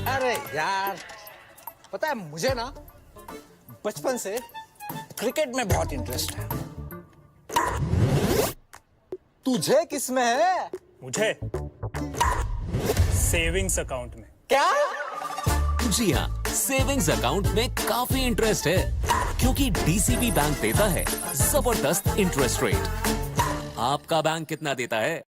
अरे यार, पता है मुझे ना बचपन से क्रिकेट में बहुत इंटरेस्ट है। तुझे किसमें है? मुझे सेविंग्स अकाउंट में। क्या? जी हाँ, सेविंग्स अकाउंट में काफी इंटरेस्ट है क्योंकि डीसीबी बैंक देता है जबरदस्त इंटरेस्ट रेट। आपका बैंक कितना देता है?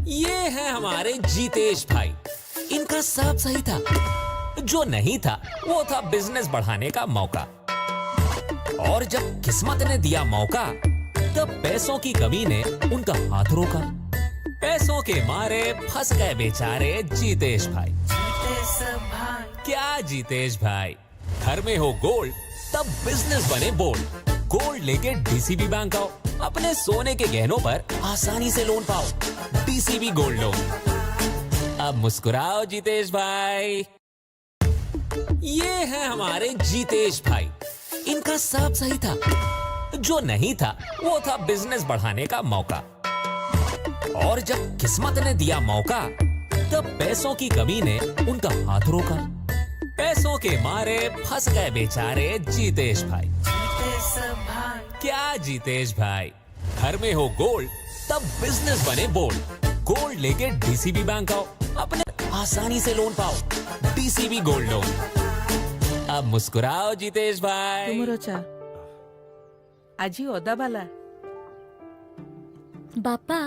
ये है हमारे जीतेश भाई। इनका सब सही था, जो नहीं था वो था बिजनेस बढ़ाने का मौका। और जब किस्मत ने दिया मौका तब पैसों की कमी ने उनका हाथ रोका। पैसों के मारे फंस गए बेचारे जीतेश भाई। क्या जीतेश भाई, घर में हो गोल्ड तब बिजनेस बने बोल्ड। गोल्ड लेके डीसीबी बैंक आओ, अपने सोने के गहनों पर आसानी से लोन पाओ। DCB gold loan. अब मुस्कुराओ जीतेश भाई। ये है हमारे जीतेश भाई। इनका सब सही था, जो नहीं था वो था बिजनेस बढ़ाने का मौका। और जब किस्मत ने दिया मौका तब पैसों की कमी ने उनका हाथ रोका। पैसों के मारे फंस गए बेचारे जीतेश भाई। क्या जीतेश भाई, घर में हो गोल्ड तब बिजनेस बने बोल्ड। गोल्ड लेके डीसीबी बैंक आओ, अपने आसानी से लोन पाओ। DCB gold loan. अब मुस्कुराओ जीतेश भाई। तुमरोचा आजी ओदाबाला बापा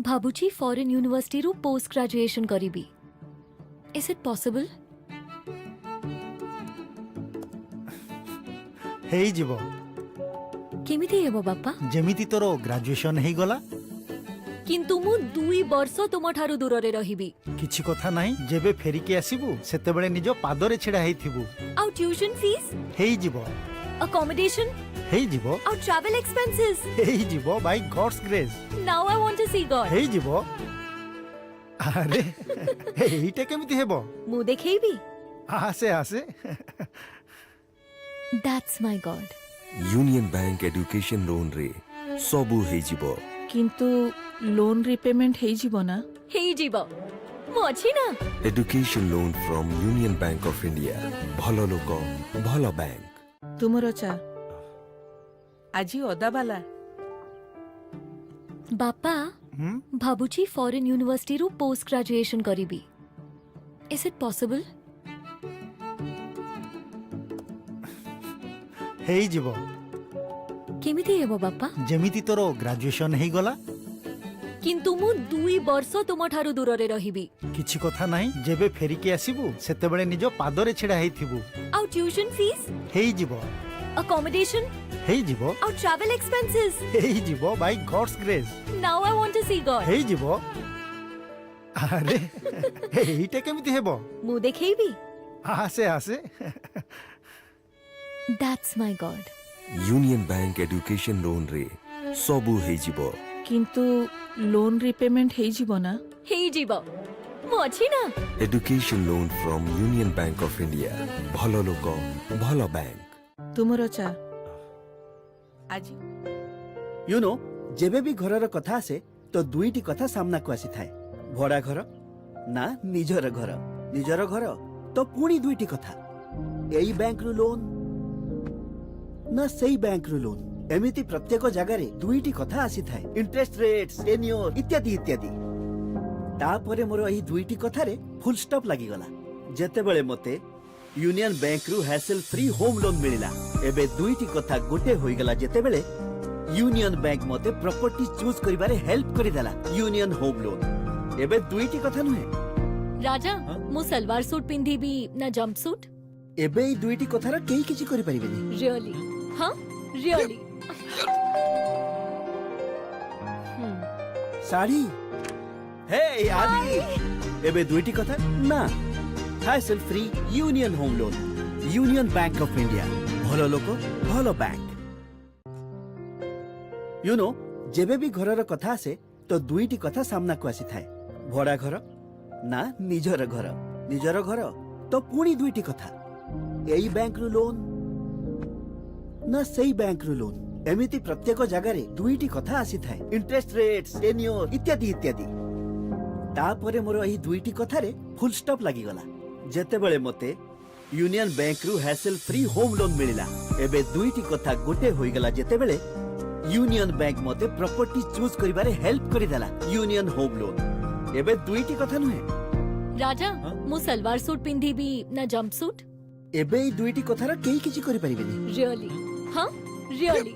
भाबुची फॉरेन यूनिवर्सिटी रु पोस्ट ग्रेजुएशन करीबी। Is it possible? हेई जीवो। केमिति हेबो बापा? जेमिति तोरो ग्रेजुएशन हेई गला। किंतु मु 2 वर्ष तुम ठारू दूर रे रहिबी। किछि कथा नाही, जेबे फेरिके आसीबु सेते बेले निजो पादरे छिडा हेइथिबु। आउ ट्यूशन फीस? हेई जीवो। अकोमोडेशन? हेई जीवो। आउ ट्रैवल एक्सपेंसेस? हेई जीवो by God's grace. Now I want to see God. हेई जीवो। अरे हेईटे केमिति हेबो? मु देखैबी। आसे आसे। That's my God. Union Bank education loan रे सबु हेई जीवो। किंतु लोन रिपेमेंट हेई जीवो ना? हेई जीवो। मु अछि ना। Education loan from Union Bank of India. भलो लोक भलो बैंक। तुमरोचा आजी ओदाबाला बापा भाबुची फॉरेन यूनिवर्सिटी रु पोस्ट ग्रेजुएशन करीबी। Is it possible? हेई जीवो। केमिति हेबो बापा? जेमिति तोरो ग्रेजुएशन हेई गला। किंतु मु 2 वर्ष तुम ठारू दूर रे रहिबी। किछि कथा नाही, जेबे फेरिके आसीबु सेते बेले निजो पादरे छिडा हेइथिबु। आउ ट्यूशन फीस? हेई जीवो। अकोमोडेशन? हेई जीवो। आउ ट्रैवल एक्सपेंसेस? हेई जीवो by God's grace. Now I want to see God. हेई जीवो। अरे हेईटे केमिति हेबो? मु देखैबी। आसे आसे। That's my God. Union Bank education loan रे सबु हेई जीवो। किंतु लोन रिपेमेंट हेई जीवो ना? हेई जीवो। मु अछि ना। Education loan from Union Bank of India. भलो लोक भलो बैंक। तुमरोचा आजी यू नो जेबे भी घरर कथा आसे तो दुईटी कथा सामना को आसी थाए। भड़ा घर ना निजर घर, निजर घर तो पुणी दुईटी कथा। एई बैंक रु लोन ना सेई बैंक रु लोन। एमिति प्रत्येक जगार दुईटी कथा आसी थाए। इंटरेस्ट रेट्स, टेन्योर इत्यादि इत्यादि। तापरे मोर एही दुईटी कथारे फुल स्टॉप लागि गला जेतेबेले मते यूनियन बैंक रु हैसल फ्री होम लोन मिलिला। एबे दुईटी कथा गोटे होई गला जेतेबेले यूनियन बैंक मते प्रॉपर्टी चूज करिबारे हेल्प करि देला। यूनियन होम लोन एबे दुईटी कथा नुहे। ରାଜା ମୁଁ ସଲୱାର ସୁଟ୍ ପିନ୍ଧିବି ନା ଜମ୍ପ ସୁଟ୍? ଏବେ ଏଇ ଦୁଇଟି କଥାର କେହି କିଛି କରିପାରିବେନି। ରିଅଲି? ହଁ ରିଅଲି? ଶାଢ଼ୀ? ହେ ଆଦି ଏବେ ଦୁଇଟି କଥା ନା ହାସଲ free union home loan union bank of India ଭଲ ଲୋକ ଭଲ ବ୍ୟାଙ୍କ। ୟୁ ନୋ ଯେବେ ବି ଘରର କଥା ଆସେ ତ ଦୁଇଟି କଥା ସାମ୍ନାକୁ ଆସିଥାଏ ଭଡ଼ା ଘର ନା ନିଜର ଘର ନିଜର ଘର ତ ପୁଣି ଦୁଇଟି କଥା ଏଇ ବ୍ୟାଙ୍କରୁ ଲୋନ୍ ନା ସେଇ ବ୍ୟାଙ୍କରୁ ଲୋନ୍ ଏମିତି ପ୍ରତ୍ୟେକ ଜାଗାରେ ଦୁଇଟି କଥା ଆସିଥାଏ ଇଣ୍ଟରେଷ୍ଟ ରେଟ୍ସ ଟେନ୍ୟୁର ଇତ୍ୟାଦି ଇତ୍ୟାଦି। ତାପରେ ମୋର ଏହି ଦୁଇଟି କଥାରେ ଫୁଲ ଷ୍ଟପ୍ ଲାଗିଗଲା ଯେତେବେଳେ ମୋତେ ୟୁନିୟନ ବ୍ୟାଙ୍କରୁ ହ୍ୟାସଲ ଫ୍ରି ହୋମ ଲୋନ୍ ମିଳିଲା। ଏବେ ଦୁଇଟି କଥା ଗୋଟେ ହୋଇଗଲା ଯେତେବେଳେ ୟୁନିୟନ ବ୍ୟାଙ୍କ ମୋତେ ପ୍ରପର୍ଟି ଚୁଜ୍ କରିବାରେ ହେଲ୍ପ କରିଦେଲା ୟୁନିୟନ ହୋମ ଲୋନ୍। ଏବେ ଦୁଇଟି କଥା ନୁହେଁ ରାଜା ମୁଁ ସଲୱାର ସୁଟ୍ ପିନ୍ଧିବି ନା ଜମ୍ପ ସୁଟ୍? ଏବେ ଏଇ ଦୁଇଟି କଥାର କେହି କିଛି କରିପାରିବେନି। ରିଅଲି? ହଁ ରିଅଲି?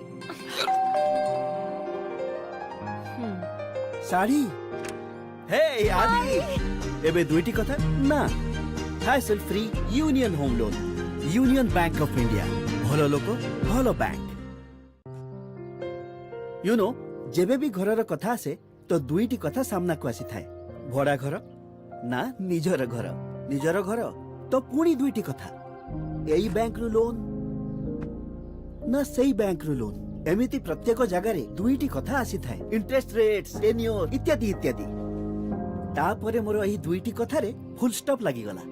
ଶାଢ଼ୀ? ହେ ଆଦି ଏବେ ଦୁଇଟି କଥା ନା ହାସଲ free union home loan union bank of India ଭଲ ଲୋକ ଭଲ ବ୍ୟାଙ୍କ। ୟୁ ନୋ ଯେବେ ବି ଘରର କଥା ଆସେ ତ ଦୁଇଟି କଥା ସାମ୍ନାକୁ ଆସିଥାଏ ଭଡ଼ା ଘର ନା ନିଜର ଘର ନିଜର ଘର ତ ପୁଣି ଦୁଇଟି କଥା ଏଇ ବ୍ୟାଙ୍କରୁ ଲୋନ୍ ନା ସେଇ ବ୍ୟାଙ୍କରୁ ଲୋନ୍ ଏମିତି ପ୍ରତ୍ୟେକ ଜାଗାରେ ଦୁଇଟି କଥା ଆସିଥାଏ ଇଣ୍ଟରେଷ୍ଟ ରେଟ୍ସ ଟେନ୍ୟୁର ଇତ୍ୟାଦି ଇତ୍ୟାଦି। ତାପରେ ମୋର ଏହି ଦୁଇଟି କଥାରେ ଫୁଲ ଷ୍ଟପ୍ ଲାଗିଗଲା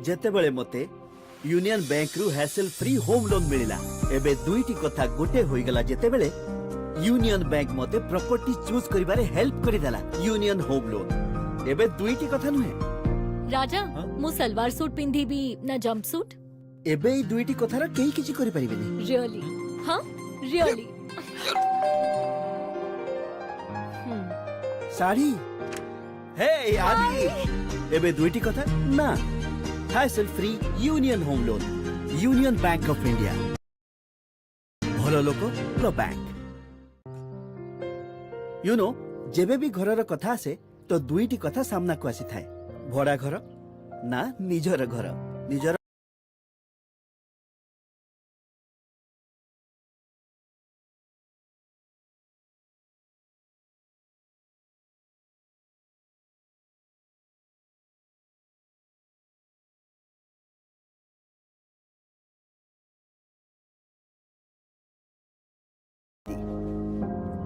ଯେତେବେଳେ ମୋତେ ୟୁନିୟନ ବ୍ୟାଙ୍କରୁ ହ୍ୟାସଲ ଫ୍ରି ହୋମ ଲୋନ୍ ମିଳିଲା। ଏବେ ଦୁଇଟି କଥା ଗୋଟେ ହୋଇଗଲା ଯେତେବେଳେ ୟୁନିୟନ ବ୍ୟାଙ୍କ ମୋତେ ପ୍ରପର୍ଟି ଚୁଜ୍ କରିବାରେ ହେଲ୍ପ କରିଦେଲା ୟୁନିୟନ ହୋମ ଲୋନ୍। ଏବେ ଦୁଇଟି କଥା ନୁହେଁ ରାଜା ମୁଁ ସଲୱାର ସୁଟ୍ ପିନ୍ଧିବି ନା ଜମ୍ପ ସୁଟ୍? ଏବେ ଏଇ ଦୁଇଟି କଥାର କେହି କିଛି କରିପାରିବେନି। ରିଅଲି? ହଁ ରିଅଲି? ଶାଢ଼ୀ? ହେ ଆଦି ଏବେ ଦୁଇଟି କଥା ନା ହାସଲ free union home loan union bank of India ଭଲ ଲୋକ ଭଲ ବ୍ୟାଙ୍କ। ୟୁ ନୋ ଯେବେ ବି ଘରର କଥା ଆସେ ତ ଦୁଇଟି କଥା ସାମ୍ନାକୁ ଆସିଥାଏ ଭଡ଼ା ଘର ନା ନିଜର ଘର ନିଜର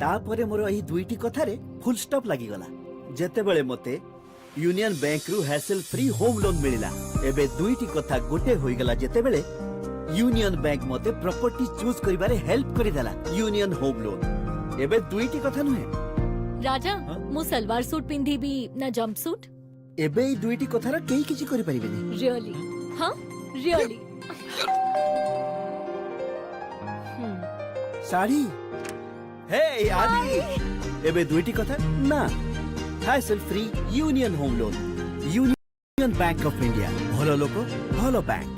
ତାପରେ ମୋର ଏହି ଦୁଇଟି କଥାରେ ଫୁଲ ଷ୍ଟପ୍ ଲାଗିଗଲା ଯେତେବେଳେ ମୋତେ ୟୁନିୟନ ବ୍ୟାଙ୍କରୁ ହ୍ୟାସଲ ଫ୍ରି ହୋମ ଲୋନ୍ ମିଳିଲା। ଏବେ ଦୁଇଟି କଥା ଗୋଟେ ହୋଇଗଲା ଯେତେବେଳେ ୟୁନିୟନ ବ୍ୟାଙ୍କ ମୋତେ ପ୍ରପର୍ଟି ଚୁଜ୍ କରିବାରେ ହେଲ୍ପ କରିଦେଲା ୟୁନିୟନ ହୋମ ଲୋନ୍। ଏବେ ଦୁଇଟି କଥା ନୁହେଁ ରାଜା ମୁଁ ସଲୱାର ସୁଟ୍ ପିନ୍ଧିବି ନା ଜମ୍ପ ସୁଟ୍? ଏବେ ଏଇ ଦୁଇଟି କଥାର କେହି କିଛି କରିପାରିବେନି। ରିଅଲି? ହଁ ରିଅଲି? ଶାଢ଼ୀ? ହେ ଆଦି ଏବେ ଦୁଇଟି କଥା ନା ହାସଲ free union home loan union bank of India ଭଲ ଲୋକ ଭଲ ବ୍ୟାଙ୍କ।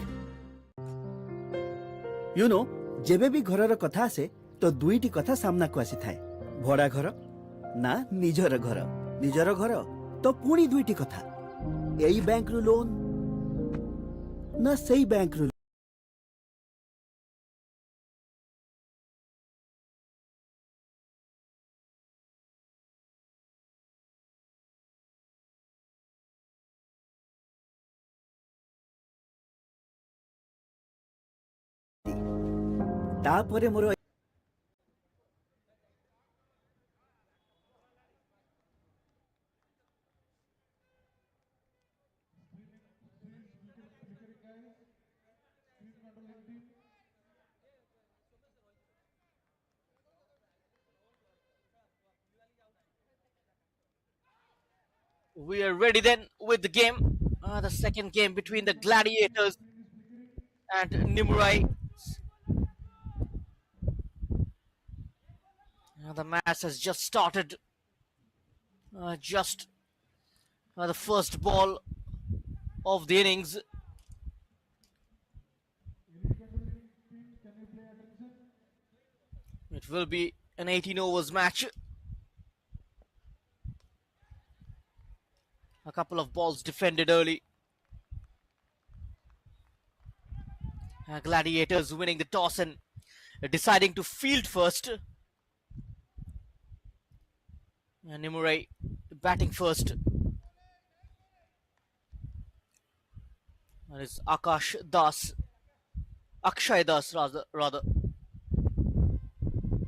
ୟୁ ନୋ ଯେବେ ବି ଘରର କଥା ଆସେ ତ ଦୁଇଟି କଥା ସାମ୍ନାକୁ ଆସିଥାଏ ଭଡ଼ା ଘର ନା ନିଜର ଘର ନିଜର ଘର ତ ପୁଣି ଦୁଇଟି କଥା ଏଇ ବ୍ୟାଙ୍କରୁ ଲୋନ୍ ନା ସେଇ ବ୍ୟାଙ୍କରୁ ତାପରେ ମୋର We are ready then with the game. The second game between the Gladiators and Nimurai. The match has just started. Just the first ball of the innings. It will be an 18 overs match. A couple of balls defended early. Gladiators winning the toss and deciding to field first. Nimurai batting first. That is Akshay Das rather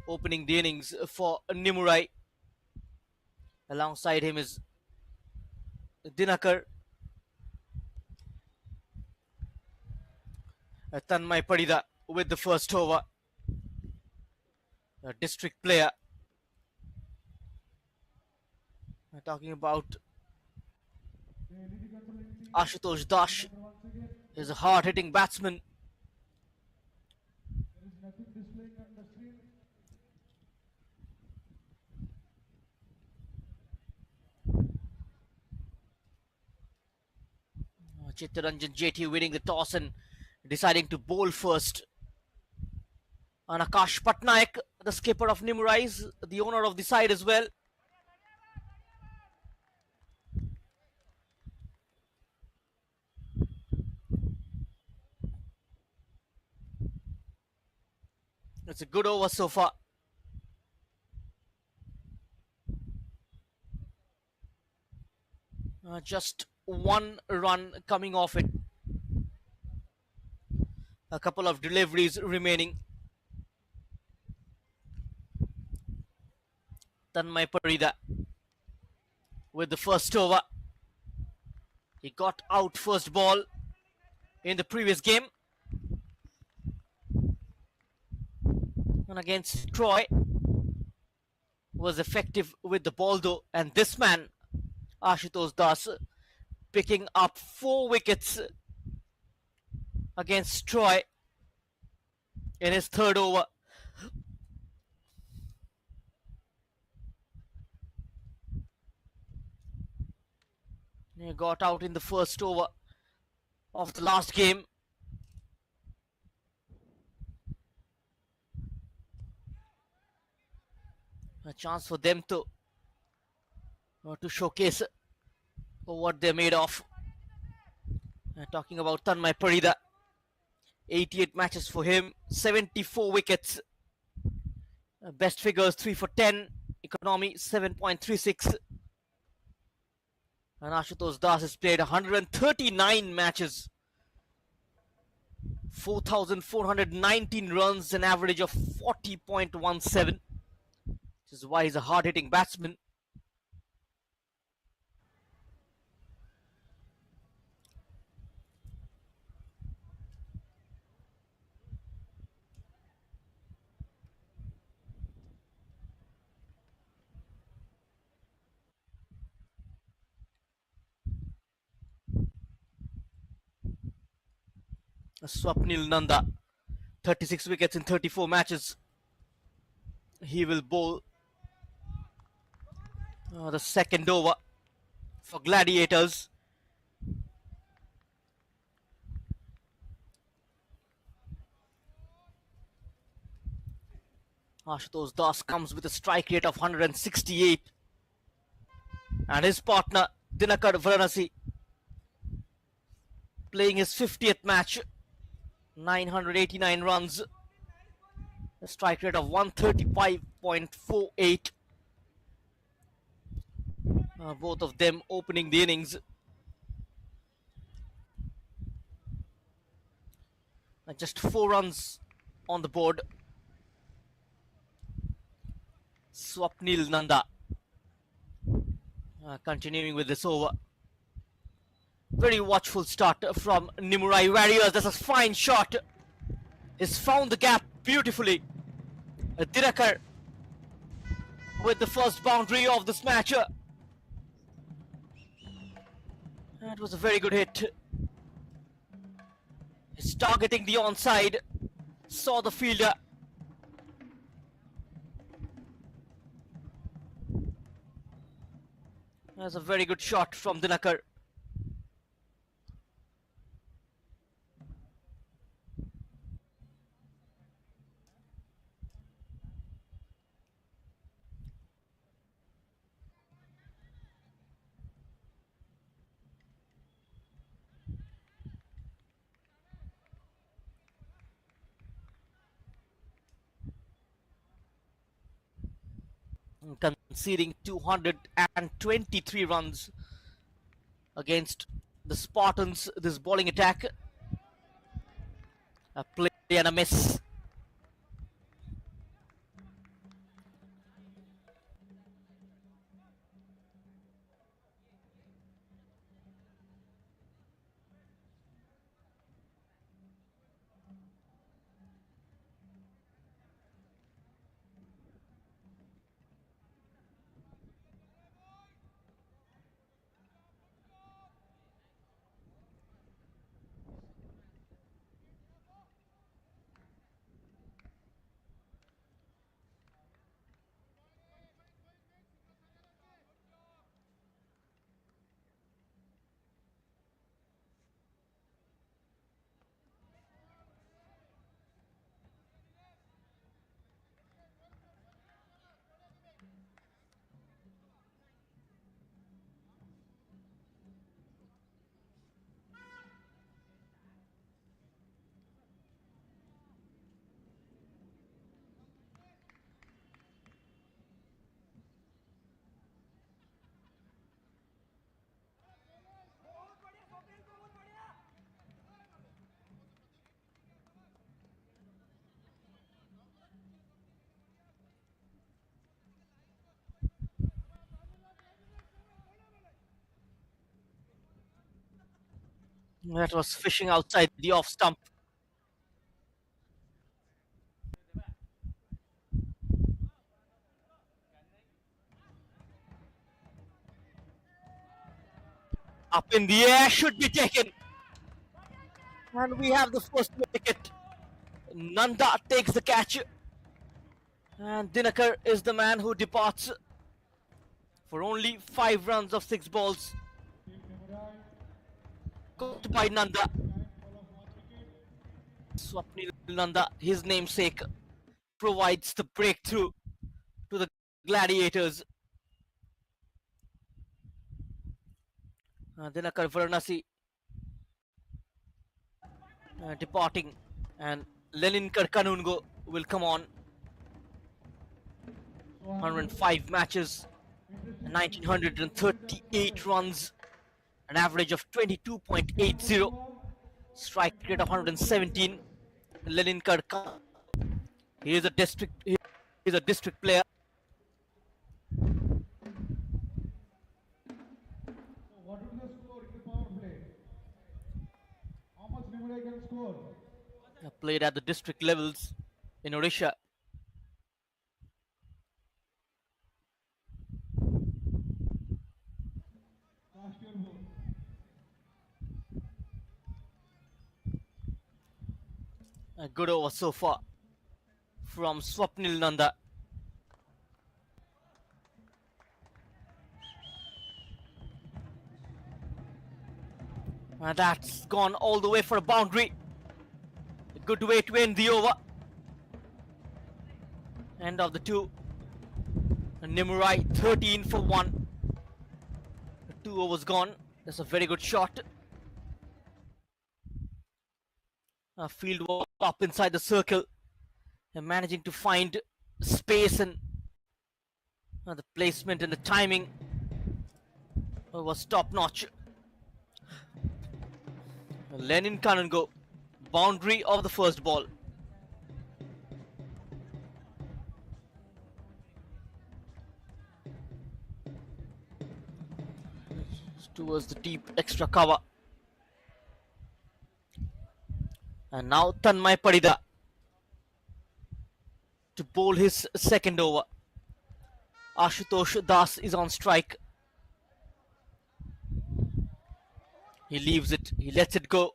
opening the innings for Nimurai. Alongside him is Dinakar. Tanmay Padida with the first over. A district player. We're talking about Ashutosh Dash. Is a hard-hitting batsman. Chittaranjan JT winning the toss and deciding to bowl first. And Akash Patnaik, the skipper of Nimurai, is the owner of the side as well. It's a good over so far. Just one run coming off it. A couple of deliveries remaining. Tanmay Parida with the first over. He got out first ball in the previous game. And against Troy was effective with the ball though. And this man, Ashutosh Das, picking up 4 wickets against Troy in his third over. He got out in the first over of the last game. A chance for them to showcase what they're made of. Talking about Tanmay Parida, 88 matches for him, 74 wickets. Best figures 3 for 10, economy 7.36. And Ashutosh Das has played 139 matches, 4,419 runs, an average of 40.17. Which is why he's a hard-hitting batsman. Swapnil Nanda, 36 wickets in 34 matches. He will bowl the second over for Gladiators. Ashutosh Das comes with a strike rate of 168. And his partner, Dinakar Varanasi, playing his 50th match, 989 runs, a strike rate of 135.48. Both of them opening the innings. Just 4 runs on the board. Swapnil Nanda continuing with this over. Very watchful start from Nimurai Warriors. That's a fine shot. He's found the gap beautifully. Dinakar with the first boundary of this match. That was a very good hit. He's targeting the onside. Saw the fielder. That's a very good shot from Dinakar. conceding 223 runs against the Spartans. This bowling attack, a play and a miss. That was fishing outside the off stump. Up in the air, should be taken. And we have the first wicket. Nanda takes the catch. And Dinakar is the man who departs for only 5 runs of 6 balls. Caught by Nanda. Swapnil Nanda, his namesake, provides the breakthrough to the Gladiators. Dinakar Varanasi departing, and Leninkar Kanungo will come on. 105 matches, 1938 runs, an average of 22.80, strike rate of 117. Leninkar, he is a district player. What is the score in the power play? How much Nimurai can score? Played at the district levels in Odisha. Cast your vote. A good over so far from Swapnil Nanda. And that's gone all the way for a boundary. A good way to end the over. End of the 2. And Nimurai 13 for 1. The 2 overs gone. That's a very good shot. A field walk up inside the circle. And managing to find space, and the placement and the timing was top notch. Lenin Kanungo, boundary of the first ball. Towards the deep extra cover. And now Tanmay Padida to bowl his second over. Ashutosh Das is on strike. He leaves it, he lets it go.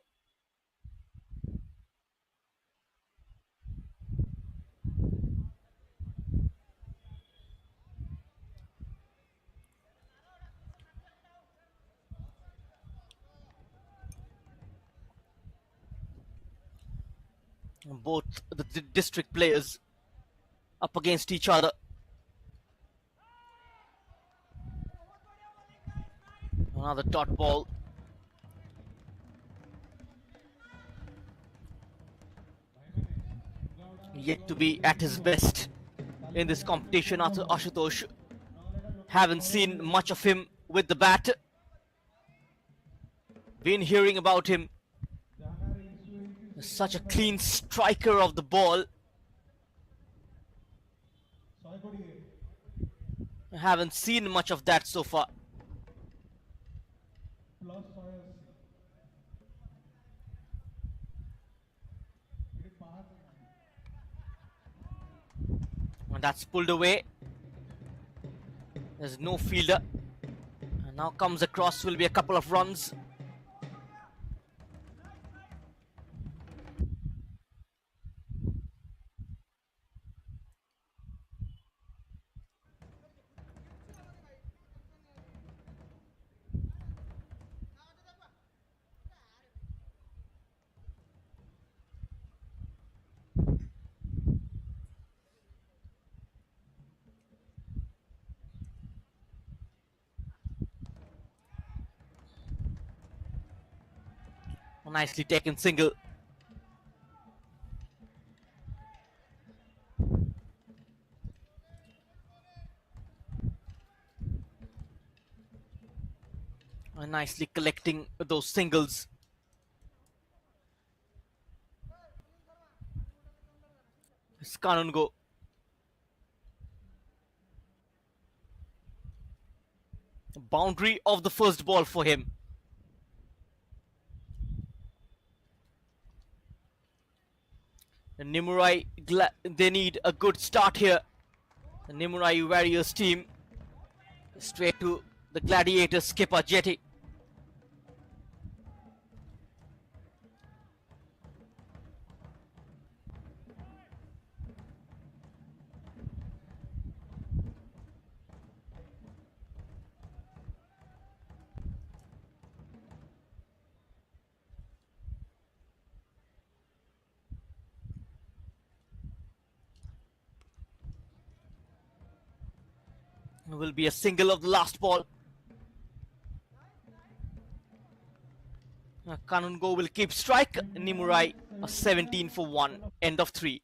Both the district players up against each other. Another dot ball. Yet to be at his best in this competition after Ashutosh. Haven't seen much of him with the bat. Been hearing about him. Such a clean striker of the ball. Haven't seen much of that so far. And that's pulled away. There's no fielder. And now comes across, will be a couple of runs. Nicely taken single. And nicely collecting those singles. It's Kanungo. Boundary of the first ball for him. And Nimurai, they need a good start here. The Nimurai Warriors team. Straight to the Gladiators skipper Jetty. Will be a single of the last ball. Kanungo will keep strike. Nimurai a 17 for 1. End of 3.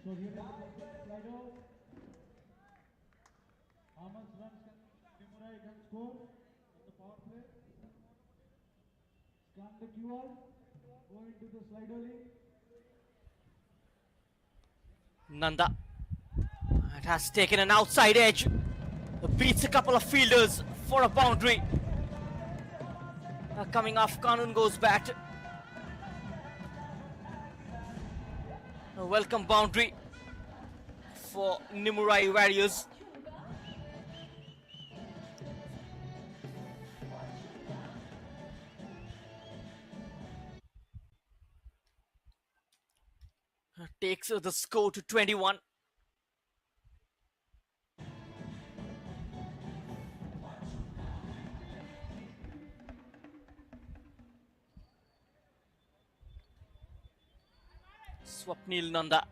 So here is the slider. How much runs can Nimurai can score in the power play? Scan the QR. Go into the slider league. Nanda. It has taken an outside edge. Beats a couple of fielders for a boundary. Coming off Kanungo's bat. A welcome boundary for Nimurai Warriors. Takes the score to 21. Swapnil Nanda.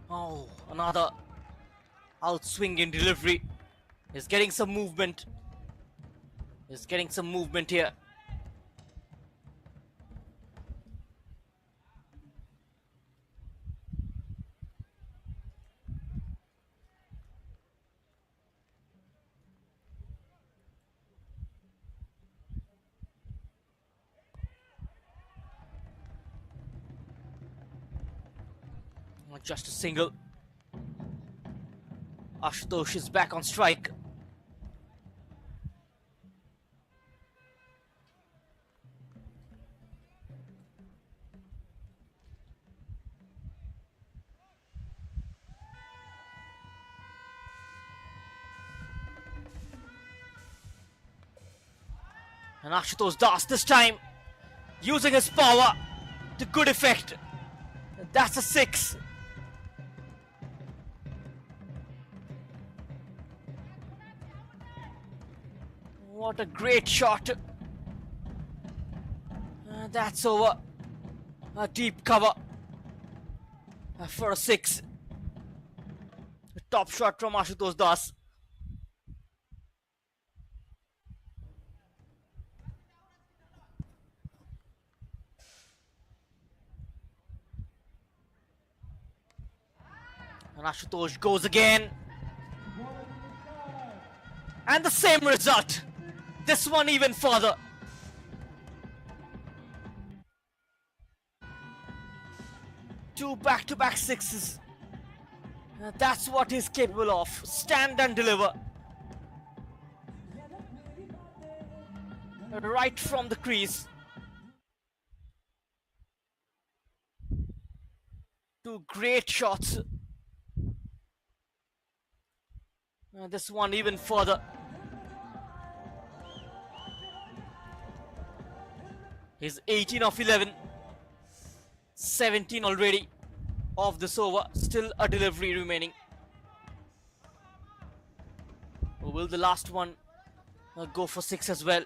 Oh, another outswing in delivery. He's getting some movement. He's getting some movement here. Just a single. Ashutosh is back on strike. And Ashutosh Das this time using his power to good effect. That's a 6. What a great shot. That's over. A deep cover for a 6. A top shot from Ashutosh Das. And Ashutosh goes again. And the same result. This one even further. Two back-to-back 6s. That's what he's capable of. Stand and deliver. Right from the crease. Two great shots. This one even further. He's 18 of 11. 17 already of this over. Still a delivery remaining. Or will the last one go for 6 as well?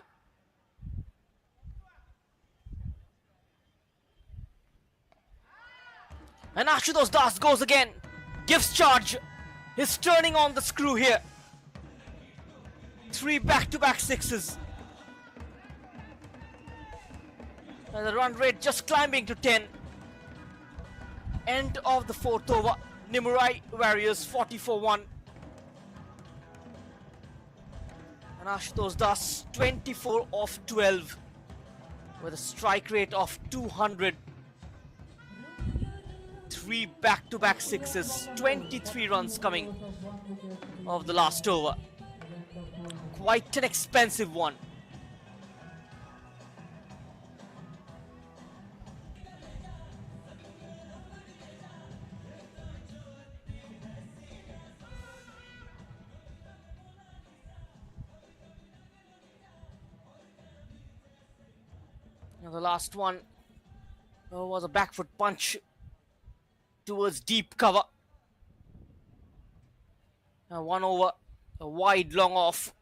And Ashutosh Das goes again. Gives charge. He's turning on the screw here. 3 back-to-back 6s. And the run rate just climbing to 10. End of the 4th over. Nimurai Warriors 44-1. And Ashutosh Das 24 of 12 with a strike rate of 200. 3 back-to-back 6s. 23 runs coming of the last over. Quite an expensive one. And the last one was a back foot punch towards deep cover. 1 over, a wide long off.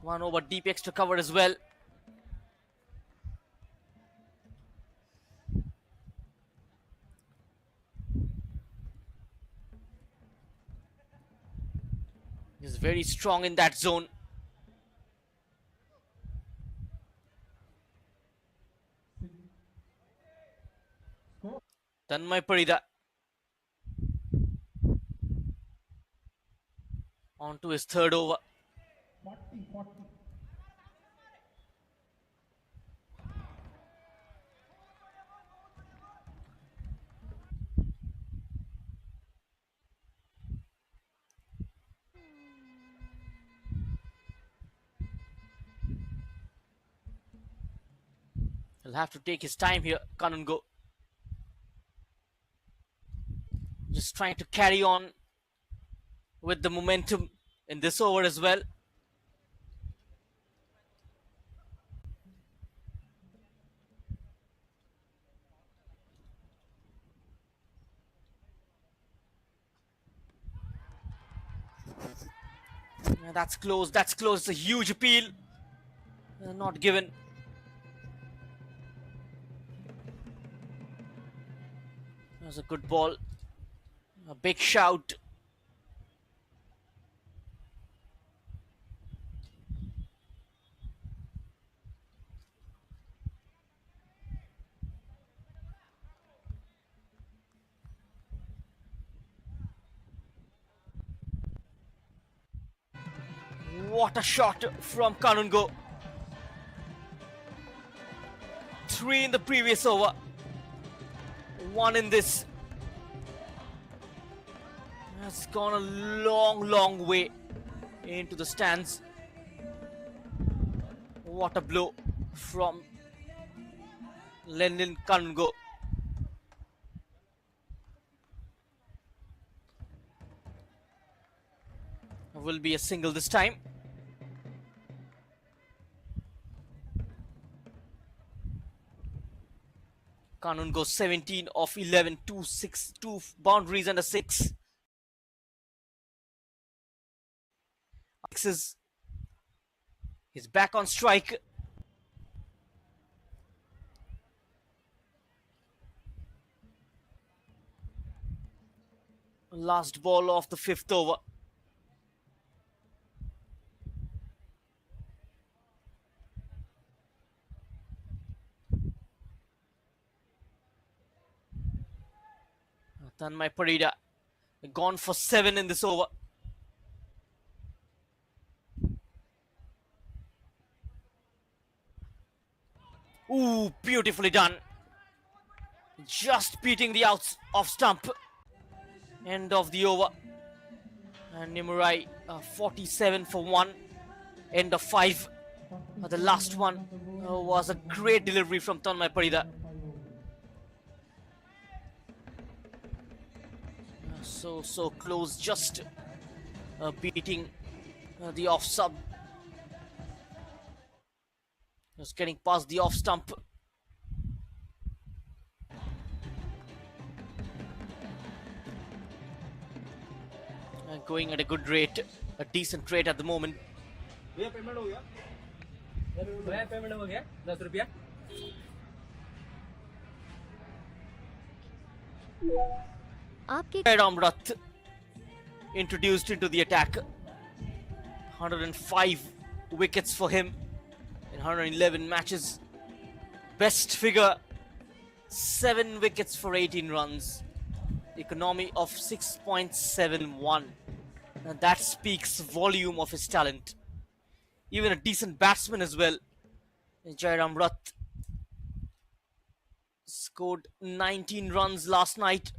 One over deep extra cover as well. He's very strong in that zone. Tanmay Parida on to his 3rd over. 40. He'll have to take his time here, Kanungo. Just trying to carry on with the momentum in this over as well. Yeah, that's close, that's close. It's a huge appeal. Not given. That was a good ball. A big shout. What a shot from Kanungo. 3 in the previous over. 1 in this. It's gone a long way into the stands. What a blow from Lenin Kanungo. Will be a single this time. Kanun goes 17 of 11, 2 boundaries and a 6. He's back on strike. Last ball of the 5th over. Tanmay Parida gone for 7 in this over. Ooh, beautifully done. Just beating the outs off stump. End of the over. And Nimurai 47 for 1. End of 5. The last one was a great delivery from Tanmay Parida. So close, just beating the off sub. Just getting past the off stump. Going at a good rate, a decent rate at the moment. Ramrat introduced into the attack. 105 wickets for him in 111 matches. Best figure, 7 wickets for 18 runs. Economy of 6.71. And that speaks volume of his talent. Even a decent batsman as well. Jairam Rath scored 19 runs last night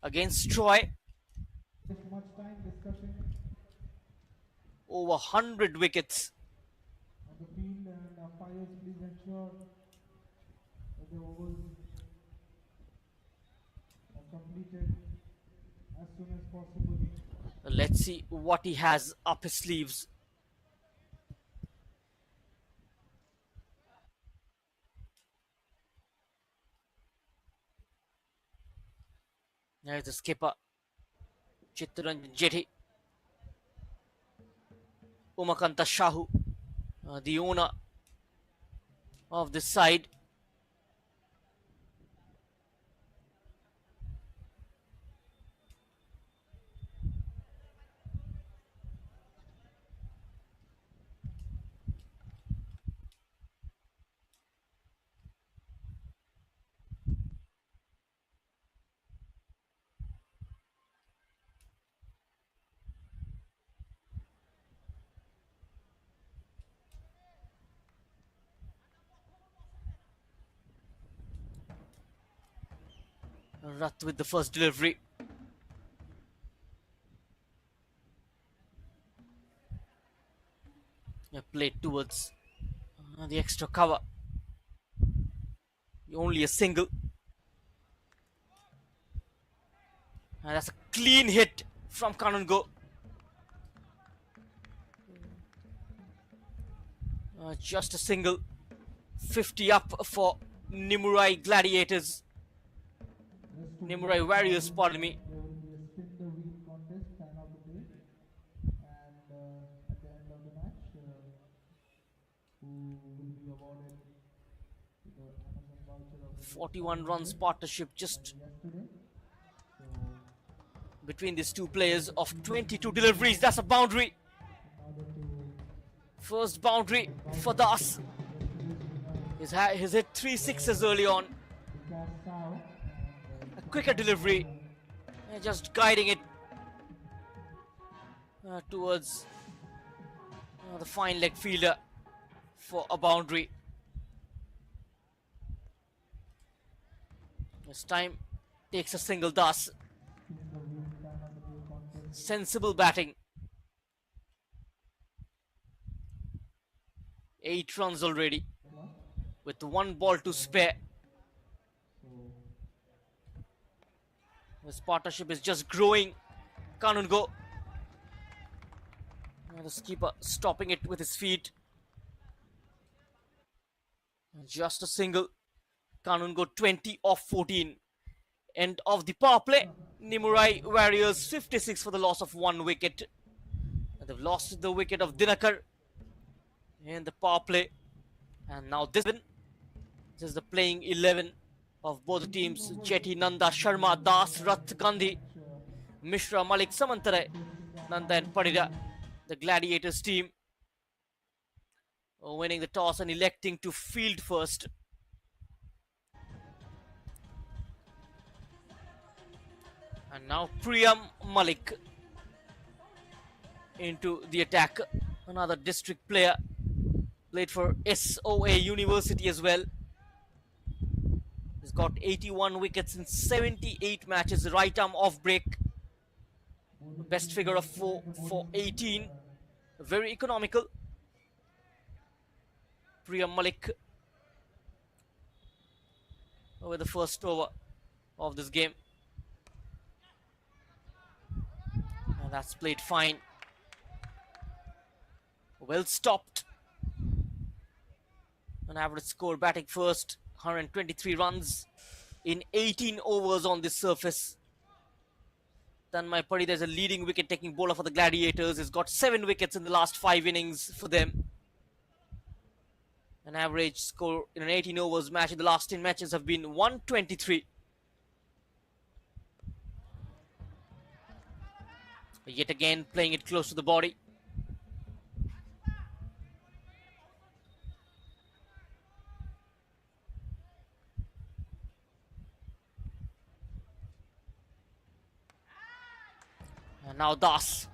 against Troy. Much time discussing Over 100 wickets. on the field, and umpires, please ensure that the overs are completed as soon as possible. Let's see what he has up his sleeves. There's the skipper, Chittaranjan Jetty. Umakanta Shahu, the owner of this side. Rath with the first delivery. Played towards the extra cover. Only a single. And that's a clean hit from Kanungo. Just a single. 50 up for Nimurai Gladiators. Nimurai Warriors, pardon me. There will be a spin the wheel contest, time of the day, and at the end of the match, who will be awarded the Amazon voucher of 41 runs partnership just yesterday. between these two players of 22 deliveries. That's a boundary. First boundary for Das. He's hit 3 sixes early on. A quicker delivery. Just guiding it towards the fine leg fielder for a boundary. This time takes a single Das. Sensible batting. 8 runs already with 1 ball to spare. This partnership is just growing. Kanungo The skipper stopping it with his feet. Just a single. Kanun go 20 off 14. End of the power play. Nimurai Warriors 56 for the loss of 1 wicket. And they've lost the wicket of Dinakar in the power play. And now this is the playing 11 of both the teams. Chetty, Nanda, Sharma, Das, Rath, Gandhi, Mishra, Malik, Samantare, Nanda and Parida. The Gladiators team winning the toss and electing to field first. And now Priyam Malik into the attack. Another district player. Played for SOA University as well. He's got 81 wickets in 78 matches. Right arm off break. Best figure of 4 for 18. Very economical. Priyam Malik with the first over of this game. And that's played fine. Well stopped. An average score batting first. 123 runs in 18 overs on this surface. Tanmay Parida is a leading wicket-taking bowler for the Gladiators. He's got 7 wickets in the last 5 innings for them. An average score in an 18 overs match in the last 10 matches have been 123. Yet again playing it close to the body. And now Das.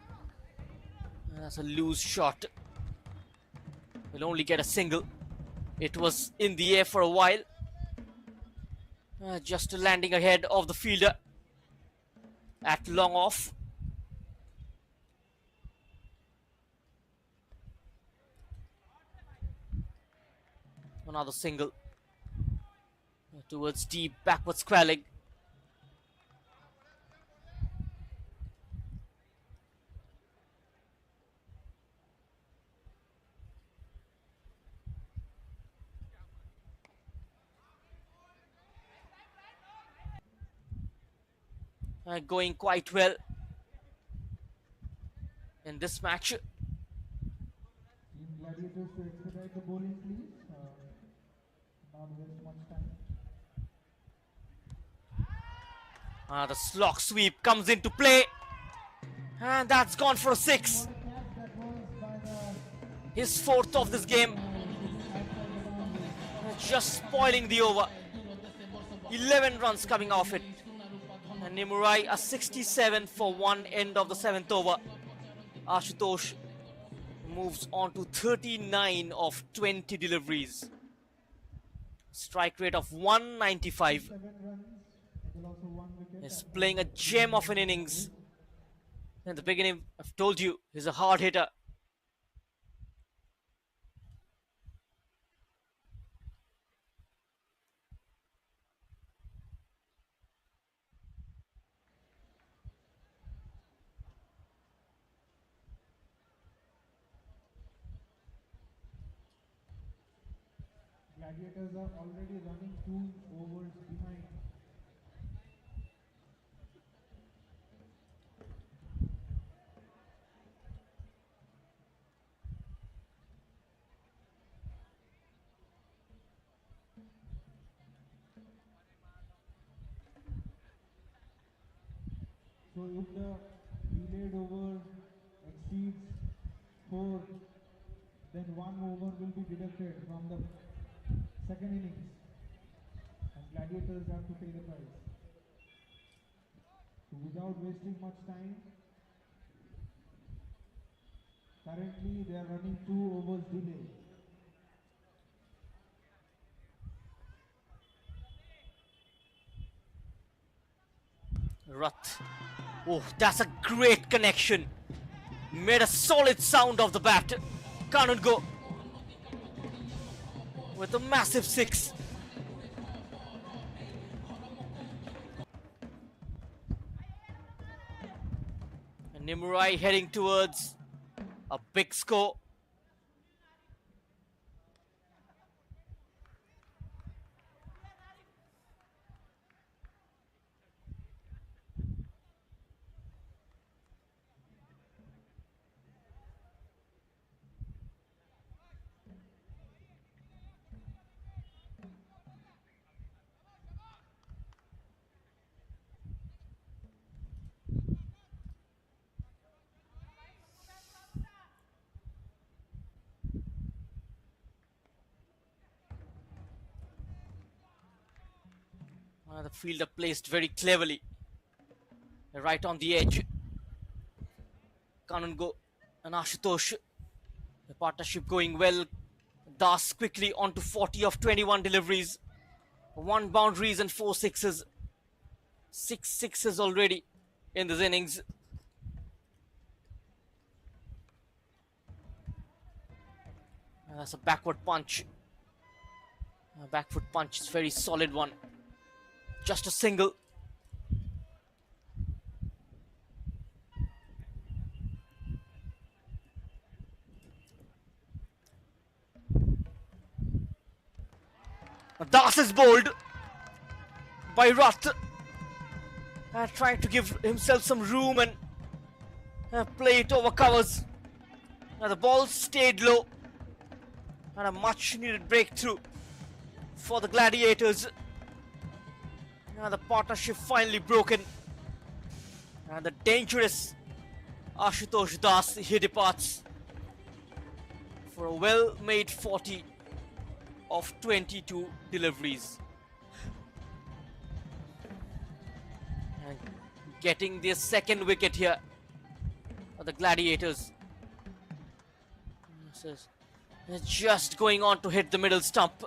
That's a loose shot. Will only get a single. It was in the air for a while. Just landing ahead of the fielder at long off. Another single towards deep, backward squalling. Going quite well in this match. Gladiators to expedite the bowling, please. Not waste much time. The slog sweep comes into play. And that's gone for a 6. His 4th of this game. Just spoiling the over. 11 runs coming off it. And Nimurai a 67 for 1 end of the 7th over. Ashutosh moves on to 39 of 20 deliveries. Strike rate of 195. 7 runs. Will also 1 wicket. He's playing a gem of an innings. In the beginning, I've told you, he's a hard hitter. Gladiators are already running 2 overs behind. So if the delayed over exceeds 4, then 1 over will be deducted from the second innings, and Gladiators have to pay the price. So without wasting much time, currently they are running 2 overs delay. Rath. Oh, that's a great connection. Made a solid sound of the bat. Can't go. With a massive 6. And Nimurai heading towards A big score. The fielder placed very cleverly. Right on the edge. Kanungo and Ashutosh. The partnership going well. Das quickly on to 40 of 21 deliveries. 1 boundaries and 4 sixes. 6 sixes already in this innings. That's a backward punch. A back foot punch is a very solid one. Just a single. Das is bowled by Rath. Trying to give himself some room and play it over covers. The ball stayed low. And a much needed breakthrough for the Gladiators. The partnership finally broken. And the dangerous Ashutosh Das, he departs for a well-made 40 of 22 deliveries. And getting their second wicket here for the Gladiators. This is just going on to hit the middle stump.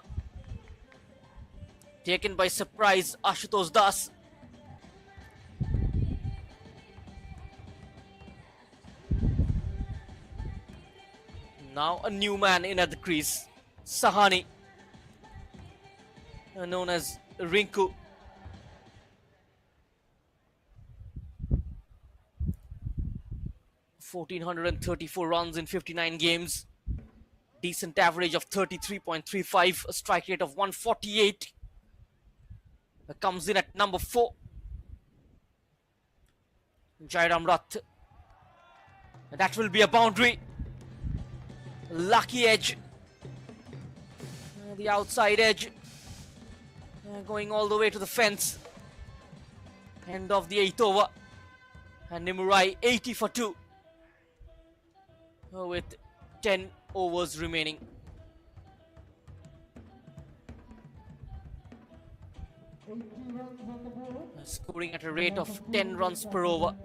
Taken by surprise, Ashutosh Das. Now a new man in at the crease. Sahani, known as Rinku. (1,434 runs in 59 games. Decent average of 33.35, a strike rate of 148. Comes in at number 4. Jairam Rath. That will be a boundary. Lucky edge. The outside edge. Going all the way to the fence. End of the 8th over. And Nimurai 80 for 2. With 10 overs remaining. Scoring at a rate of 10 runs per over.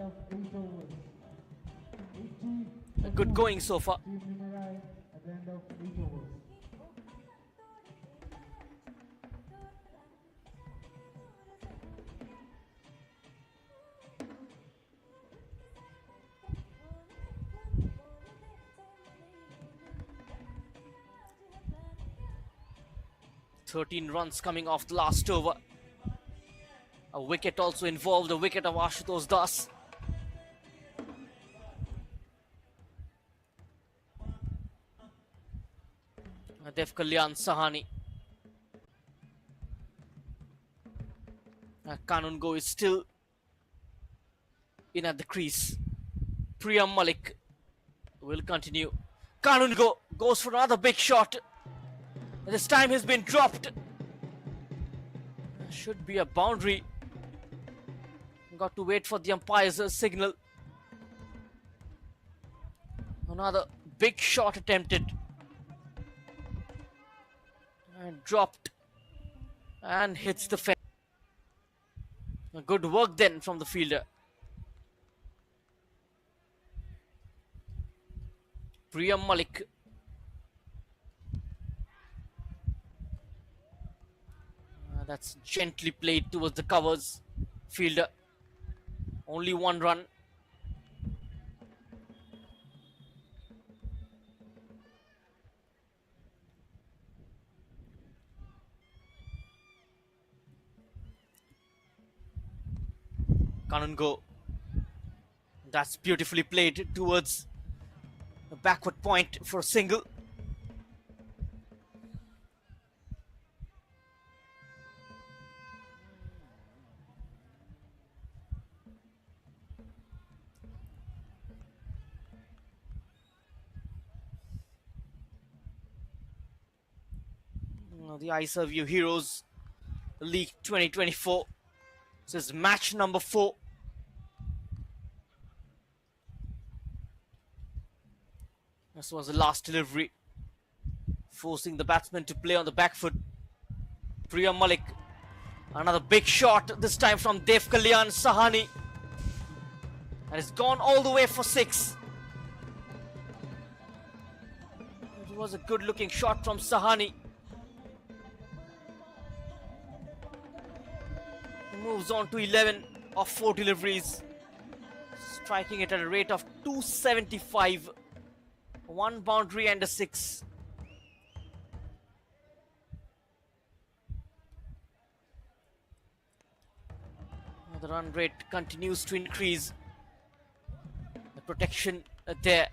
Good going so far. At the end of 8 overs. 13 runs coming off the last over. A wicket also involved, a wicket of Ashutosh Das. Dev Kalyan Sahani. Kanungo is still in at the crease. Priyam Malik will continue. Kanungo goes for another big shot. This time has been dropped. Should be a boundary. Got to wait for the umpire's signal. Another big shot attempted. And dropped. And hits the fence. Good work then from the fielder. Priyam Malik. That's gently played towards the covers. Fielder. Only 1 run. Kanungo. That's beautifully played towards the backward point for a single. The Iserveu Heroes League 2024. This is match number 4. This was the last delivery, forcing the batsman to play on the back foot. Priya Malik, another big shot, this time from Dev Kalyan Sahani. And it's gone all the way for 6. It was a good looking shot from Sahani. He moves on to 11 of 4 deliveries, striking it at a rate of 275. 1 boundary and a 6. The run rate continues to increase. The protection there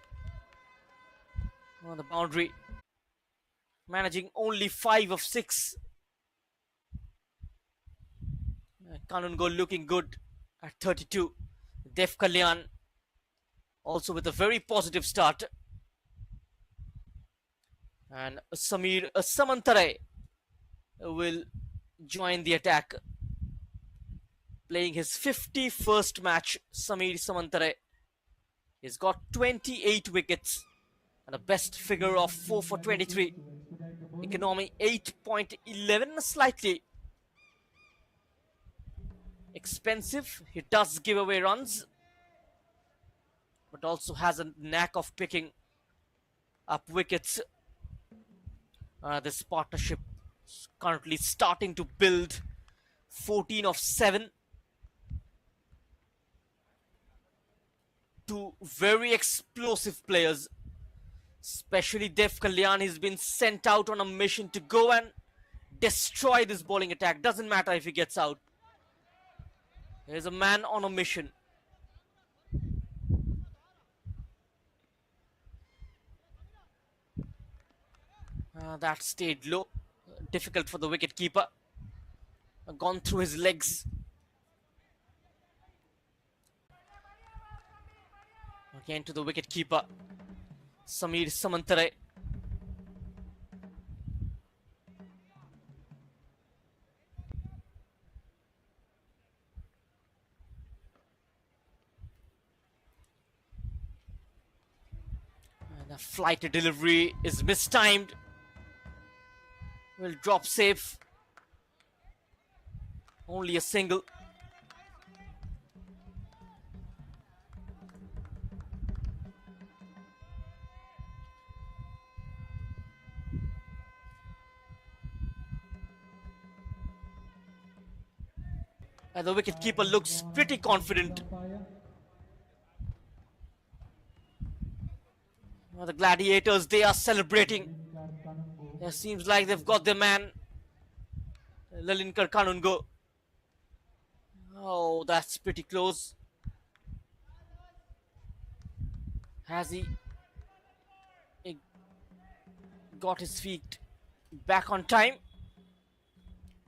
on the boundary, managing only 5 of 6. Kanungo looking good at 32. Dev Kalyan also with a very positive start. And Samir Samantare will join the attack. Playing his 51st match, Samir Samantare. He's got 28 wickets and a best figure of 4 for 23. Economy 8.11, slightly expensive. He does give away runs, but also has a knack of picking up wickets. This partnership is currently starting to build. 14 of 7. 2 very explosive players, especially Dev Kalyan. He's been sent out on a mission to go and destroy this bowling attack. Doesn't matter if he gets out. He's a man on a mission. That stayed low. Difficult for the wicketkeeper. Gone through his legs. Again to the wicketkeeper, Samir Samantare. And the flight delivery is mistimed. Will drop safe. Only a single. And the wicketkeeper looks pretty confident. Well, the Gladiators, they are celebrating. It seems like they've got their man, Lalinkar Kanungo. Oh, that's pretty close. Has he got his feet back on time?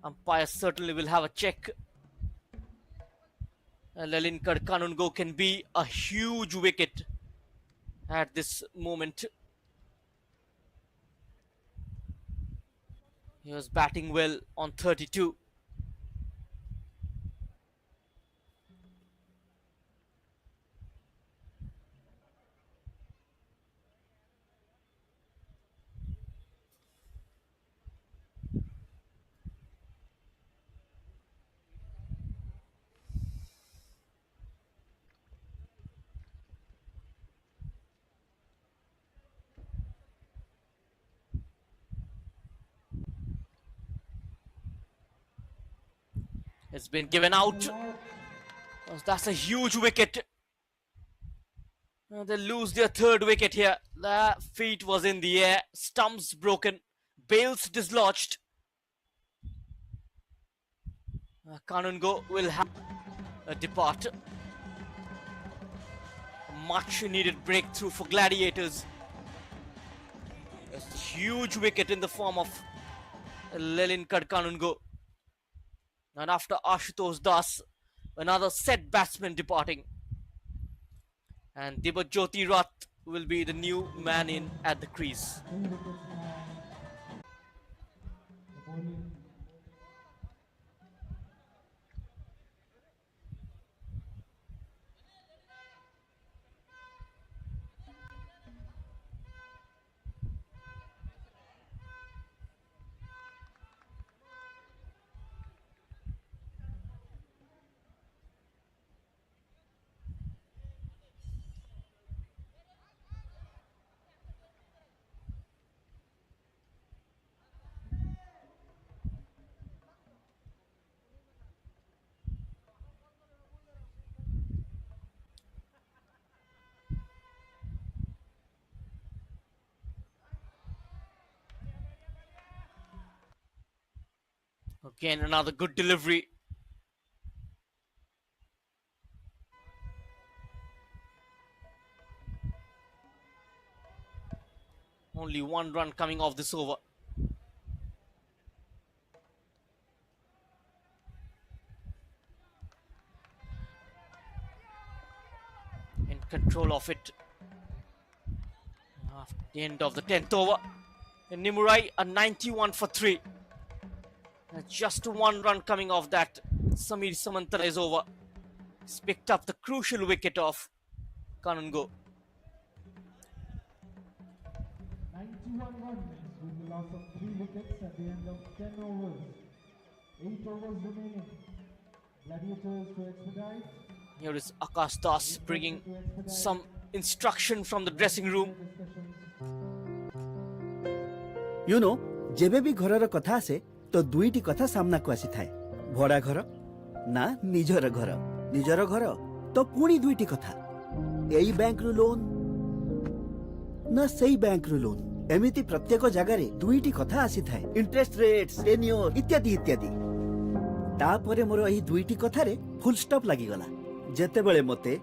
Umpire certainly will have a check. Lalinkar Kanungo can be a huge wicket at this moment. He was batting well on 32. It's been given out. That's a huge wicket. They lose their 3rd wicket here. The feet was in the air. Stumps broken. Bails dislodged. Kanungo will have a depart. A much needed breakthrough for Gladiators. A huge wicket in the form of Lelinkar Kanungo. And after Ashutosh Das, another set batsman departing. And Dibajyoti Rath will be the new man in at the crease. 3 wickets and the bowling Again, another good delivery. Only 1 run coming off this over. In control of it. After the end of the 10th over. And Nimurai a 91 for 3. Just 1 run coming off that. Samir Samantara is over. He's picked up the crucial wicket of Kanungo. 91 runs with the loss of 3 wickets at the end of 10 overs. 8 overs remaining. Gladiators to expedite. Here is Akash Das bringing some instruction from the dressing room. You know, ଯେବେ ବି ଘରର କଥା ଆସେ ତ ଦୁଇଟି କଥା ସାମ୍ନାକୁ ଆସିଥାଏ ଭଡ଼ା ଘର ନା ନିଜର ଘର ନିଜର ଘର ତ ପୁଣି ଦୁଇଟି କଥା ଏଇ ବ୍ୟାଙ୍କରୁ ଲୋନ୍ ନା ସେଇ ବ୍ୟାଙ୍କରୁ ଲୋନ୍ ଏମିତି ପ୍ରତ୍ୟେକ ଜାଗାରେ ଦୁଇଟି କଥା ଆସିଥାଏ ଇଣ୍ଟରେଷ୍ଟ ରେଟ୍ସ ଟେନ୍ୟୁର ଇତ୍ୟାଦି ଇତ୍ୟାଦି ତାପରେ ମୋର ଏହି ଦୁଇଟି କଥାରେ ଫୁଲ୍ ଷ୍ଟପ୍ ଲାଗିଗଲା ଯେତେବେଳେ ମୋତେ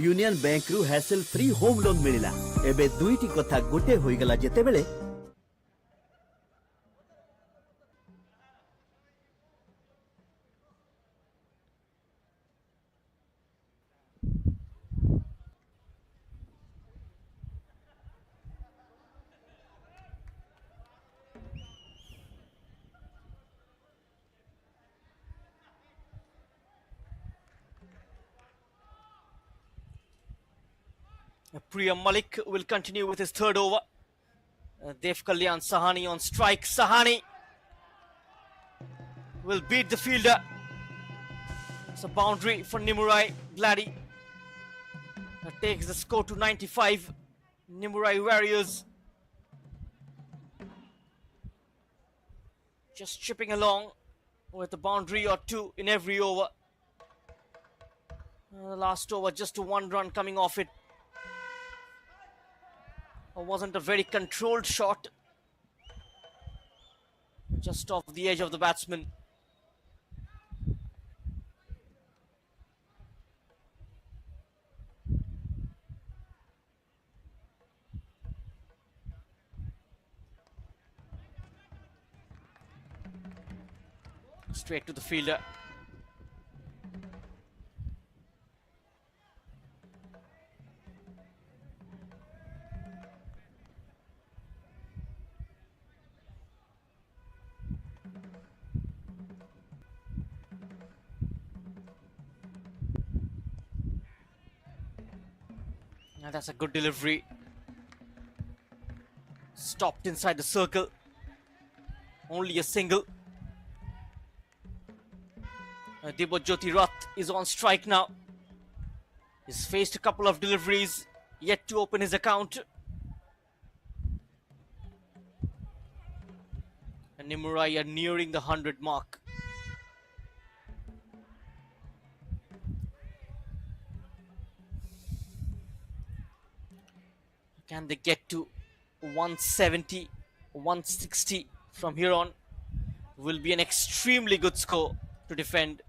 ୟୁନିୟନ ବ୍ୟାଙ୍କରୁ ହ୍ୟାସେଲ୍ ଫ୍ରି ହୋମ୍ ଲୋନ୍ ମିଳିଲା ଏବେ ଦୁଇଟି କଥା ଗୋଟେ ହୋଇଗଲା ଯେତେବେଳେ Priya Malik will continue with his 3rd over. Dev Kalyan Sahani on strike. Sahani will beat the fielder. It's a boundary for Nimurai. Gladi that takes the score to 95. Nimurai Warriors just chipping along with a boundary or 2 in every over. The last over, just a 1 run coming off it. Wasn't a very controlled shot. Just off the edge of the batsman. Straight to the fielder. And that's a good delivery. Stopped inside the circle. Only a single. Dibajyoti Rath is on strike now. He's faced a couple of deliveries, yet to open his account. And Nimurai are nearing the 100 mark. Can they get to 170, 160 from here on? Will be an extremely good score to defend.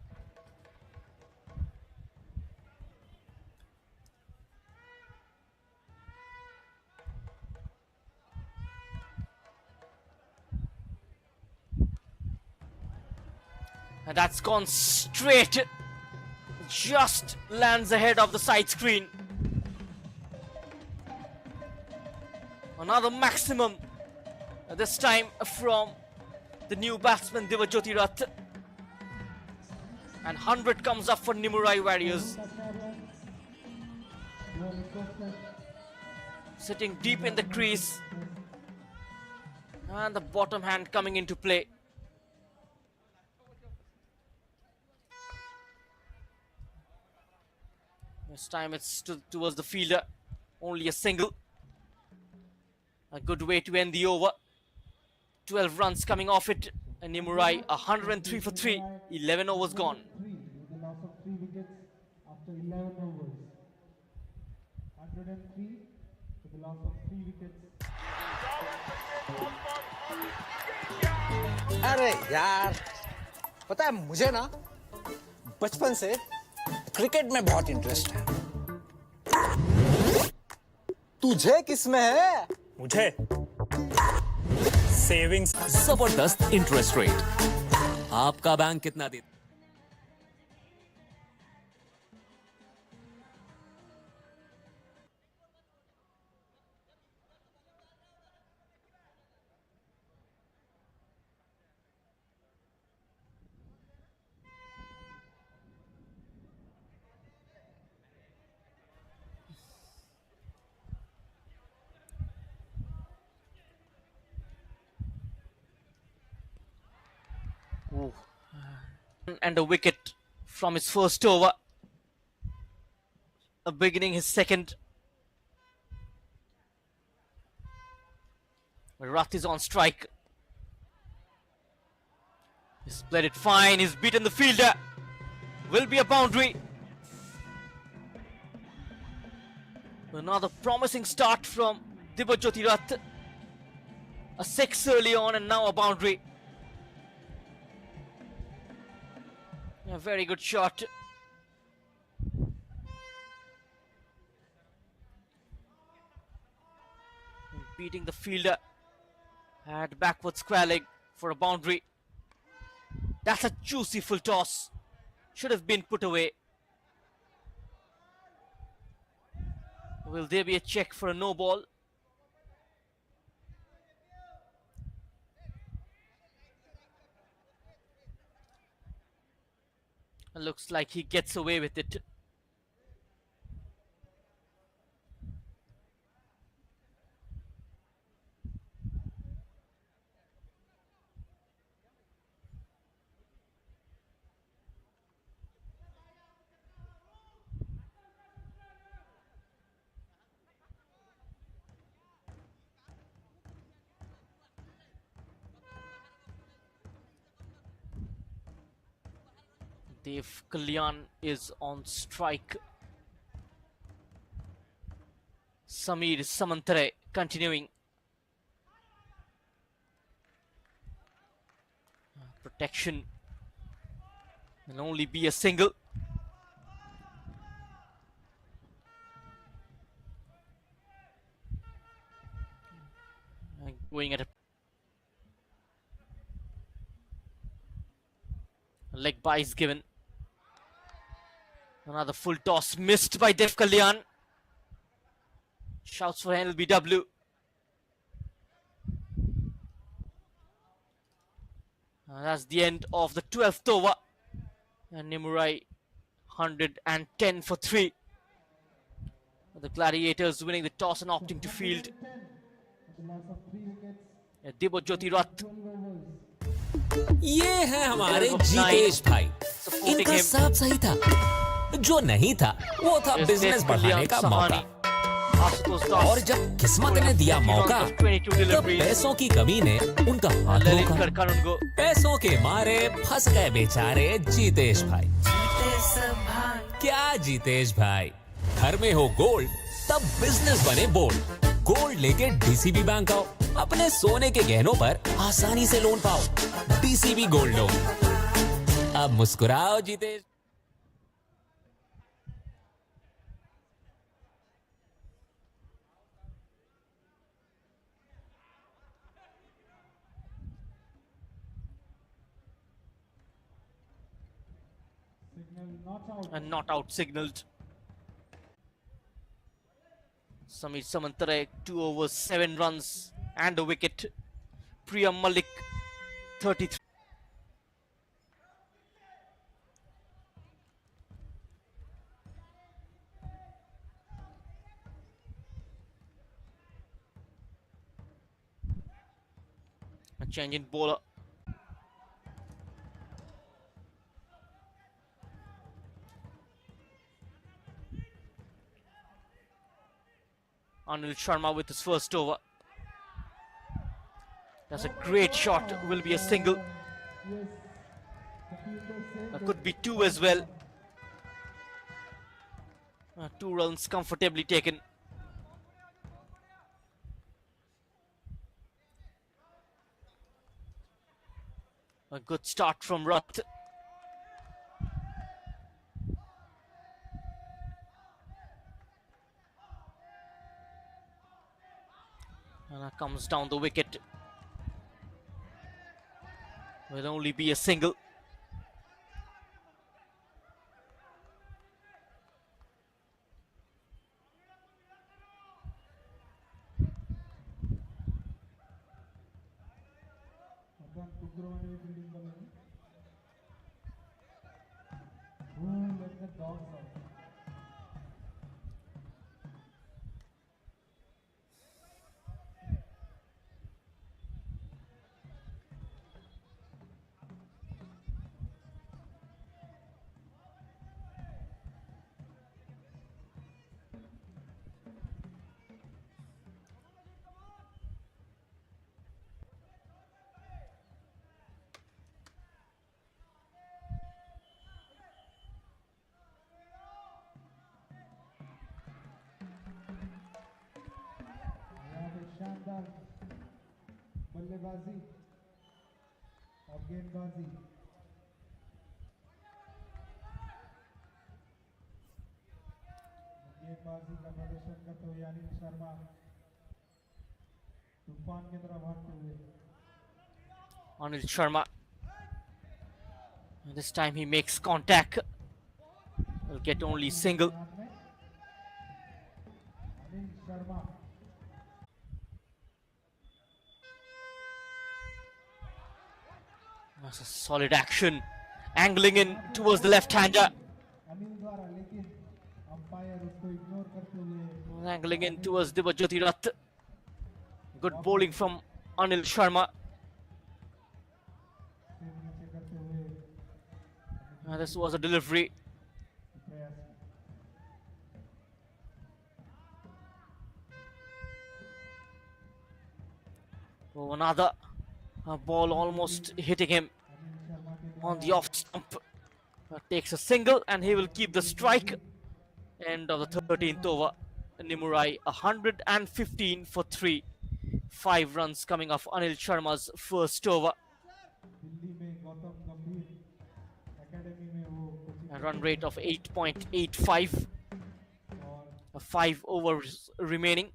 And that's gone straight. Just lands ahead of the side screen. Another maximum. This time from the new batsman Dibajyoti Rath. And 100 comes up for Nimurai Warriors. Sitting deep in the crease. And the bottom hand coming into play. This time it's towards the fielder. Only a single. A good way to end the over. 12 runs coming off it. And Nimurai 103 for 3. 11 overs gone. With the loss of 3 wickets after 11 overs. 103 with the loss of 3 wickets. अरे यार, पता है मुझे ना बचपन से cricket में बहुत इंटरेस्ट है। तुझे किसमें है? मुझे सेविंग्स। जबरदस्त इंटरेस्ट रेट। आपका बैंक कितना देता? Ooh. And a wicket from his first over. Beginning his second. Rath is on strike. He's played it fine. He's beaten the fielder. Will be a boundary. Another promising start from Dibajyoti Rath. A 6 early on and now a boundary. A very good shot. Beating the fielder. And backward squaring for a boundary. That's a juicy full toss. Should have been put away. Will there be a check for a no ball? Looks like he gets away with it. Dev Kalyan is on strike. Samir Samantare continuing. Protection. Will only be a single. And going at a leg bye is given. Another full toss missed by Dev Kalyan. Shouts for LBW. That's the end of the 12th over. And Nimurai 110 for 3. The Gladiators winning the toss and opting to field. Dibajyoti Rath. ये है हमारे जितेश भाई। इनका सब सही था। जो नहीं था वो था बिजनेस बढ़ाने का मौका। और जब किस्मत ने दिया मौका तब पैसों की कमी ने उनका हाथ रोका। पैसों के मारे फंस गए बेचारे जितेश भाई। क्या जितेश भाई, घर में हो गोल्ड तब बिजनेस बने बोल्ड। गोल्ड लेके डीसीबी बैंक आओ, अपने सोने के गहनों पर आसानी से लोन पाओ। DCB gold loan. अब मुस्कुराओ Jitesh. not out. And not out signaled. Samir Samantare, 2 overs, 7 runs and a wicket. Priyam Malik, 33. A change in bowler. Anil Sharma with his first over. That's a great shot. Will be a single. Yes. The fielder said Could be 2 as well. 2 runs comfortably taken. A good start from Rath. And comes down the wicket. Will only be a single. Again, Kukroni fielding bowling. Who let the dogs out? यहाँ पे शानदार बल्लेबाजी और गेंदबाजी गेंदबाजी का प्रदर्शन करते हुए अनिल शर्मा तूफान की तरह भागते हुए Anil Sharma. And this time he makes contact. Will get only single. Anil Sharma That's a solid action. Angling in towards the left-hander. Anil द्वारा लेकिन अंपायर उसको इग्नोर करते हुए Angling in towards Dibajyoti Rath. Good bowling from Anil Sharma. नीचे करते हुए This was a delivery. प्रयास Oh, another ball almost hitting him on the off stump. Takes a single and he will keep the strike. End of the 13th over. Nimurai 115 for 3. 5 runs coming off Anil Sharma's first over. Delhi में गौतम गंभीर academy में वो coaching A run rate of 8.85. और 5 overs remaining.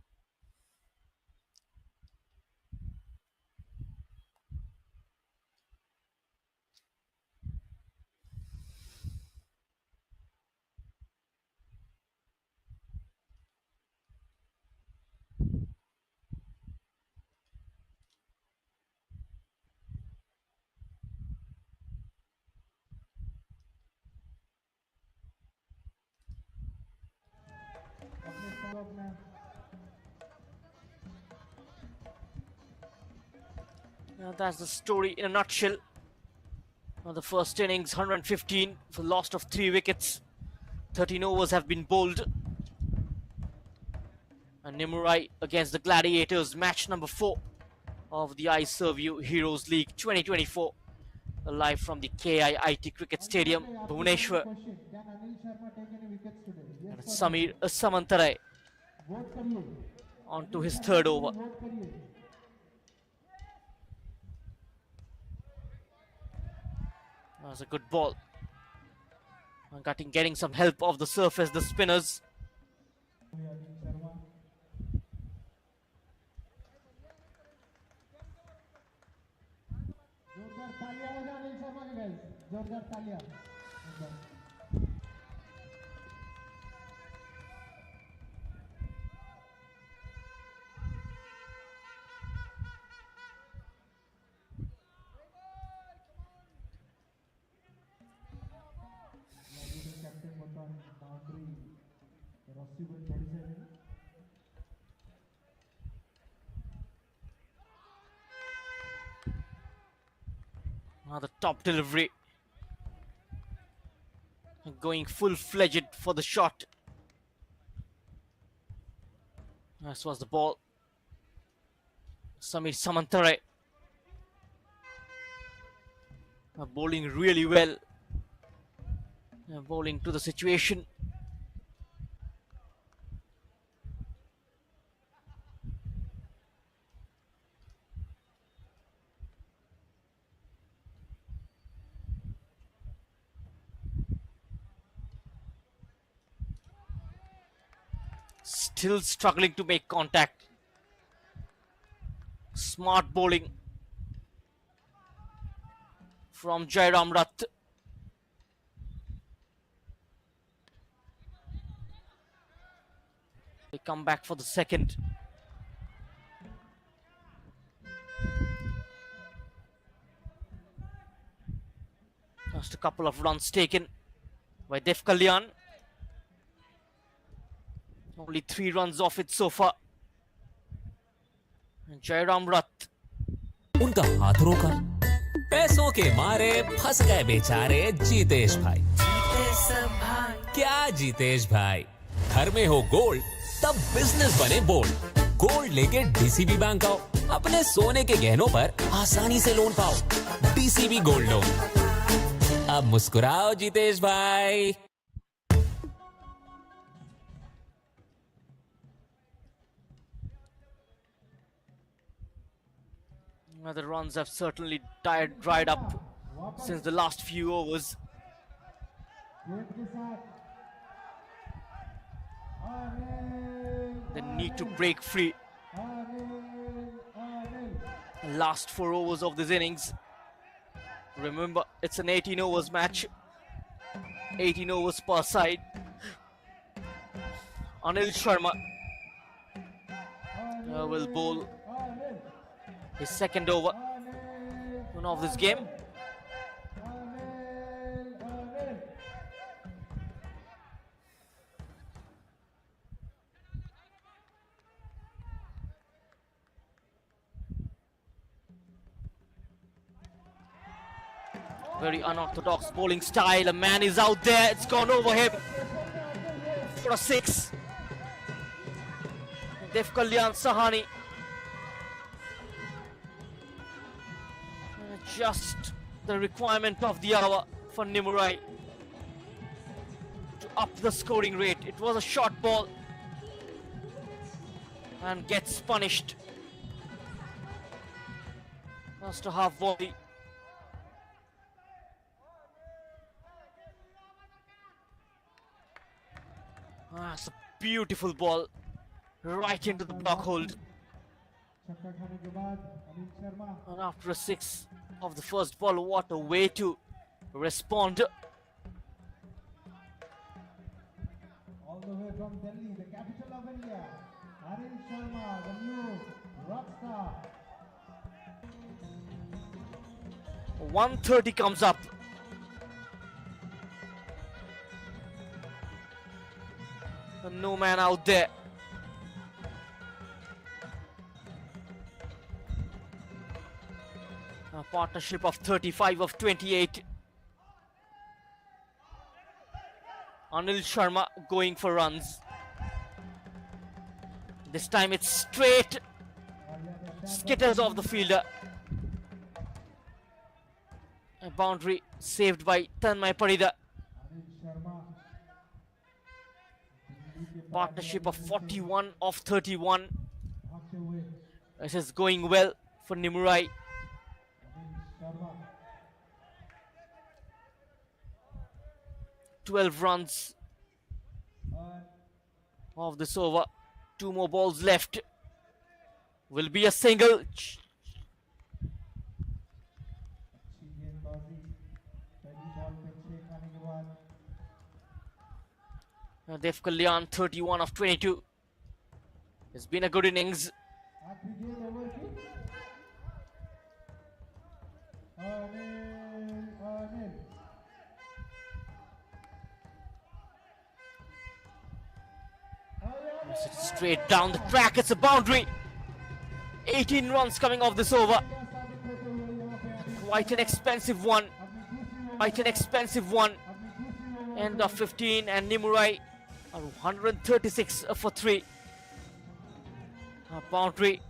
अपने stock में That's the story in a nutshell. The first innings 115 for loss of 3 wickets. 13 overs have been bowled. And Nimurai against the Gladiators, match number 4 of the Iserveu Heroes League 2024. Live from the KIIT Cricket Stadium, Bhubaneswar. Question can Anil Sharma take any wickets today And yes Samir Samantare vote करिए on to his third over. Vote करिए That was a good ball. Getting some help off the surface, the spinners. Anil Sharma जोरदार तालियां हो जाए अनिल शर्मा के guys जोरदार तालियां possible 37. The top delivery. Going full-fledged for the shot. This was the ball. Samir Samantare. Bowling really well. Bowling to the situation. Still struggling to make contact. Smart bowling from Jairam Rath. They come back for the second. Just a couple of runs taken by Dev Kalyan. Only 3 runs off it so far. And Jairam Rath. उनका हाथ रोका, पैसों के मारे फंस गए बेचारे जीतेश भाई। क्या जीतेश भाई, घर में हो गोल्ड तब बिजनेस बने बोल्ड। गोल्ड लेके डीसीबी बैंक आओ, अपने सोने के गहनों पर आसानी से लोन पाओ। DCB gold loan. अब मुस्कुराओ जीतेश भाई। The runs have certainly dried up since the last few overs. They need to break free. Last 4 overs of this innings. Remember, it's an 18 overs match. 18 overs per side. Anil Sharma will bowl his second over of this game. Very unorthodox bowling style. A man is out there. It's gone over him for a 6. Dev Kalyan Sahani. Just the requirement of the hour for Nimurai to up the scoring rate. It was a short ball and gets punished. Just a half volley. It's a beautiful ball right into the block hold. And after a 6 of the first ball, what a way to respond. All the way from Delhi, the capital of India, Anil Sharma, the new rock star. 130 comes up. And no man out there. A partnership of 35 of 28. Anil Sharma going for runs. This time it's straight. Skitters off the fielder. A boundary saved by Tanmay Parida. Partnership of 41 of 31. This is going well for Nimurai. 12 runs of this over. 2 more balls left. Will be a single. Dev Kalyan 31 of 22. It's been a good innings. Straight down the track, it's a boundary. 18 runs coming off this over. Quite an expensive one. End of 15, and Nimurai are 136 for 3. A boundary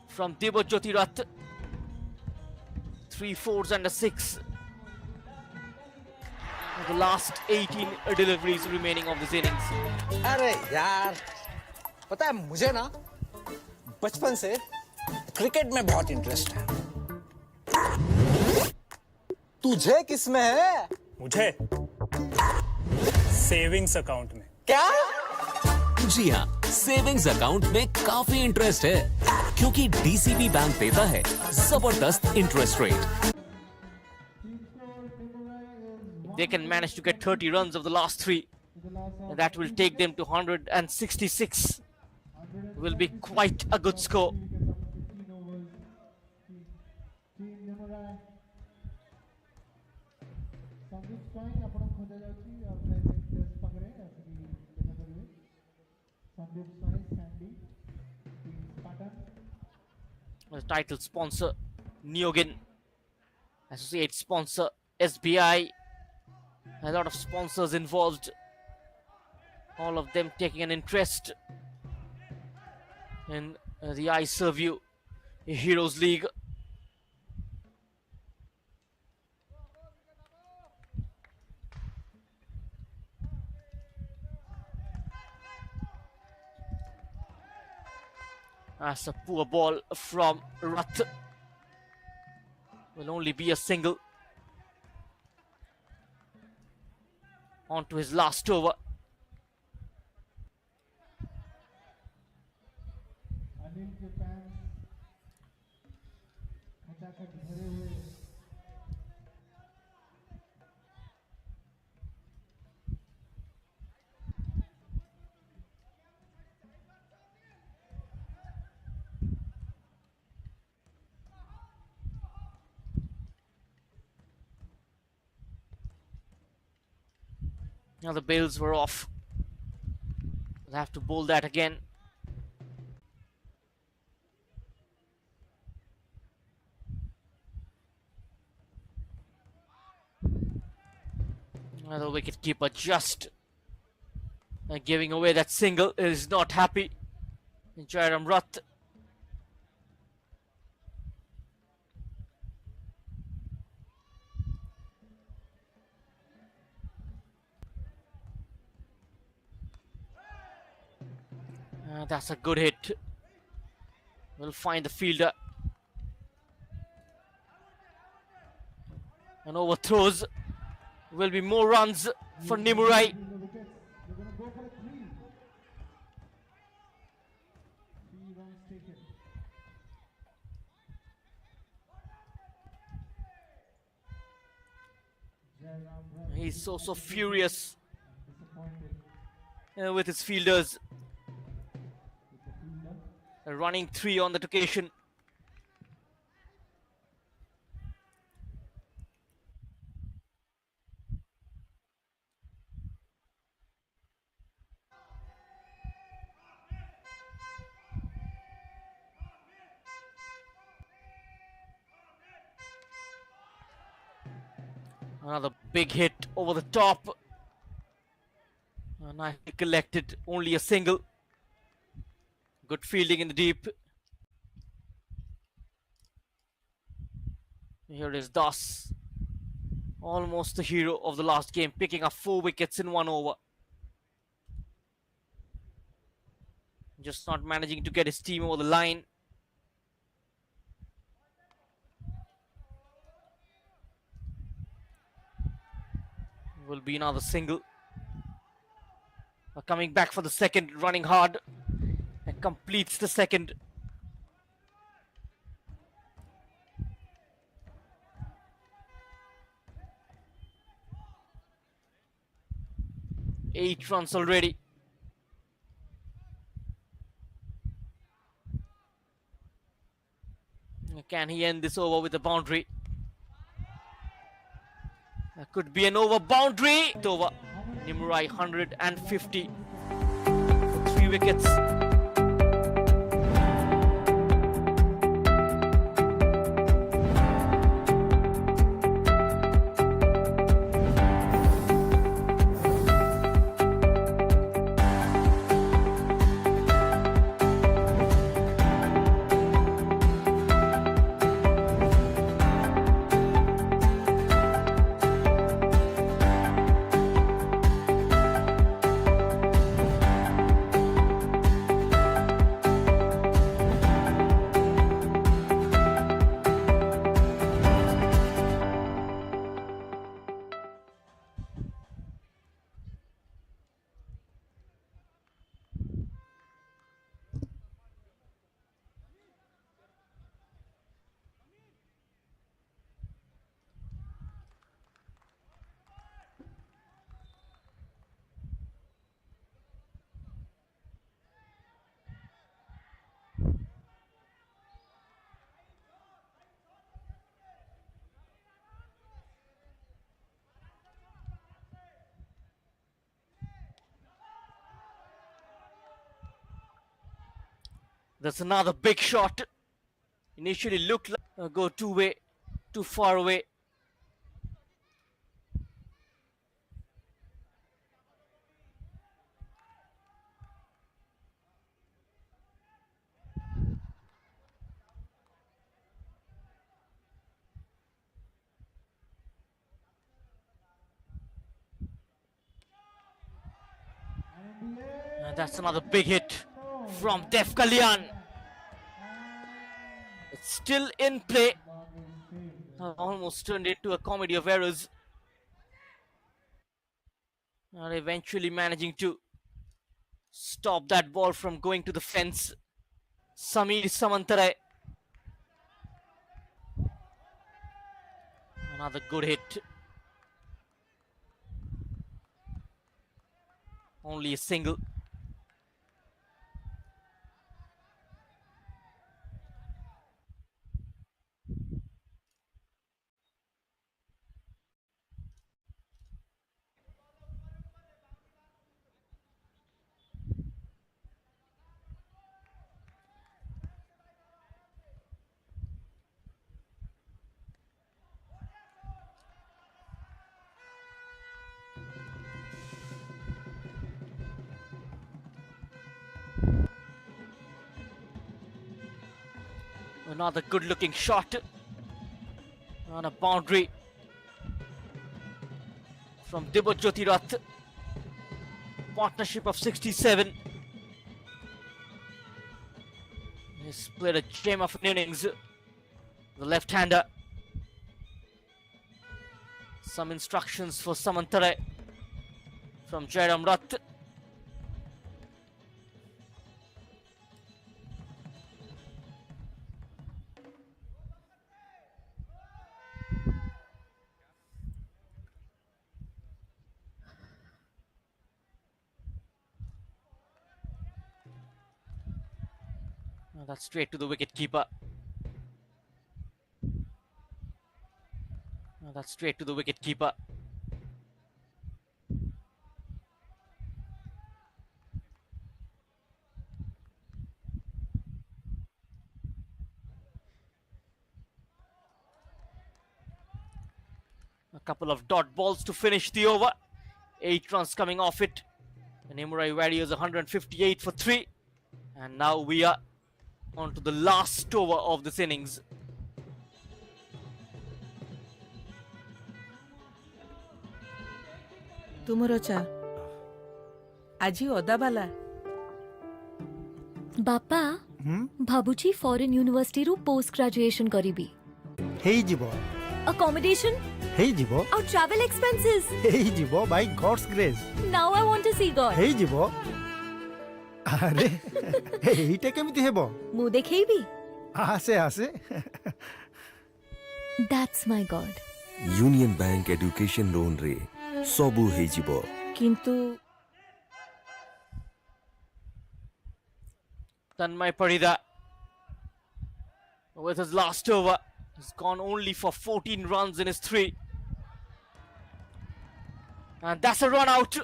from Debo Jyotirat. 3 4s and a 6. The last 18 deliveries remaining of this innings. अरे यार, पता है मुझे ना बचपन से cricket में बहुत इंटरेस्ट है। तुझे किस में है? मुझे सेविंग्स अकाउंट में। क्या? जी हाँ, सेविंग्स अकाउंट में काफी इंटरेस्ट है, क्योंकि डीसीबी बैंक देता है जबरदस्त interest rate. They can manage to get 30 runs of the last 3. And that will take them to 166. Will be quite a good score. The title sponsor Neogen, associate sponsor SBI. A lot of sponsors involved, all of them taking an interest in the Iserveu Heroes League. As a poor ball from Rath, will only be a single. On to his last over. Now the bails were off. They'll have to bowl that again. Now the wicketkeeper just giving away that single, is not happy. Jairam Rath. That's a good hit. We'll find the fielder. And overthrows. Will be more runs for Nimurai. He's so furious with his fielders. Running 3 on that occasion. Another big hit over the top. Nicely collected, only a single. Good fielding in the deep. Here is Das, almost the hero of the last game, picking up 4 wickets in 1 over. Just not managing to get his team over the line. Will be another single. Coming back for the second, running hard. And completes the second. Eight runs already. Can he end this over with a boundary? That could be an over boundary. It's over. Nimurai 150. 3 3 wickets. That's another big shot. Initially looked like go two-way, too far away. And that's another big hit from Def Kalyan. It's still in play. Almost turned into a comedy of errors. And eventually managing to stop that ball from going to the fence. Samir Samantarai. Another good hit. Only a single. Another good looking shot on a boundary from Dibajyoti Rath. Partnership of 67. He's played a gem of an innings. The left-hander. Some instructions for Samantarai from Jairam Rath. That's straight to the wicket keeper. That's straight to the wicket keeper. A couple of dot balls to finish the over. 8 runs coming off it. The Nimurai Warriors 158 for 3. And now we are on to the last over of this innings. ତୁମର ଚା ଆଜି ଅଦାବାଲା ବାପା ଭାବୁଛି foreign ୟୁନିଭର୍ସିଟିରୁ post graduation କରିବି ହେଇଯିବ accommodation ହେଇଯିବ ଆଉ travel expenses ହେଇଯିବ by God's grace now I want to see God ହେଇଯିବ ଆରେ ଏଇଟା କେମିତି ହେବ ମୁଁ ଦେଖେଇବି ଆସେ ଆସେ that's my God union Bank education loan रे सबु ହେଇଯିବ କିନ୍ତୁ Tanmay Parida with his last over has gone only for 14 runs in his 3. And that's a run out.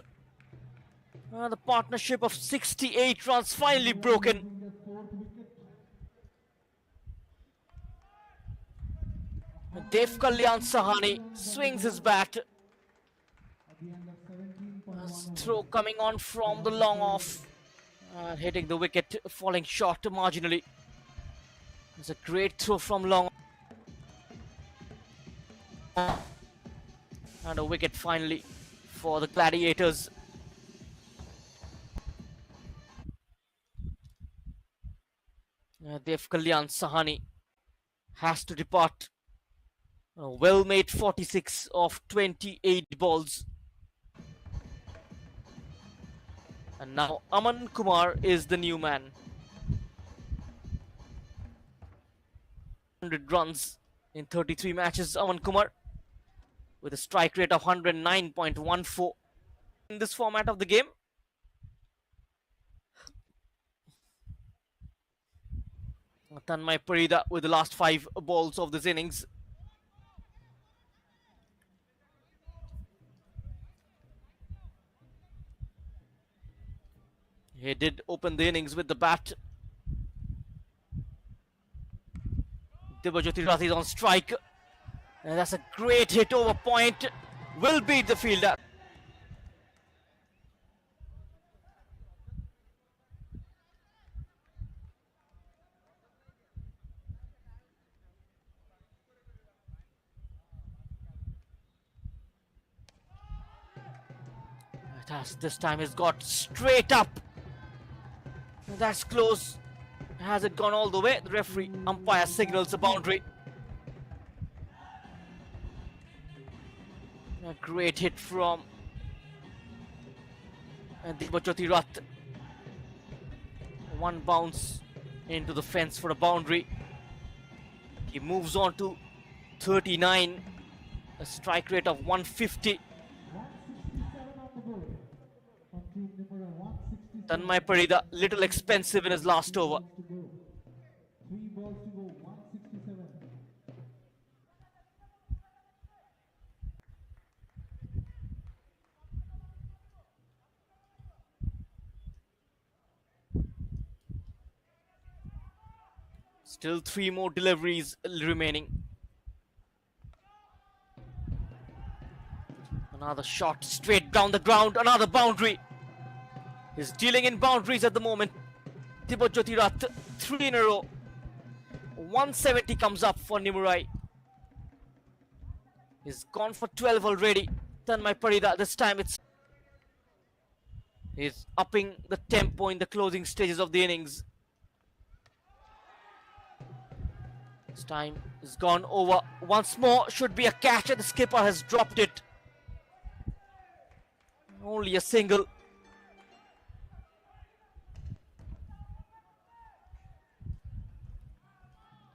The partnership of 68 runs finally broken. Dev Kalyan Sahani swings his bat. Throw coming on from the long off. Hitting the wicket, falling short marginally. It's a great throw from long. And a wicket finally for the Gladiators. Dev Kalyan Sahani has to depart. A well-made 46 of 28 balls. And now Aman Kumar is the new man. 100 runs in 33 matches, Aman Kumar, with a strike rate of 109.14 in this format of the game. Tanmay Parida with the last 5 balls of this innings. He did open the innings with the bat. Dibajyoti Rath is on strike. And that's a great hit over point. Will beat the fielder. This time he's got straight up. That's close. Has it gone all the way? The referee umpire signals a boundary. A great hit from Dibajyoti Rath. One bounce into the fence for a boundary. He moves on to 39. A strike rate of 150. Tanmay Parida, little expensive in his last over. 3 balls to go, 167. Still 3 more deliveries remaining. Another shot straight down the ground, another boundary. He's dealing in boundaries at the moment. Dibajyoti Rath, 3 in a row. 170 comes up for Nimurai. He's gone for 12 already. Tanmay Parida, this time he's upping the tempo in the closing stages of the innings. This time is gone over once more. Should be a catch and the skipper has dropped it. Only a single.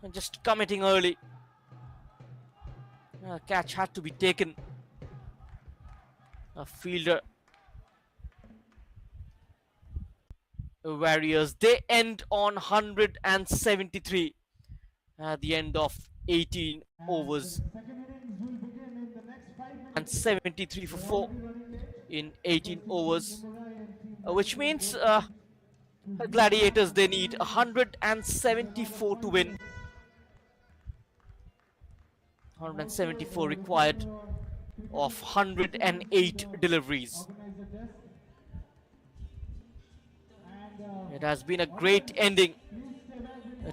And just committing early. Catch had to be taken. A fielder. Warriors, they end on 173 at the end of 18 overs. And 73 for 4 in 18 overs. Which means Gladiators, they need 174 to win. 174 required of 108 deliveries. It has been a great ending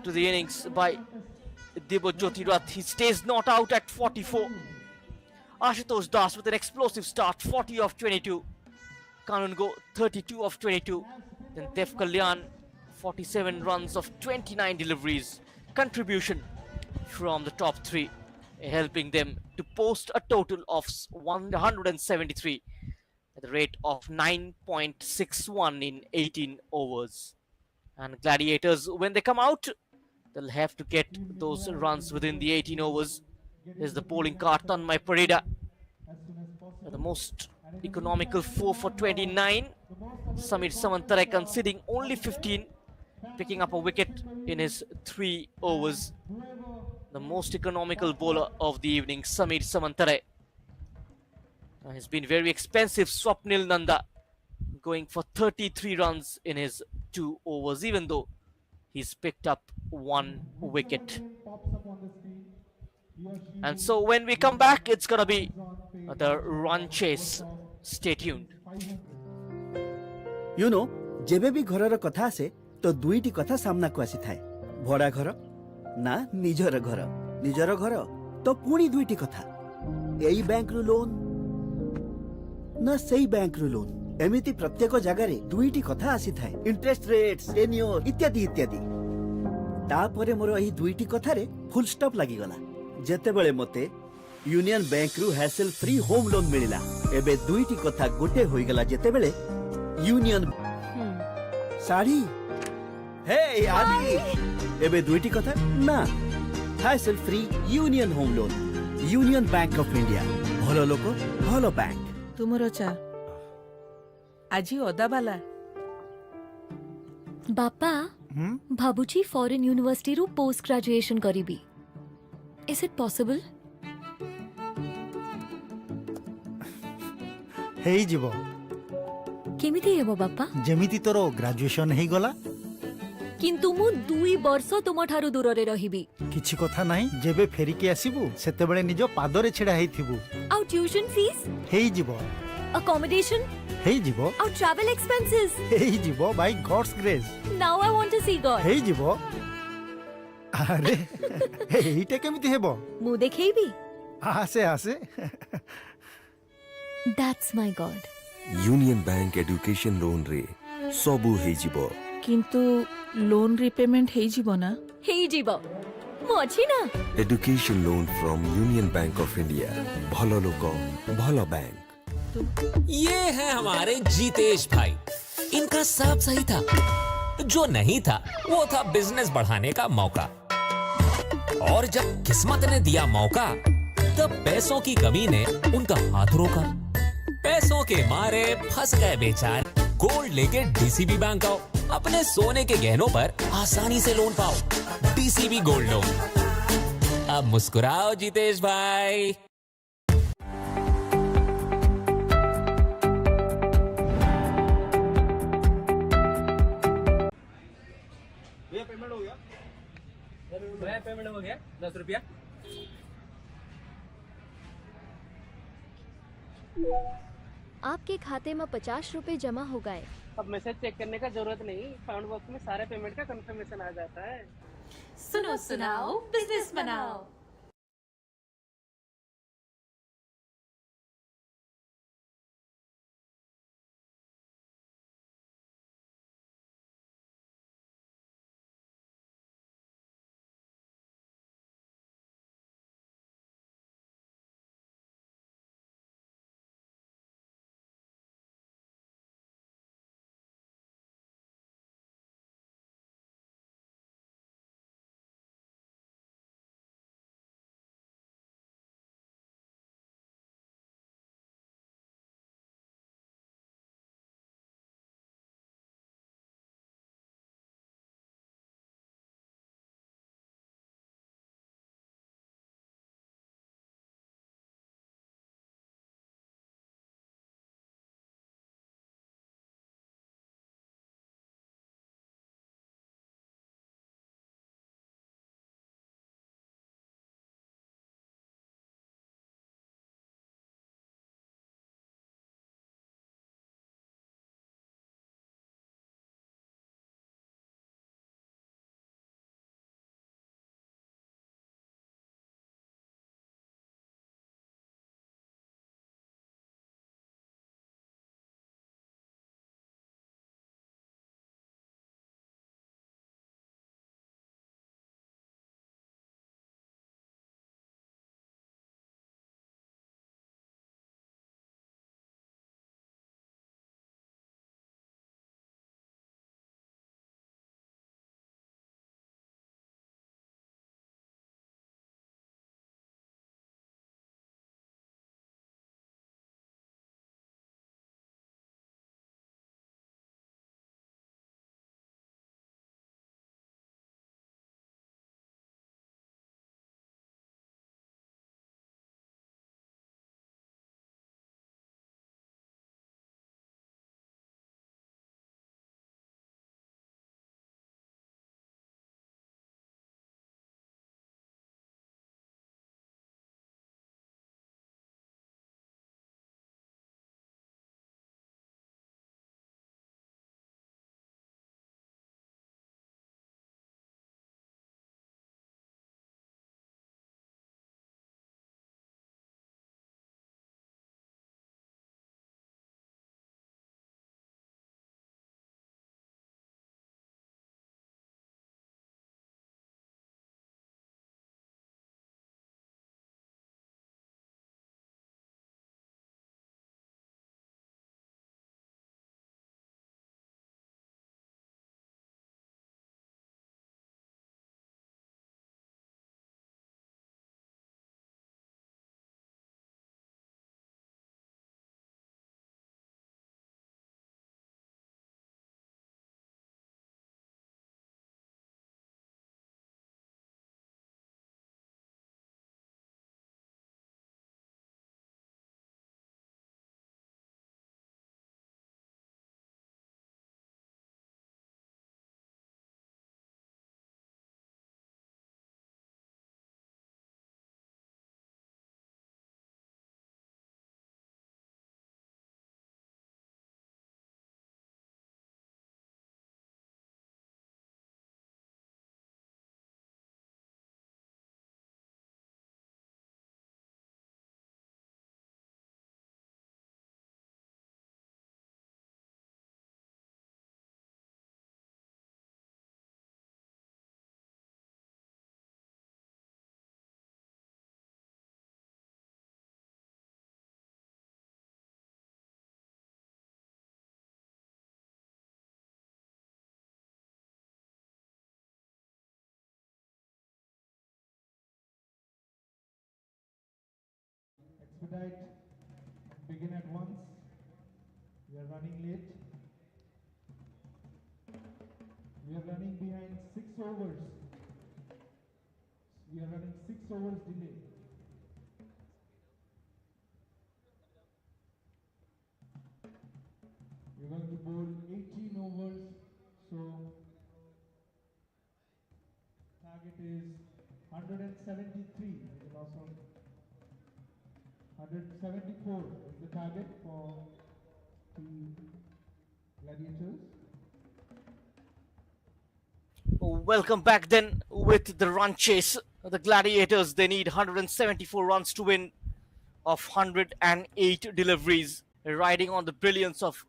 to the innings by Dibajyoti Rath. He stays not out at 44. Ashutosh Das with an explosive start, 40 of 22. Kanungo, 32 of 22. Then Dev Kalyan, 47 runs of 29 deliveries. Contribution from the top 3, helping them to post a total of 173 at the rate of 9.61 in 18 overs. And Gladiators, when they come out, they'll have to get those runs within the 18 overs. Here's the bowling card, Tanmay Parida. The most economical 4 for 29. Samir Samantare conceding only 15, picking up a wicket in his 3 overs. The most economical bowler of the evening, Samir Samantare. He's been very expensive. Swapnil Nanda going for 33 runs in his 2 overs, even though he's picked up 1 wicket. Pops up on the screen. He or she And will so when we come back, it's gonna be on page the run chase. Stay tuned. 500. You know ଯେବେ ବି ଘରର କଥା ଆସେ ତ ଦୁଇଟି କଥା ସାମ୍ନାକୁ ଆସିଥାଏ ଭଡ଼ା ଘର ନା ନିଜର ଘର ନିଜର ଘର ତ ପୁଣି ଦୁଇଟି କଥା ଏଇ ବ୍ୟାଙ୍କରୁ ଲୋନ୍ ନା ସେଇ ବ୍ୟାଙ୍କରୁ ଲୋନ୍ ଏମିତି ପ୍ରତ୍ୟେକ ଜାଗାରେ ଦୁଇଟି କଥା ଆସିଥାଏ ଇଣ୍ଟରେଷ୍ଟ ରେଟ୍ ଟେନ୍ୟୁର ଇତ୍ୟାଦି ଇତ୍ୟାଦି ତାପରେ ମୋର ଏହି ଦୁଇଟି କଥାରେ ଫୁଲ୍ ଷ୍ଟପ୍ ଲାଗିଗଲା ଯେତେବେଳେ ମୋତେ ୟୁନିୟନ ବ୍ୟାଙ୍କରୁ ହ୍ୟାସେଲ୍ ଫ୍ରି ହୋମ୍ ଲୋନ୍ ମିଳିଲା ଏବେ ଦୁଇଟି କଥା ଗୋଟେ ହୋଇଗଲା ଯେତେବେଳେ यूनियन साड़ी हे आदि एबे दुईटी कथा ना hassle free union home loan union Bank of India भलो लोक भलो बैंक ତୁମର ଚା ଆଜି ଅଦା ବାଲା ବାପା ଭାବୁଛି ଫରେନ୍ ୟୁନିଭର୍ସିଟିରୁ ପୋଷ୍ଟ ଗ୍ରାଜୁଏସନ କରିବି ଇଜ୍ ଇଟ୍ ପସିବଲ୍ ହେଇଯିବ କେମିତି ହେବ ବାପା ଯେମିତି ତୋର ଗ୍ରାଜୁଏସନ ହେଇଗଲା କିନ୍ତୁ ମୁଁ 2 ବର୍ଷ ତୁମଠାରୁ ଦୂରରେ ରହିବି କିଛି କଥା ନାହିଁ ଯେବେ ଫେରିକି ଆସିବୁ ସେତେବେଳେ ନିଜ ପାଦରେ ଛିଡ଼ା ହେଇଥିବୁ ଆଉ ଟ୍ୟୁସନ୍ ଫିସ୍ ହେଇଯିବ accommodation ହେଇଯିବ ଆଉ travel expenses ହେଇଯିବ by God's grace now I want to see God ହେଇଯିବ ଆରେ ଏଇଟା କେମିତି ହେବ ମୁଁ ଦେଖେଇବି ଆସେ ଆସେ that's my God union Bank education loan रे सबु ହେଇଯିବ କିନ୍ତୁ ଲୋନ୍ ରିପେମେଣ୍ଟ ହେଇଯିବ ନା ହେଇଯିବ ମୁଁ ଅଛି ନା education loan from Union Bank of India भलो लोक भलो बैंक ये है हमारे जीतेश भाई इनका सब सही था जो नहीं था वो था बिजनेस बढ़ाने का मौका और जब किस्मत ने दिया मौका तब पैसों की कमी ने उनका हाथ रोका पैसों के मारे फंस गए बेचारे गोल्ड लेके डीसीबी बैंक आओ अपने सोने के गहनों पर आसानी से लोन पाओ डीसीबी गोल्ड लोन अब मुस्कुराओ जीतेश भाई पेमेंट हो गया 10 रुपया आपके खाते में 50 रुपए जमा हो गए अब मैसेज चेक करने का जरूरत नहीं फाउंड बॉक्स में सारे पेमेंट का कंफर्मेशन आ जाता है सुनो सुनाओ बिजनेस बनाओ expedite and begin at once. We are running late. We are running behind 6 overs. We are running 6 overs delay. We're going to bowl 18 overs, so target is 173 is the loss of 174 is the target for the Gladiators. Welcome back then with the run chase. The Gladiators, they need 174 runs to win of 108 deliveries. Riding on the brilliance of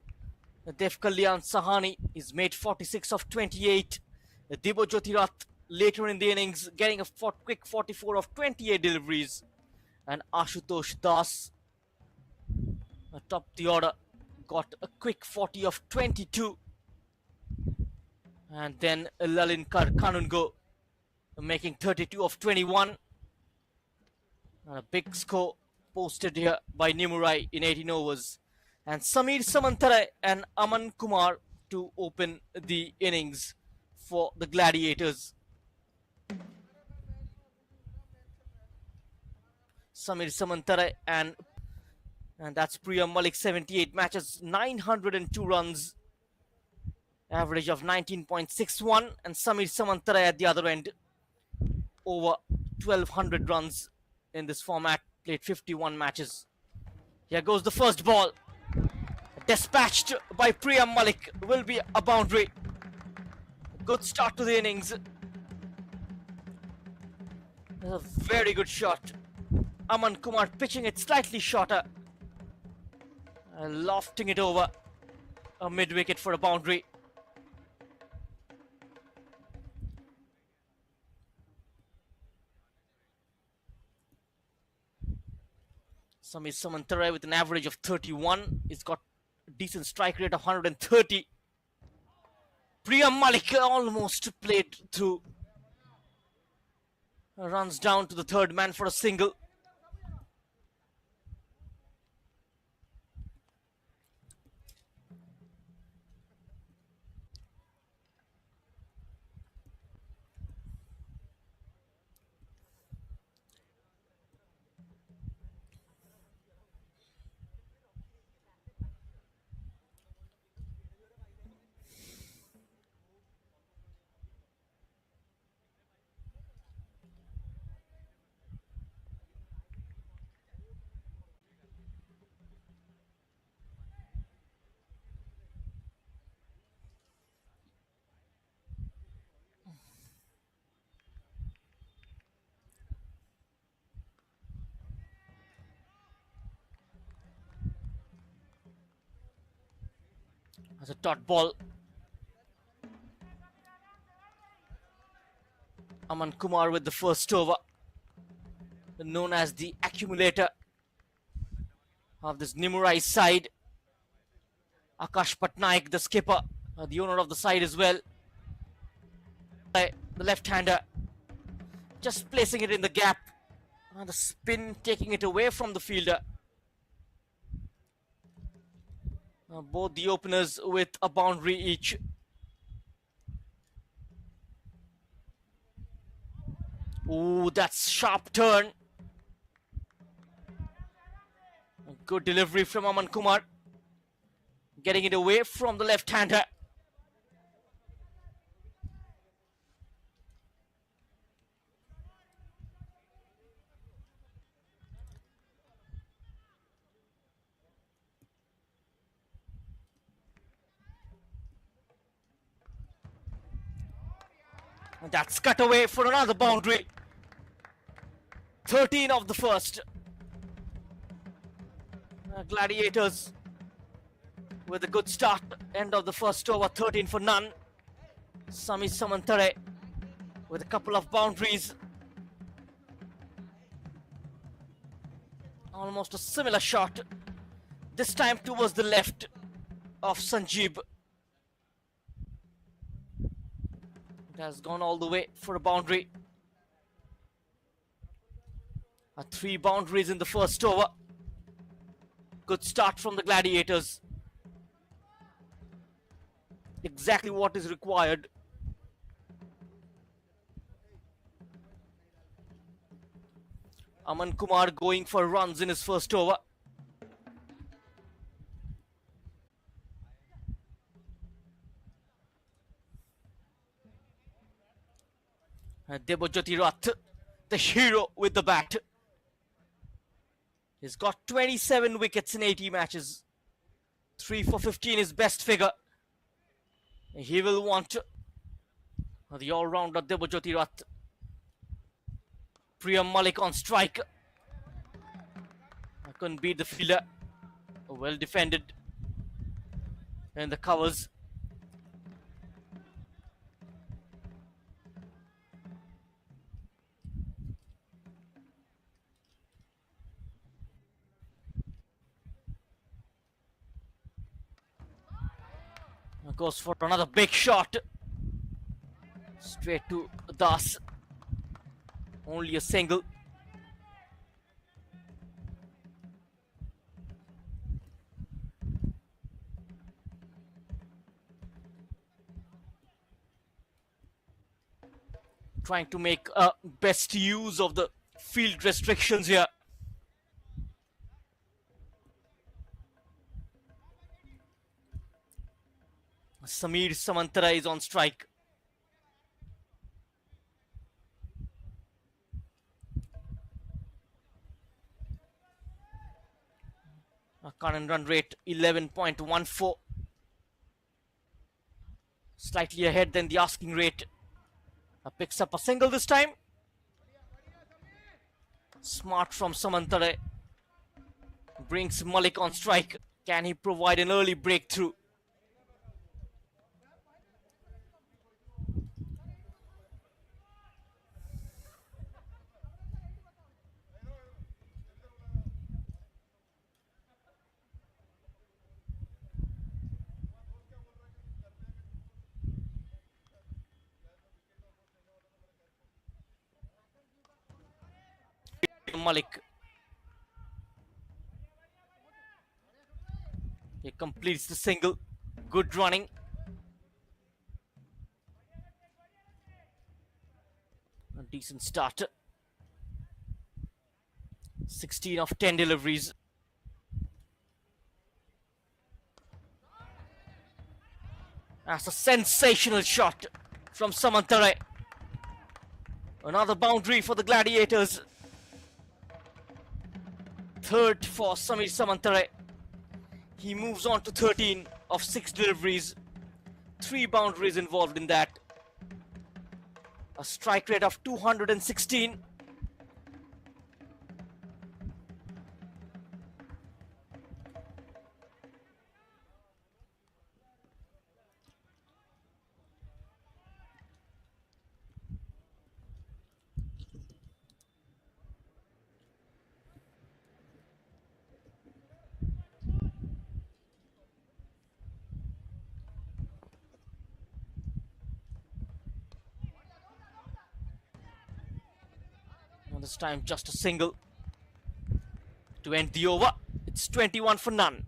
Dev Kalyan Sahani, he's made 46 of 28. Dibo Jyotirath later in the innings getting a quick 44 of 28 deliveries. And Ashutosh Das, atop the order, got a quick 40 of 22. And then Lalinkar Kanungo making 32 of 21. And a big score posted here by Nimurai in 18 overs. And Samir Samantara and Aman Kumar to open the innings for the Gladiators. Samir Samantara and that's Priyam Malik, 78 matches, 902 runs, average of 19.61, and Samir Samantara at the other end, over 1200 runs in this format, played 51 matches. Here goes the first ball, dispatched by Priyam Malik, will be a boundary. Good start to the innings. A very good shot. Aman Kumar pitching it slightly shorter and lofting it over a mid-wicket for a boundary. Samir Samantara with an average of 31. He's got a decent strike rate of 130. Priyam Malik almost played through. Runs down to the third man for a single. As a dot ball. Aman Kumar with the first over, known as the accumulator of this Nimurai side. Akash Patnaik, the skipper, the owner of the side as well. The left-hander, just placing it in the gap. The spin taking it away from the fielder. Both the openers with a boundary each. Ooh, that's sharp turn. A good delivery from Aman Kumar. Getting it away from the left-hander. And that's cut away for another boundary. 13 of the first. Gladiators with a good start. End of the first over, 13 for none. Samir Samantara with a couple of boundaries. Almost a similar shot. This time towards the left of Sanjeev. It has gone all the way for a boundary. 3 boundaries in the first over. Good start from the Gladiators. Exactly what is required. Aman Kumar going for runs in his first over. Debojyoti Rath, the hero with the bat. He's got 27 wickets in 80 matches. 3 for 15 is best figure. He will want the all-rounder Debojyoti Rath. Priyam Malik on strike. I couldn't beat the fielder. Well defended in the covers. Goes for another big shot. Straight to Das. Only a single. Trying to make best use of the field restrictions here. Samir Samantara is on strike. A current run rate 11.14. Slightly ahead than the asking rate. Picks up a single this time. Smart from Samantara. Brings Malik on strike. Can he provide an early breakthrough? Malik. He completes the single. Good running. A decent start. 16 of 10 deliveries. That's a sensational shot from Samantara. Another boundary for the Gladiators. Third for Samir Samantara. He moves on to 13 of 6 deliveries. 3 boundaries involved in that. A strike rate of 216. This time just a single to end the over. It's 21 for none.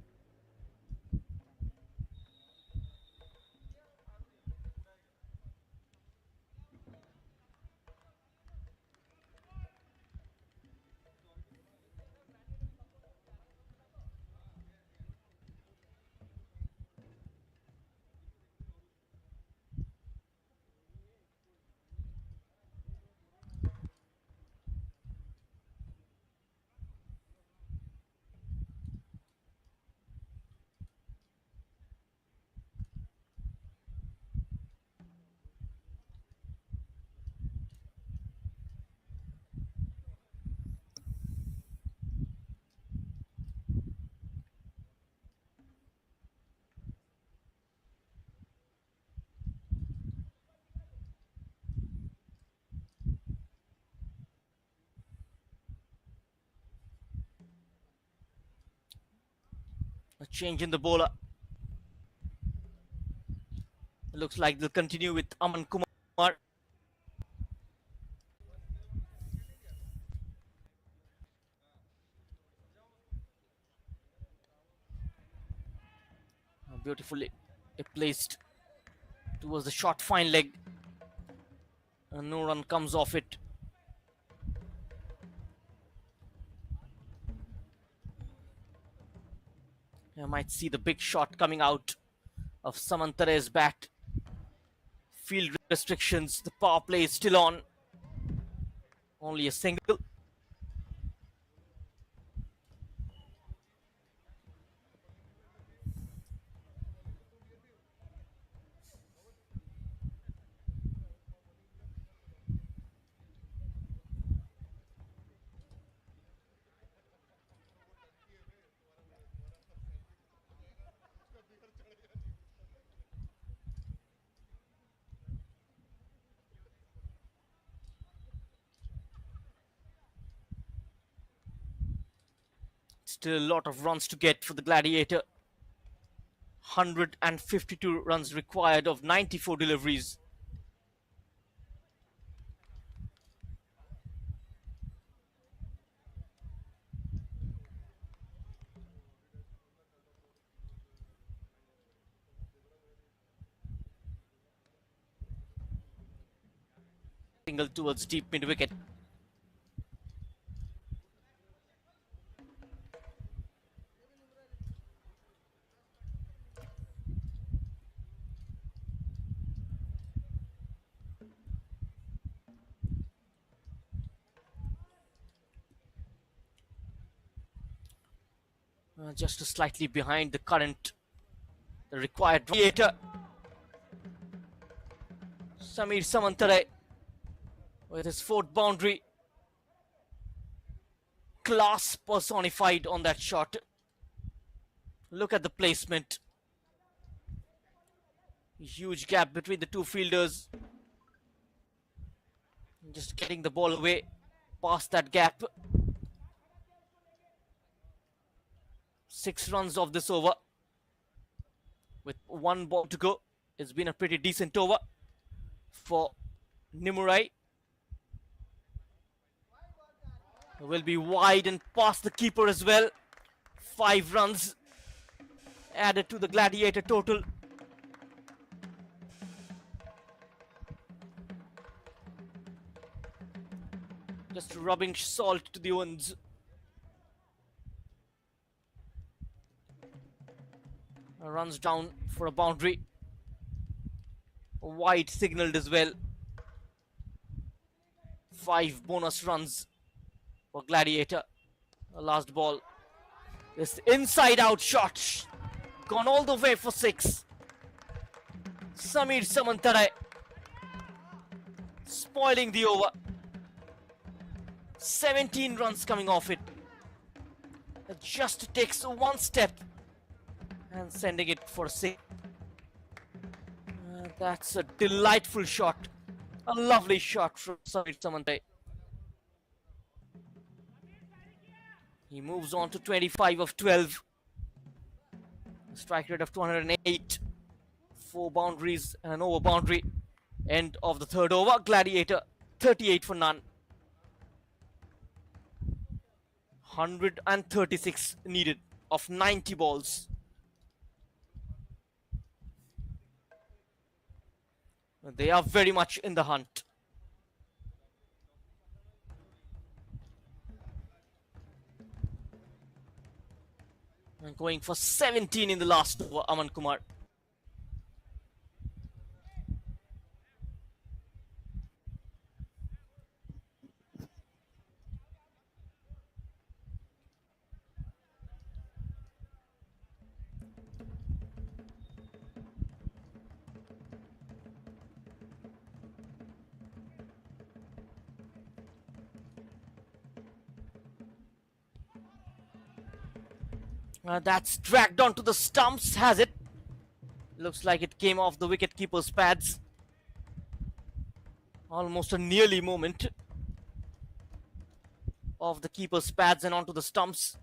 A change in the bowler. Looks like they'll continue with Aman Kumar. Beautifully placed towards the short fine leg. And no run comes off it. You might see the big shot coming out of Samantare's bat. Field restrictions, the power play is still on. Only a single. Still a lot of runs to get for the Gladiator. 152 runs required of 94 deliveries. Single towards deep mid wicket. Just slightly behind the current, the required Gladiator. Samir Samantare with his fourth boundary. Class personified on that shot. Look at the placement. Huge gap between the two fielders. Just getting the ball away past that gap. 6 runs of this over. With 1 ball to go. It's been a pretty decent over for Nimurai. Will be wide and past the keeper as well. 5 runs added to the Gladiator total. Just rubbing salt to the wounds. Runs down for a boundary. Wide signaled as well. 5 bonus runs for Gladiator. The last ball. This inside out shot. Gone all the way for 6. Samir Samantare spoiling the over. 17 runs coming off it. It just takes 1 step and sending it for 6. That's a delightful shot. A lovely shot from Samir Samantare. He moves on to 25 of 12. A strike rate of 208. 4 boundaries and an over boundary. End of the third over. Gladiator 38 for none. 136 needed of 90 balls. They are very much in the hunt. And going for 17 in the last over, Aman Kumar. That's dragged onto the stumps, has it? Looks like it came off the wicket-keeper's pads. Almost a nearly moment of the keeper's pads and onto the stumps.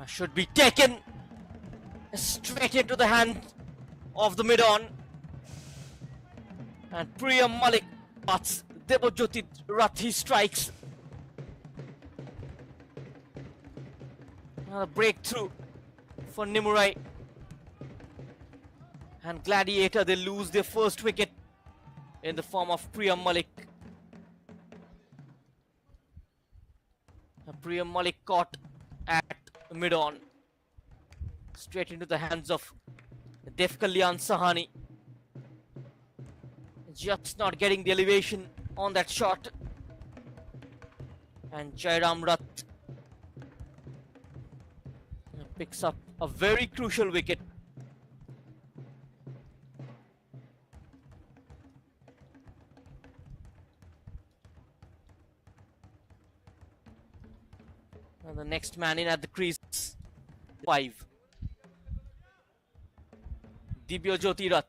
Should be taken straight into the hand of the mid-on. And Priyam Malik bats. Debojyoti Rathi strikes. Another breakthrough for Nimurai. And Gladiator, they lose their first wicket in the form of Priyam Malik. And Priyam Malik caught at mid-on. Straight into the hands of Def Kalyan Sahani. Just not getting the elevation on that shot. And Jairam Rath picks up a very crucial wicket. And the next man in at the crease, 5. Dibyajyoti Rath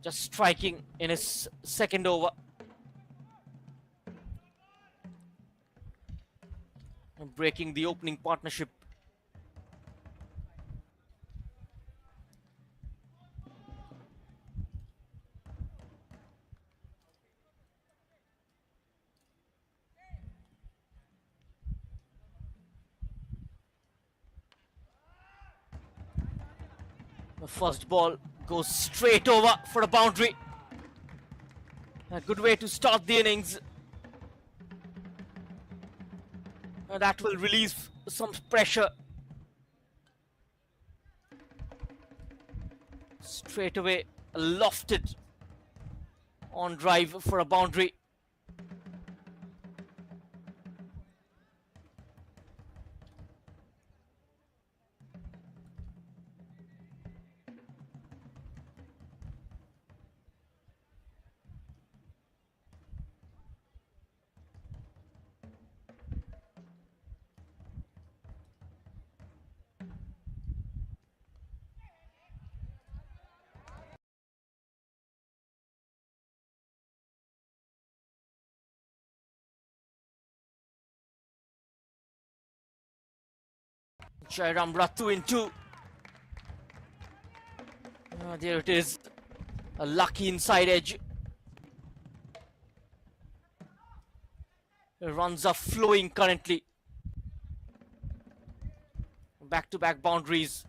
just striking in his second over. And breaking the opening partnership. The first ball goes straight over for a boundary. A good way to start the innings. And that will release some pressure. Straight away lofted on drive for a boundary. Jairam Rath 2 in 2. There it is. A lucky inside edge. The runs are flowing currently. Back-to-back boundaries.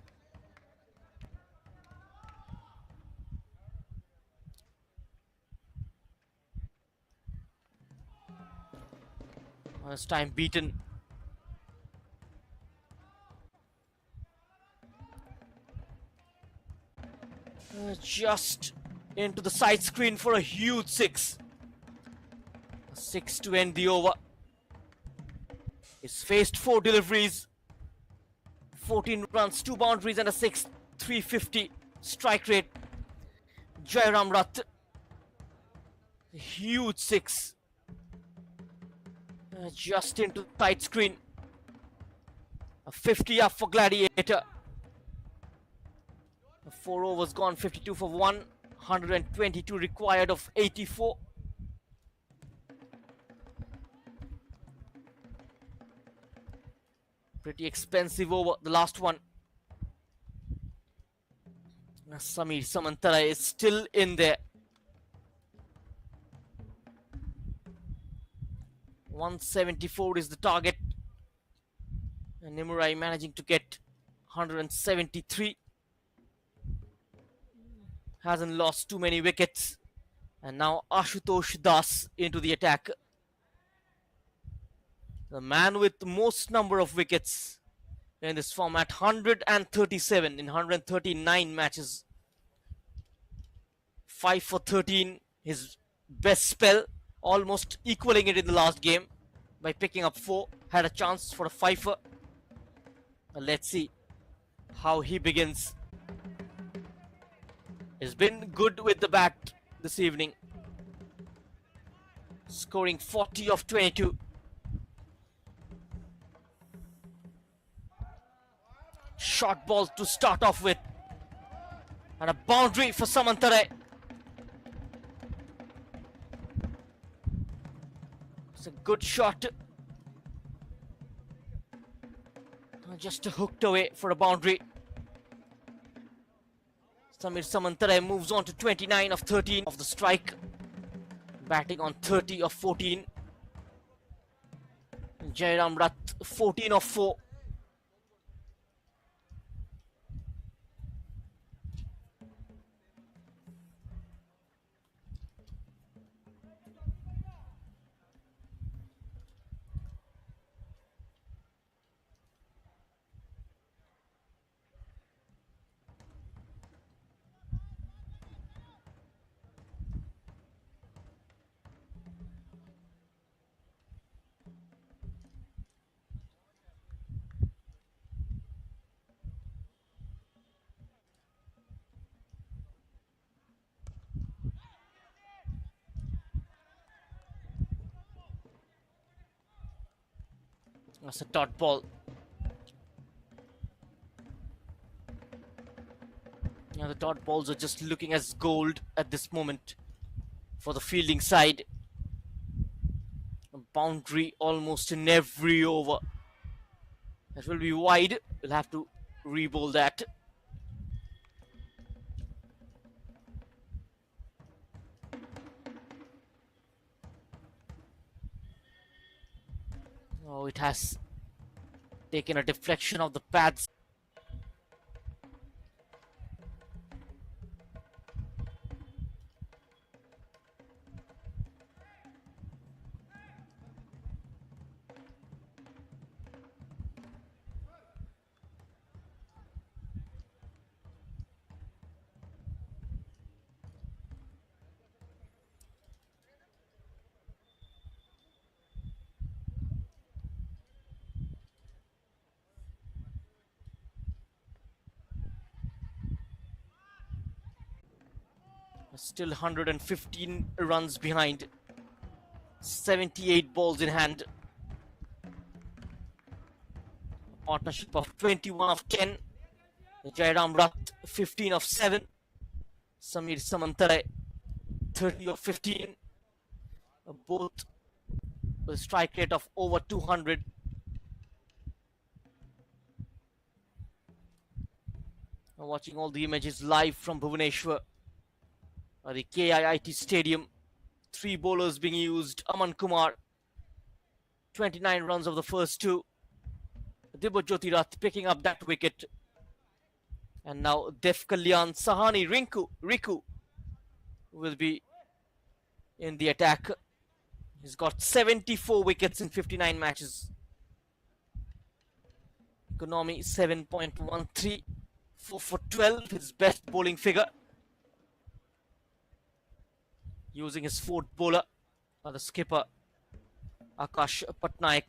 This time beaten. Just into the side screen for a huge 6. A 6 to end the over. He's faced 4 deliveries, 14 runs, 2 boundaries and a 6. 350 strike rate. Jairam Rath. A huge 6. Just into the side screen. A 50 up for Gladiator. 4 overs gone, 52 for 1, 122 required of 84. Pretty expensive over, the last one. Samir Samantara is still in there. 174 is the target. And Nimurai managing to get 173. Hasn't lost too many wickets. And now Ashutosh Das into the attack. The man with the most number of wickets in this format, 137 in 139 matches. 5 for 13, his best spell, almost equaling it in the last game by picking up 4. Had a chance for a 5-er. Let's see how he begins. He's been good with the bat this evening. Scoring 40 of 22. Short ball to start off with. And a boundary for Samantare. It's a good shot. Just hooked away for a boundary. Samir Samantare moves on to 29 of 13 of the strike. Batting on 30 of 14. Jairam Rath 14 of 4. That's a dot ball. Now the dot balls are just looking as gold at this moment for the fielding side. A boundary almost in every over. That will be wide. We'll have to re-bowl that. Oh, it has taken a deflection of the pads. Still 115 runs behind. 78 balls in hand. A partnership of 21 of 10. Jairam Rath 15 of 7. Samir Samantare 30 of 15. Both with a strike rate of over 200. I'm watching all the images live from Bhubaneswar. The KIIT stadium. 3 bowlers being used. Aman Kumar 29 runs of the first 2. Dibajyoti Rath picking up that wicket. And now Def Kalyan, Sahani, Riku will be in the attack. He's got 74 wickets in 59 matches. Economy 7.13. 4 for 12, his best bowling figure. Using his fourth bowler, the skipper, Akash Patnaik.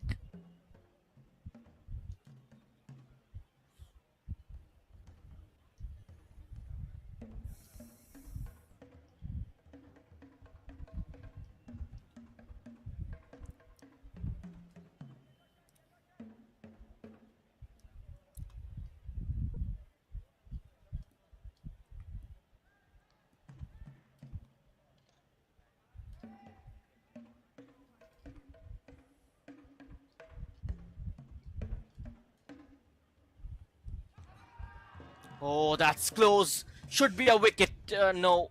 Oh, that's close. Should be a wicket. No.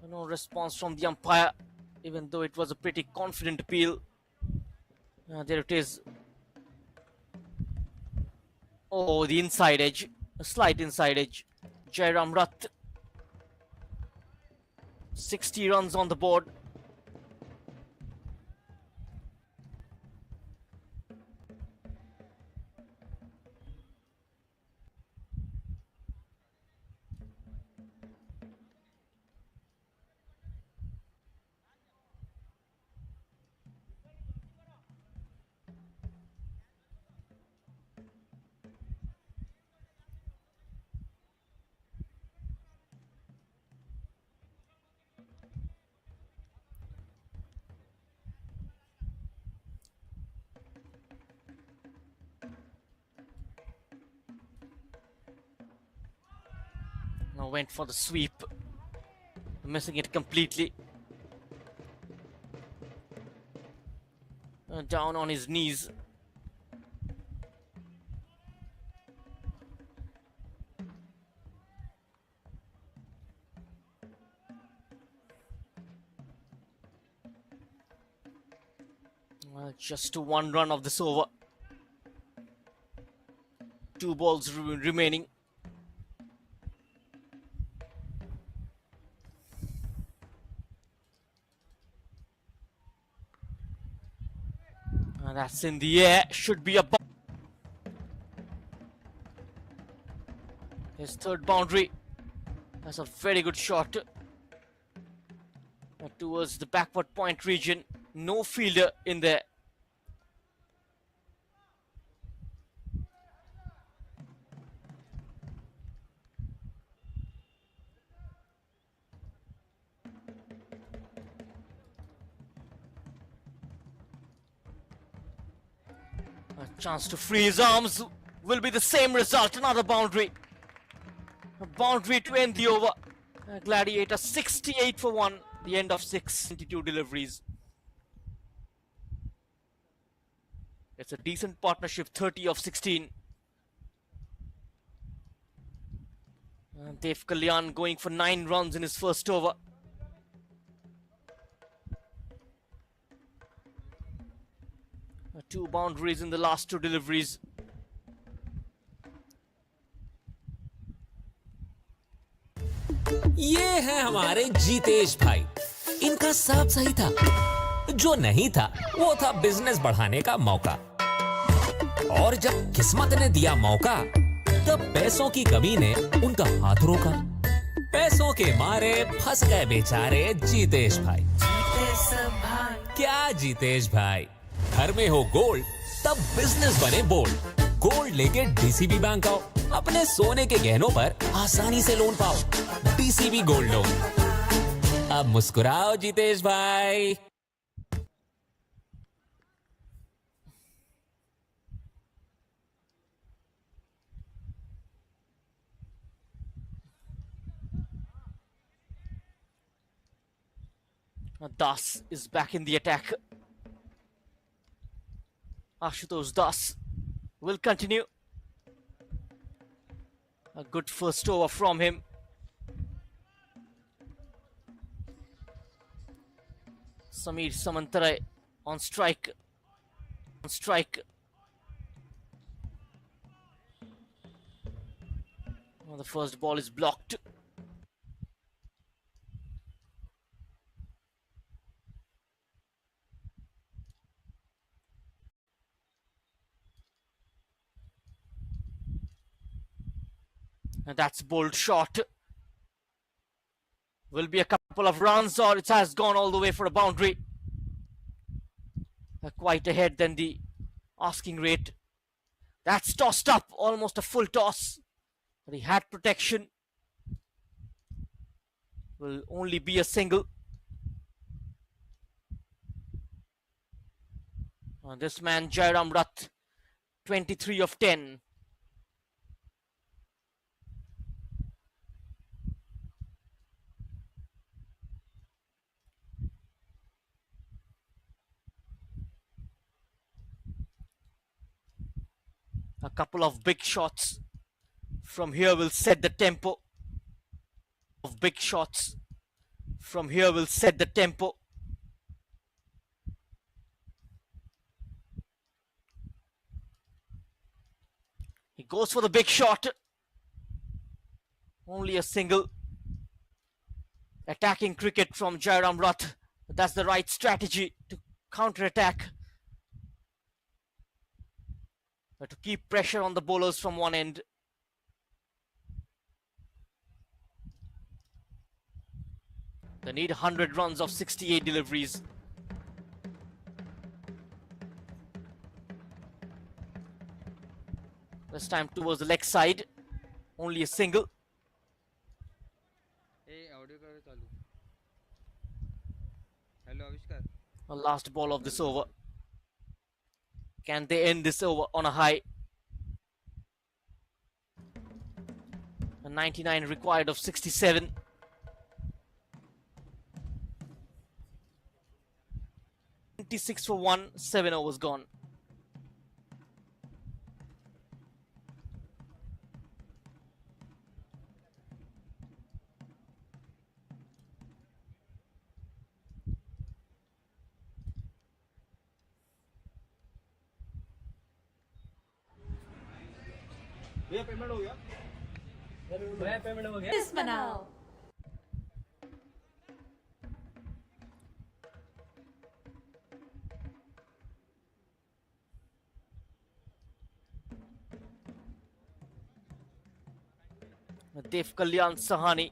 No response from the umpire, even though it was a pretty confident appeal. There it is. Oh, the inside edge. A slight inside edge. Jairam Rath. 60 runs on the board. Now went for the sweep, missing it completely. Down on his knees. Just 1 run of this over. 2 balls remaining. And that's in the air. Should be a his third boundary. That's a very good shot. Towards the backward point region. No fielder in there. A chance to free his arms. Will be the same result. Another boundary. A boundary to end the over. Gladiator 68 for 1. The end of 22 deliveries. It's a decent partnership. 30 of 16. Dev Kalyan going for 9 runs in his first over. Two boundaries in the last 2 deliveries. ये है हमारे जीतेश भाई। इनका सब सही था। जो नहीं था वो था बिजनेस बढ़ाने का मौका। और जब किस्मत ने दिया मौका तब पैसों की कमी ने उनका हाथ रोका। पैसों के मारे फंस गए बेचारे जीतेश भाई। क्या जीतेश भाई, घर में हो गोल्ड तब बिजनेस बने बोल्ड। गोल्ड लेके डीसीबी बैंक आओ, अपने सोने के गहनों पर आसानी से लोन पाओ। DCB gold loan. अब मुस्कुराओ जीतेश भाई। Das is back in the attack. Ashutosh Das will continue. A good first over from him. Samir Samantarai on strike. Well, the first ball is blocked. And that's bold shot. Will be a couple of runs, or it has gone all the way for a boundary. Quite ahead than the asking rate. That's tossed up, almost a full toss. But he had protection. Will only be a single. This man Jairam Rath, 23 of 10. A couple of big shots from here will set the tempo. He goes for the big shot. Only a single. Attacking cricket from Jairam Rath. That's the right strategy to counter-attack. To keep pressure on the bowlers from one end. They need 100 runs of 68 deliveries. This time towards the leg side. Only a single. The last ball of this over. Can they end this over on a high? A 99 required of 67. $26 for 1, 7 overs gone. Dev Kalyan Sahani.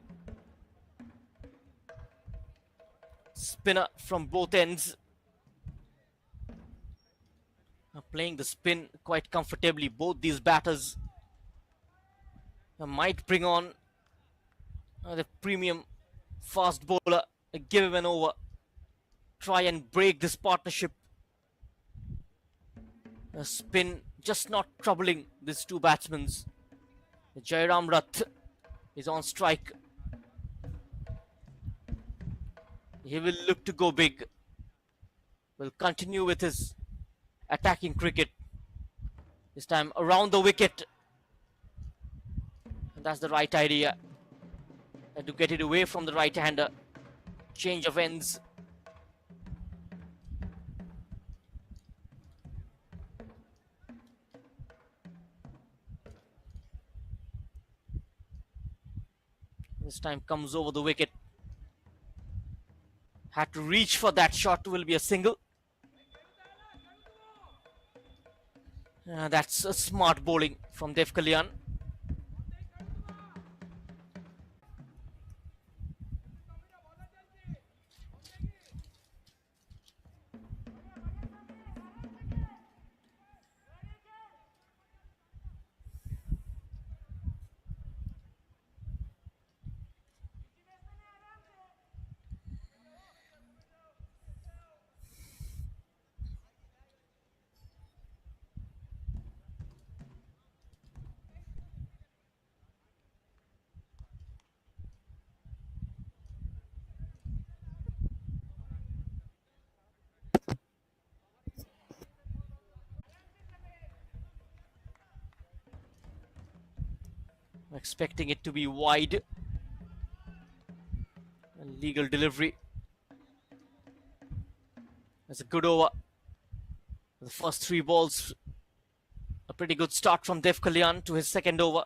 Spinner from both ends. Playing the spin quite comfortably. Both these batters might bring on the premium fast bowler. Give him an over. Try and break this partnership. A spin just not troubling these two batsmen. Jairam Rath is on strike. He will look to go big. Will continue with his attacking cricket. This time around the wicket. And that's the right idea. And to get it away from the right-hander. Change of ends. This time comes over the wicket. Had to reach for that shot. Will be a single. That's a smart bowling from Dev Kalyan. I'm expecting it to be wide. A legal delivery. That's a good over. The first three balls. A pretty good start from Dev Kalyan to his second over.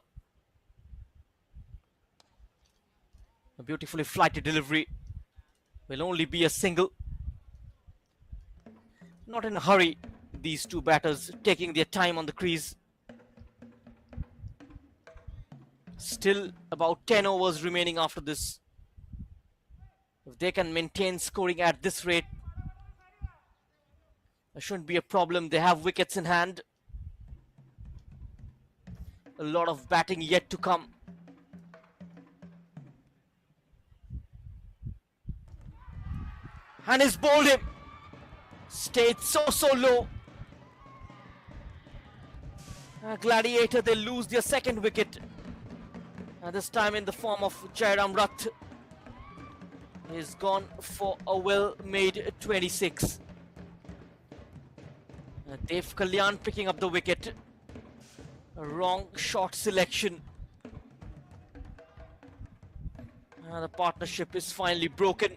A beautifully flighted delivery. Will only be a single. Not in a hurry. These two batters taking their time on the crease. Still about 10 overs remaining after this. If they can maintain scoring at this rate, there shouldn't be a problem. They have wickets in hand. A lot of batting yet to come. And he's bowled him. Stayed so low. Gladiator, they lose their second wicket. This time in the form of Jairam Rath. He's gone for a well-made 26. Dev Kalyan picking up the wicket. A wrong shot selection. The partnership is finally broken.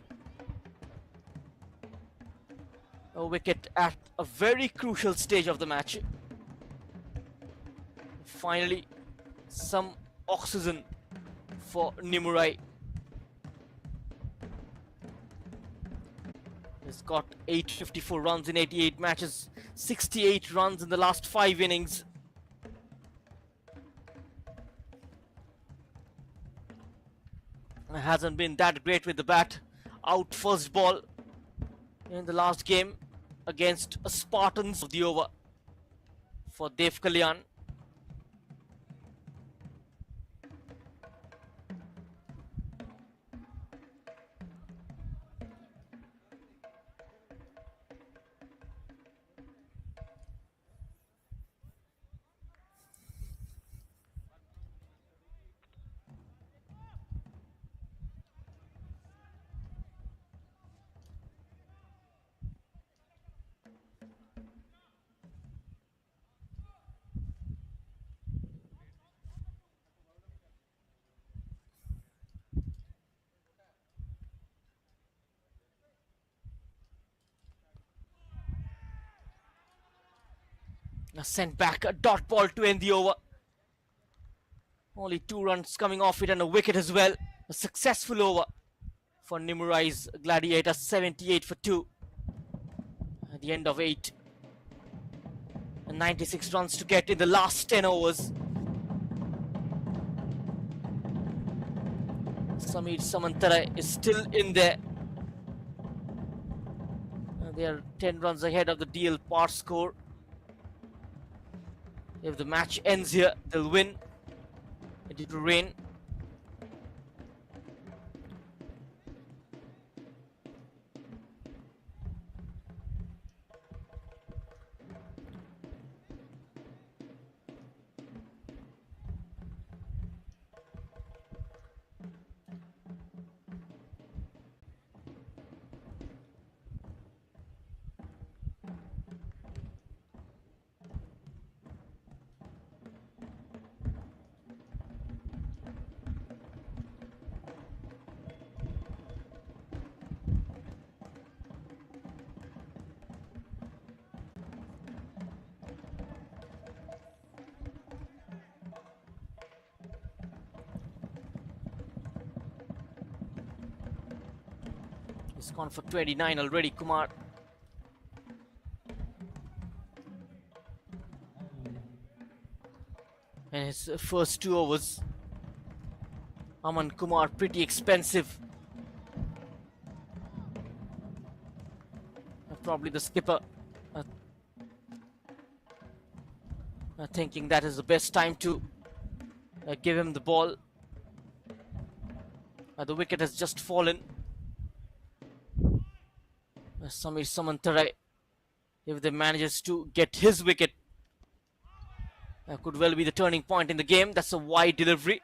A wicket at a very crucial stage of the match. Finally, some oxygen for Nimurai. He's got 854 runs in 88 matches, 68 runs in the last 5 innings. Hasn't been that great with the bat. Out first ball in the last game against Spartans of the over for Dev Kalyan. Sent back a dot ball to end the over. Only 2 runs coming off it and a wicket as well. A successful over for Nimurai's Gladiators, 78 for 2 at the end of 8. And 96 runs to get in the last 10 overs. Samantara is still in there. They are 10 runs ahead of the DL par score. If the match ends here, they'll win due to rain. He's gone for 29 already, Kumar. And his first 2 overs. Aman Kumar, pretty expensive. Probably the skipper thinking that is the best time to give him the ball. The wicket has just fallen. Samantara, if they manages to get his wicket, could well be the turning point in the game. That's a wide delivery.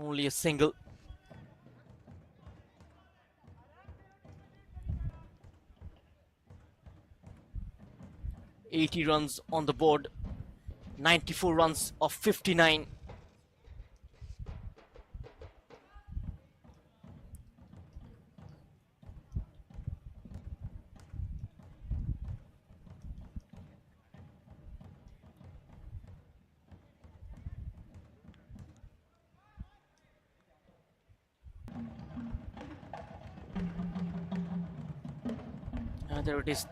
Only a single. $80 runs on the board, 94 runs of 59. There it is.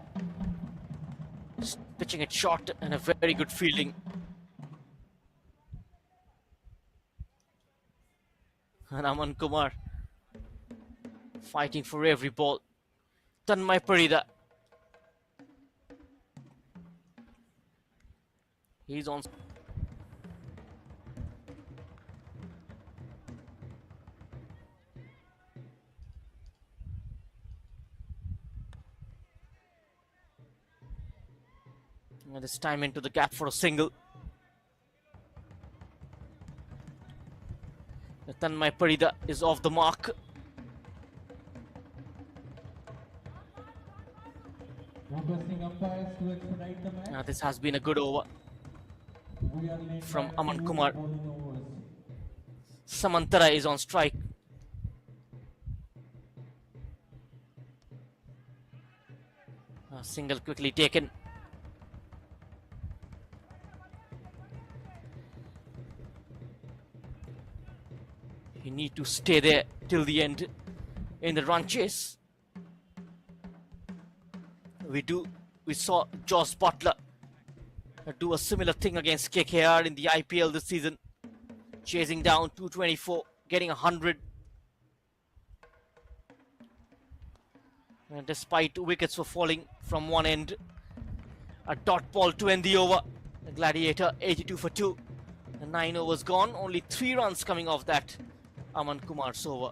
Just pitching it short and a very good fielding. And Aman Kumar fighting for every ball. Tanmay Parida. He's on. And this time into the gap for a single. Tanmay Parida is off the mark. This has been a good over from Aman Kumar. Samantara is on strike. A single quickly taken. You need to stay there till the end in the run chase. We saw Josh Butler do a similar thing against KKR in the IPL this season, chasing down 224, getting 100. And despite wickets were falling from one end, a dot ball to end the over. The Gladiator 82 for 2. The 9 overs gone, only 3 runs coming off that Aman Kumar's over.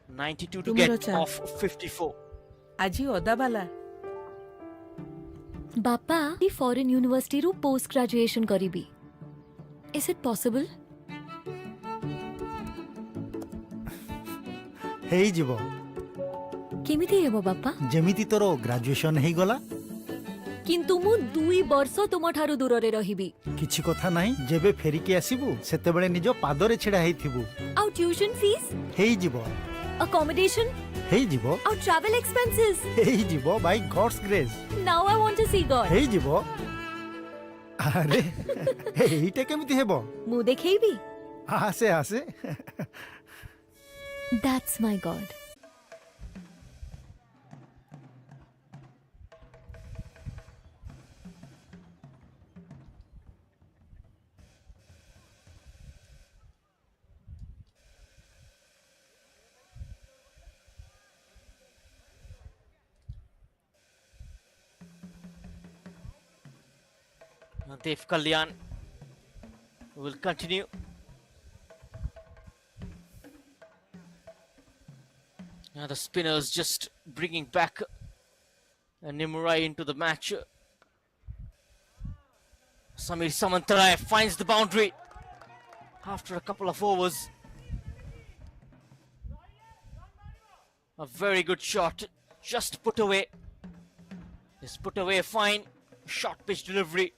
92 to get off 54. Aji odabala. Bappa, the foreign university ru post graduation karibi. Is it possible? ହେଇ ଯିବ କେମିତି ହେବ ବାପା? ଯେମିତି ତୋର graduation ହେଇଗଲା किंतु मु 2 वर्ष तुम ठारू दूर रे रहिबी କିଛି କଥା ନାହିଁ ଯେବେ ଫେରିକି ଆସିବୁ ସେତେବେଳେ ନିଜ ପାଦରେ ଛିଡ଼ା ହେଇଥିବୁ आउ ट्यूशन फीस ହେଇଯିବ अकोमोडेशन ହେଇଯିବ आउ ट्रैवल एक्सपेंसेस ହେଇଯିବ by God's grace now I want to see God ହେଇଯିବ ଆରେ ଏଇଟା କେମିତି ହେବ मु देखैबी ଆସେ ଆସେ that's my God Dev Kalyan will continue. Now the spinners just bringing back Nimurai into the match. Samir Samantarai finds the boundary after a couple of overs. A very good shot, just put away. Is put away fine. Short pitch delivery.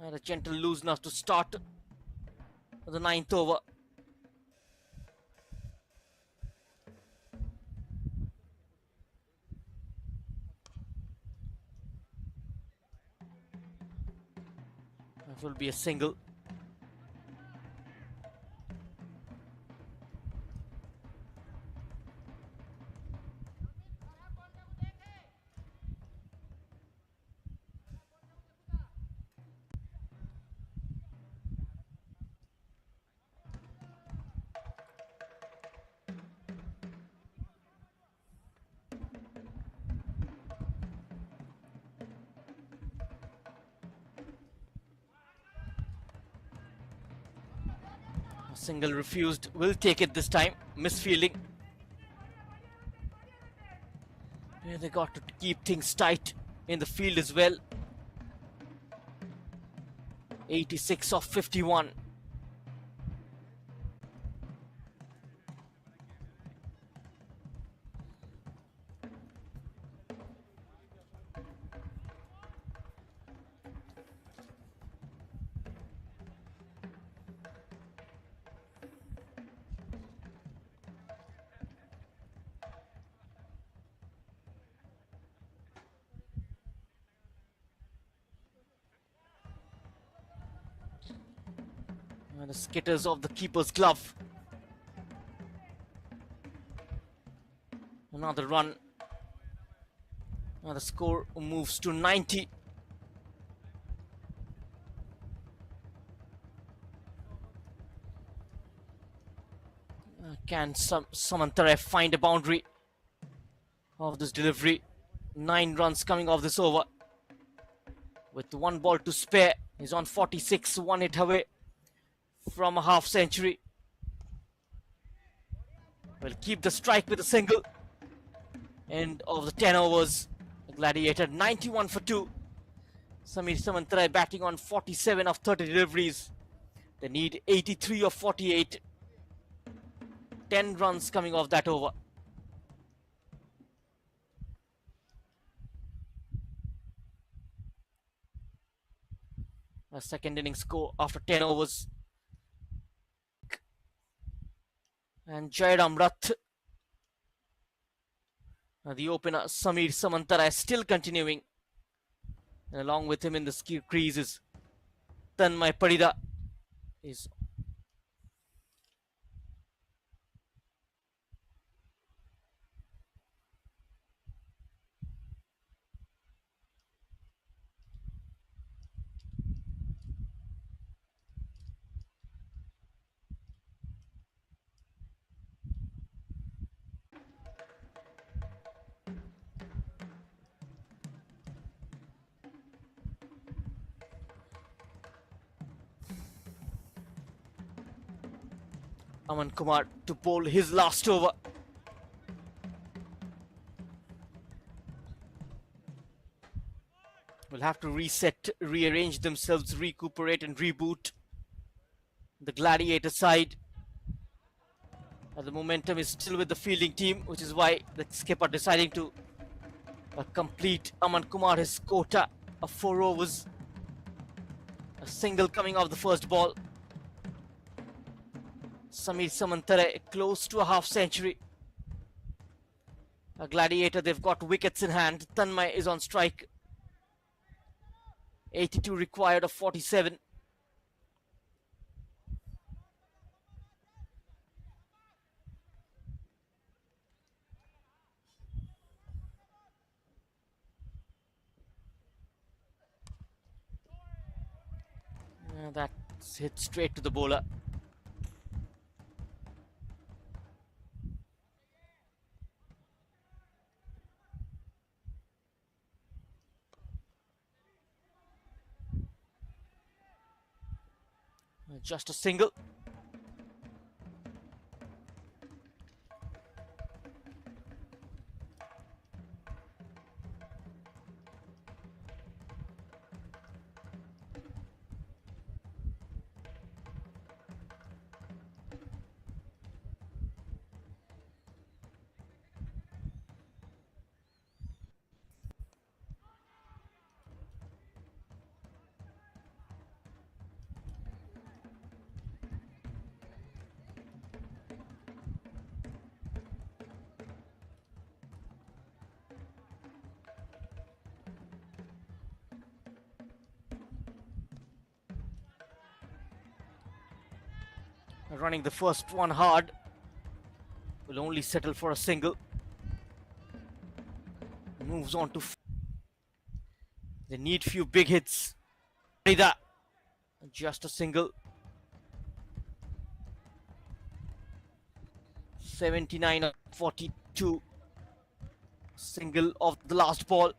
And a gentle loose enough to start the 9th over. That will be a single. Single refused, will take it this time. Misfielding. Yeah, they got to keep things tight in the field as well. 86 of 51. And the skitters of the keeper's glove. Another run. Now the score moves to 90. Can Samantarai find a boundary of this delivery? 9 runs coming off this over. With 1 ball to spare, he's on 46, 1 hit away from a half century. Will keep the strike with a single. End of the 10 overs. Gladiator 91 for 2. Samir Samantarai batting on 47 of 30 deliveries. They need 83 of 48. 10 runs coming off that over. A second inning score after 10 overs. And Jairam Rath, the opener Samir Samantarai, still continuing. And along with him in the creases, Tanmay Parida is Aman Kumar to bowl his last over. Will have to reset, rearrange themselves, recuperate and reboot. The Gladiator side. The momentum is still with the fielding team, which is why the skipper deciding to A complete Aman Kumar his quota of 4 overs. A single coming off the first ball. Samir Samantare close to a half century. A Gladiator, they've got wickets in hand. Tanmay is on strike. 82 required of 47. That's hit straight to the bowler. Just a single. Running the first one hard. Will only settle for a single. Moves on to... They need few big hits. Just a single. 79 of 42. Single of the last ball.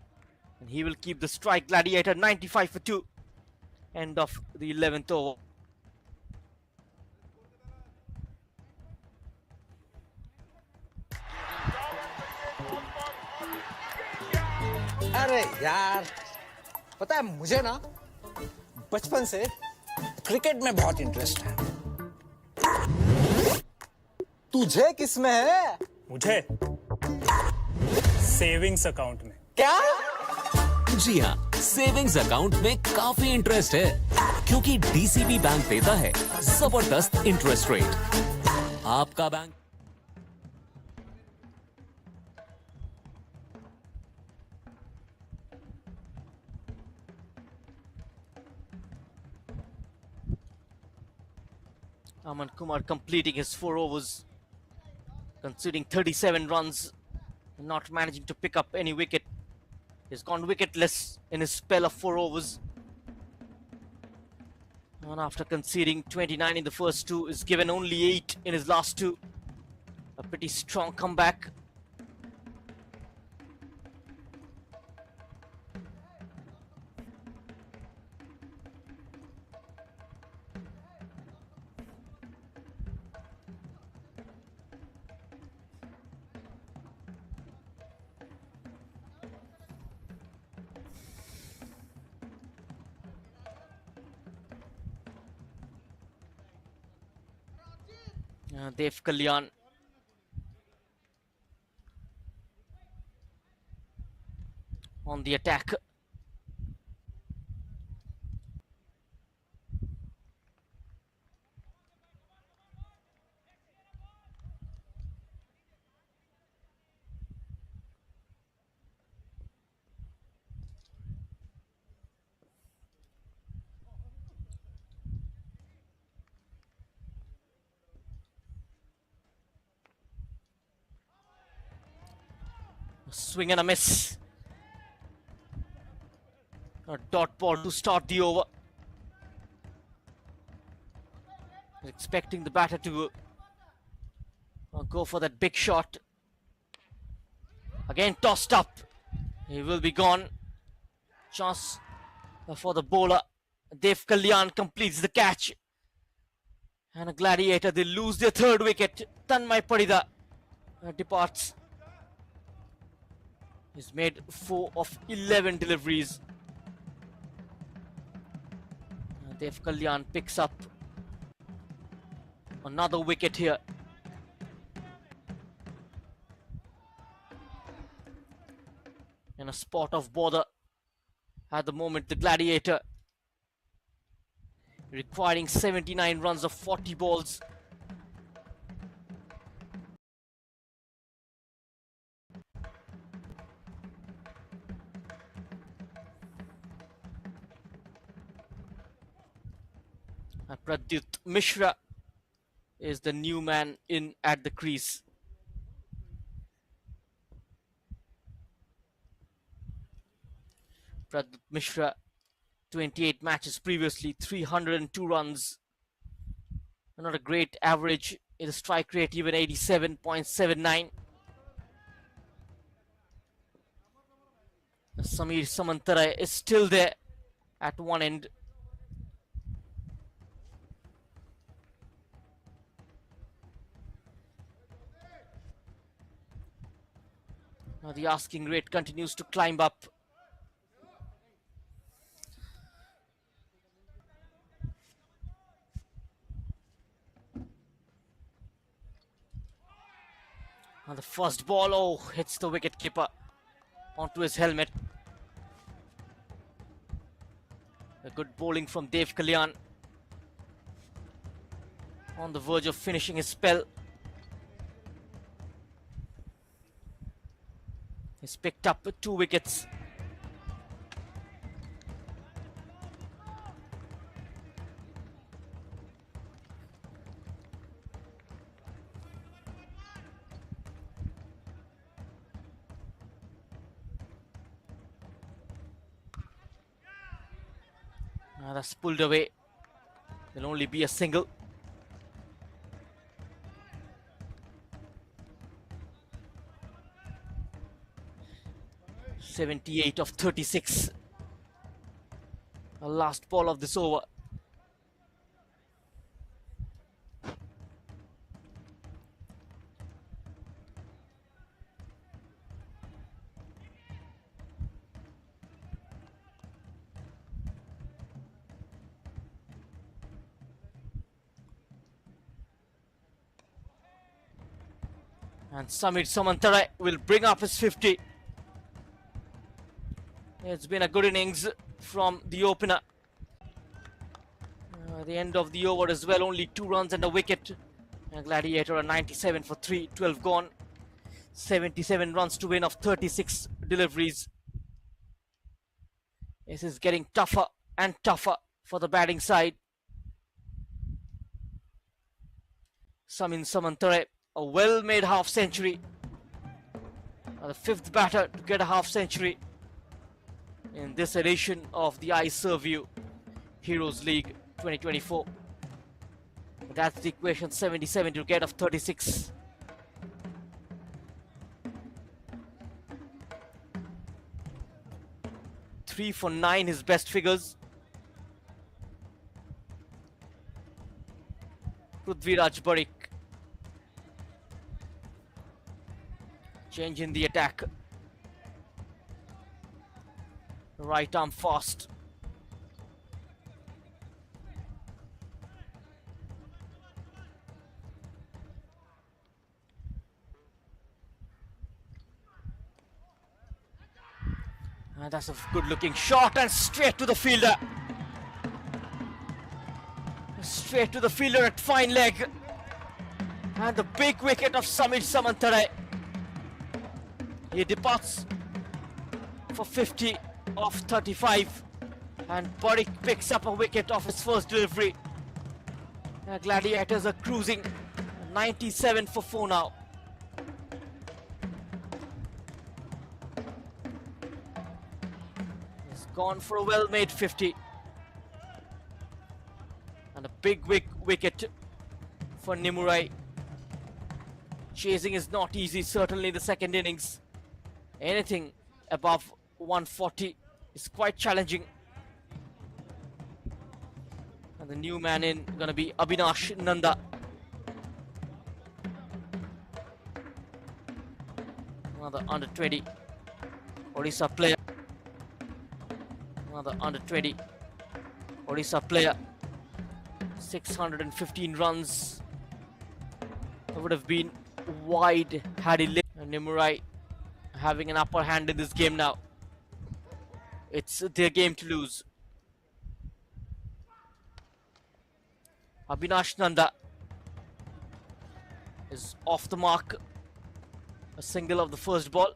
And he will keep the strike. Gladiator 95 for 2. End of the 11th over. अरे यार, पता है मुझे ना बचपन से cricket में बहुत इंटरेस्ट है। तुझे किस में है? मुझे सेविंग्स अकाउंट में। क्या? जी हाँ, सेविंग्स अकाउंट में काफी इंटरेस्ट है, क्योंकि डीसीबी बैंक देता है जबरदस्त इंटरेस्ट रेट। आपका bank Aman Kumar completing his 4 overs, conceding 37 runs, not managing to pick up any wicket. He's gone wicketless in his spell of 4 overs. And after conceding 29 in the first 2, is given only 8 in his last 2. A pretty strong comeback. Dev Kalyan on the attack. Swing and a miss. A dot ball to start the over. Expecting the batter to go for that big shot. Again tossed up. He will be gone. Chance for the bowler. Dev Kalyan completes the catch. And a Gladiator, they lose their 3rd wicket. Tanmay Parida departs. He's made 4 of 11 deliveries. Dev Kalyan picks up another wicket here. in a spot of bother at the moment. The Gladiator requiring 79 runs of 40 balls. And Pradyut Mishra is the new man in at the crease. Pradyut Mishra, 28 matches previously, 302 runs. Not a great average. In a strike rate, even 87.79. Samir Samantara is still there at one end. Now the asking rate continues to climb up. Now the first ball, oh, hits the wicket keeper onto his helmet. A good bowling from Dev Kalyan. On the verge of finishing his spell. He's picked up 2 wickets. Now that's pulled away. There'll only be a single. .78 of 36. The last ball of this over. And Samir Samantara will bring up his 50. It's been a good innings from the opener. The end of the over as well, only 2 runs and a wicket. And Gladiator are 97 for 3, 12 gone. 77 runs to win of 36 deliveries. This is getting tougher and tougher for the batting side. Samir Samantara, a well-made half-century. The 5th batter to get a half-century in this edition of the Iserveu Heroes League 2024. That's the equation, 77 to get of 36. Three for 9, his best figures. Prithviraj Barik. Change in the attack. Right arm fast. And that's a good looking shot and straight to the fielder. Straight to the fielder at fine leg. And the big wicket of Samir Samantara. He departs for 50 of 35, and Barik picks up a wicket off his first delivery. The Gladiators are cruising 97 for 4 now. He's gone for a well-made 50. And a big wicket for Nimurai. Chasing is not easy, certainly in the second innings. Anything above 140 is quite challenging. And the new man in gonna be Abhinash Nanda. Another under 20 Odisha player. Another under 20 Odisha player. 615 runs. It would have been wide had he lived. And Nimurai having an upper hand in this game now. It's their game to lose. Abhinash Nanda is off the mark. A single of the first ball.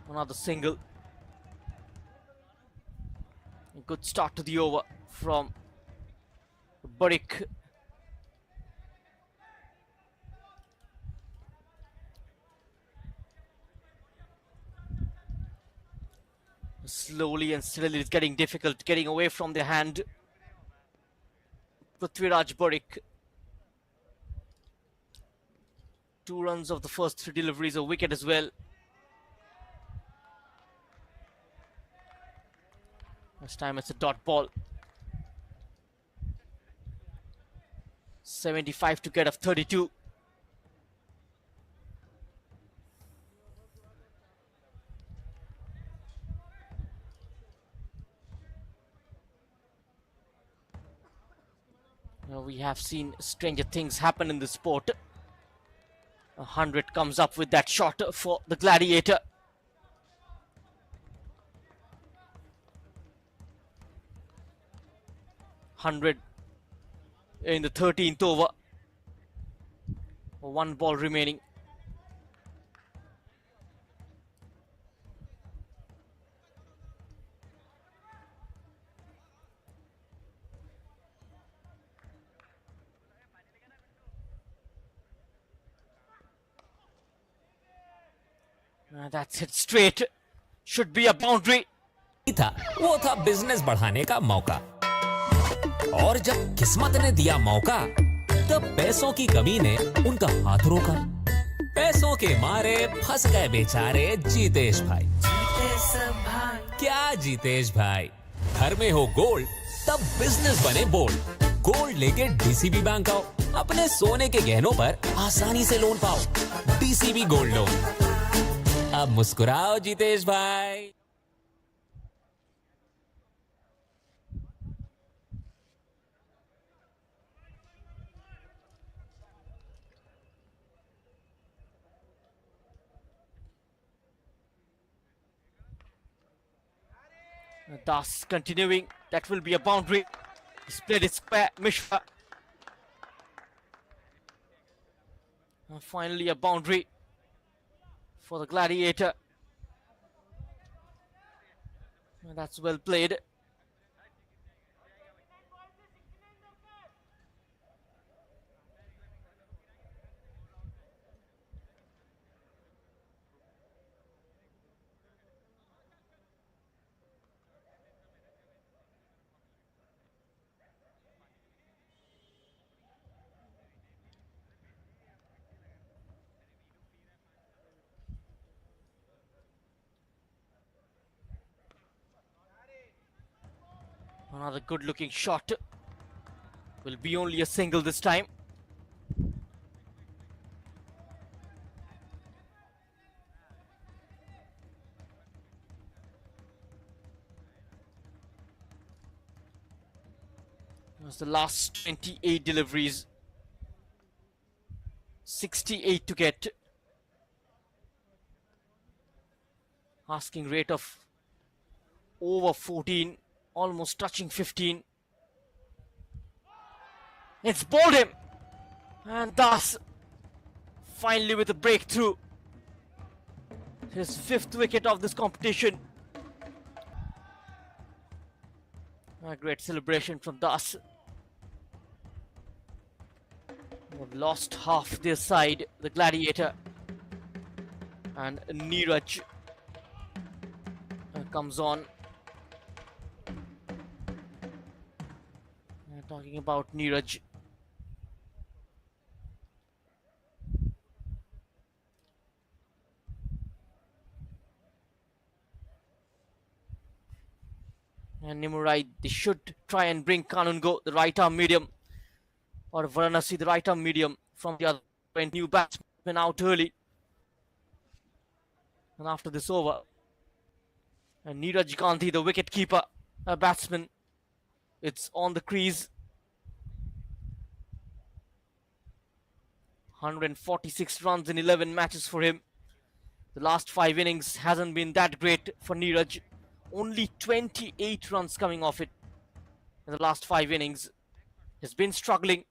Another single. A good start to the over from Barik. Slowly and steadily it's getting difficult, getting away from the hand. Prithviraj Barik. 2 runs of the first 3 deliveries, a wicket as well. This time it's a dot ball. 75 to get of 32. Now we have seen stranger things happen in this sport. 100 comes up with that shot for the Gladiator. Hundred in the 13th over. 1 ball remaining. That's hit straight. Should be a boundary. था वो था business बढ़ाने का मौका और जब किस्मत ने दिया मौका तब पैसों की कमी ने उनका हाथ रोका पैसों के मारे फंस गए बेचारे जीतेश भाई क्या जीतेश भाई घर में हो गोल्ड तब बिजनेस बने बोल्ड गोल्ड लेके डीसीबी बैंक आओ अपने सोने के गहनों पर आसानी से लोन पाओ डीसीबी गोल्ड लोन अब मुस्कुराओ जीतेश भाई Das continuing. That will be a boundary. He's played it square. Mishra. And finally a boundary for the Gladiator. And that's well played. Another good looking shot. Will be only a single this time. It was the last 28 deliveries. 68 to get. Asking rate of over 14. Almost touching 15. It's bowled him. And thus, finally with a breakthrough. His 5th wicket of this competition. A great celebration from Das. They've lost half their side, the Gladiator. And Neeraj comes on. Talking about Neeraj. And Nimurai, they should try and bring Kanungo, the right arm medium, or Varanasi, the right arm medium, from the other end. New batsman out early. And after this over, and Neeraj Gandhi, the wicket keeper, a batsman, it's on the crease. 146 runs in 11 matches for him. The last 5 innings hasn't been that great for Neeraj. Only 28 runs coming off it in the last 5 innings. He's been struggling.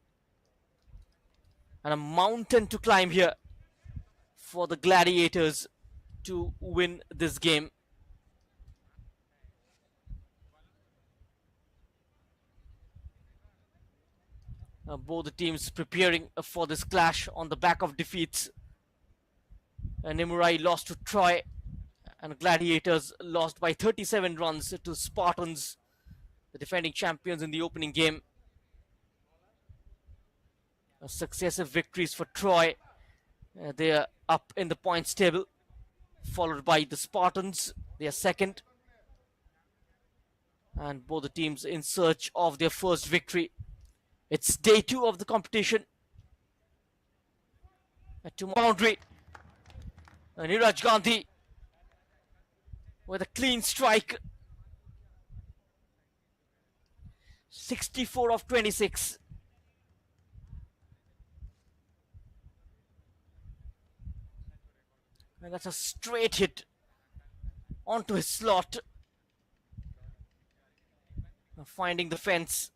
And a mountain to climb here for the Gladiators to win this game. Both the teams preparing for this clash on the back of defeats. Nimurai lost to Troy, and Gladiators lost by 37 runs to Spartans, the defending champions in the opening game. Successive victories for Troy. They are up in the points table, followed by the Spartans. They are second. And both the teams in search of their first victory. It's day 2 of the competition. To boundary. Neeraj Gandhi with a clean strike. 64 of 26. And that's a straight hit onto his slot. Finding the fence.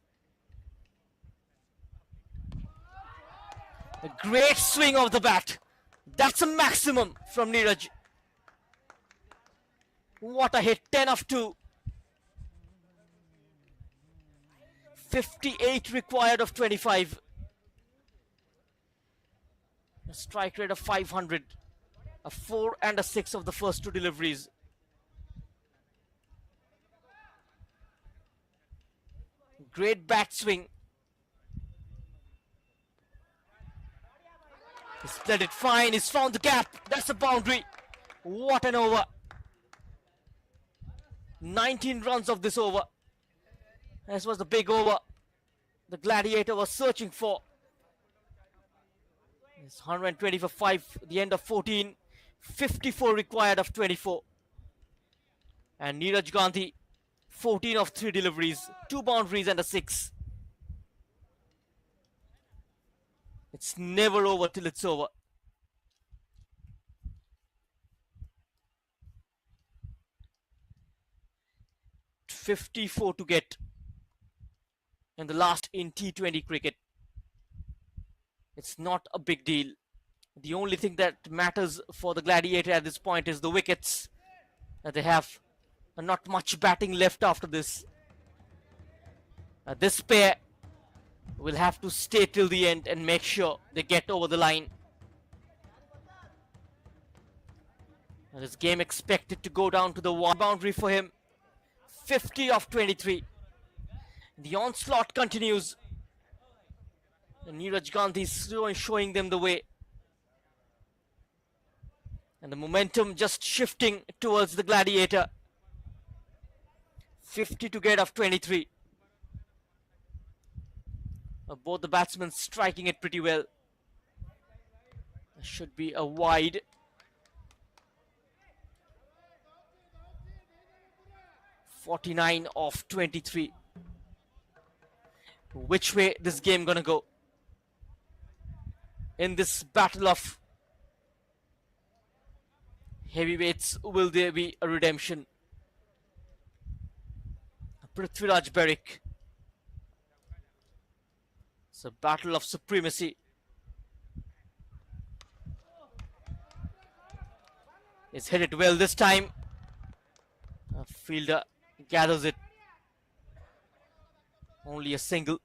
A great swing of the bat. That's a maximum from Neeraj. What a hit. 10 of 2. 58 required of 25. A strike rate of 500. A 4 and a 6 of the first 2 deliveries. Great bat swing. He's played it fine. He's found the gap. That's a boundary. What an over. 19 runs of this over. This was the big over the Gladiator was searching for. It's 120 for 5, the end of 14. 54 required of 24. And Neeraj Gandhi, 14 of 3 deliveries, 2 boundaries and a 6. It's never over till it's over. .54 to get in the last in T20 cricket. It's not a big deal. The only thing that matters for the Gladiator at this point is the wickets. They have not much batting left after this. This pair will have to stay till the end and make sure they get over the line. This game expected to go down to the 1 boundary for him. 50 of 23. The onslaught continues. And Neeraj Gandhi is showing them the way. And the momentum just shifting towards the Gladiator. 50 to get of 23. Both the batsmen striking it pretty well. There should be a wide. .49 of 23. Which way this game gonna go? In this battle of heavyweights, will there be a redemption? Prithviraj Berrick. It's a battle of supremacy. It's hit it well this time. A fielder gathers it. Only a single.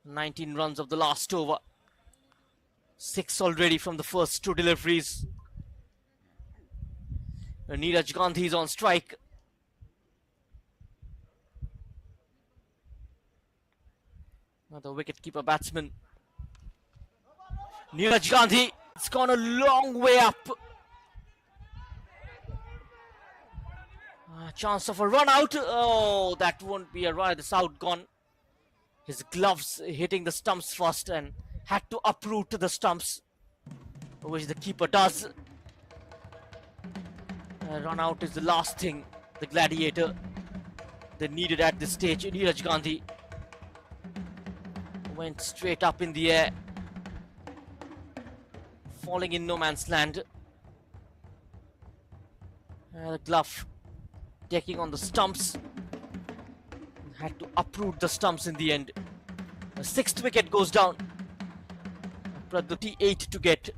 .19 runs of the last over. 6 already from the first 2 deliveries. Neeraj Gandhi is on strike. Another wicket-keeper batsman. Neeraj Gandhi. It's gone a long way up. Chance of a run out. Oh, that won't be a run. This out gone. His gloves hitting the stumps first and had to uproot the stumps, which the keeper does. Run out is the last thing the Gladiator they needed at this stage. Neeraj Gandhi went straight up in the air, falling in no man's land. The glove taking on the stumps, had to uproot the stumps in the end. The 6th wicket goes down. Pradyuti 8 to get.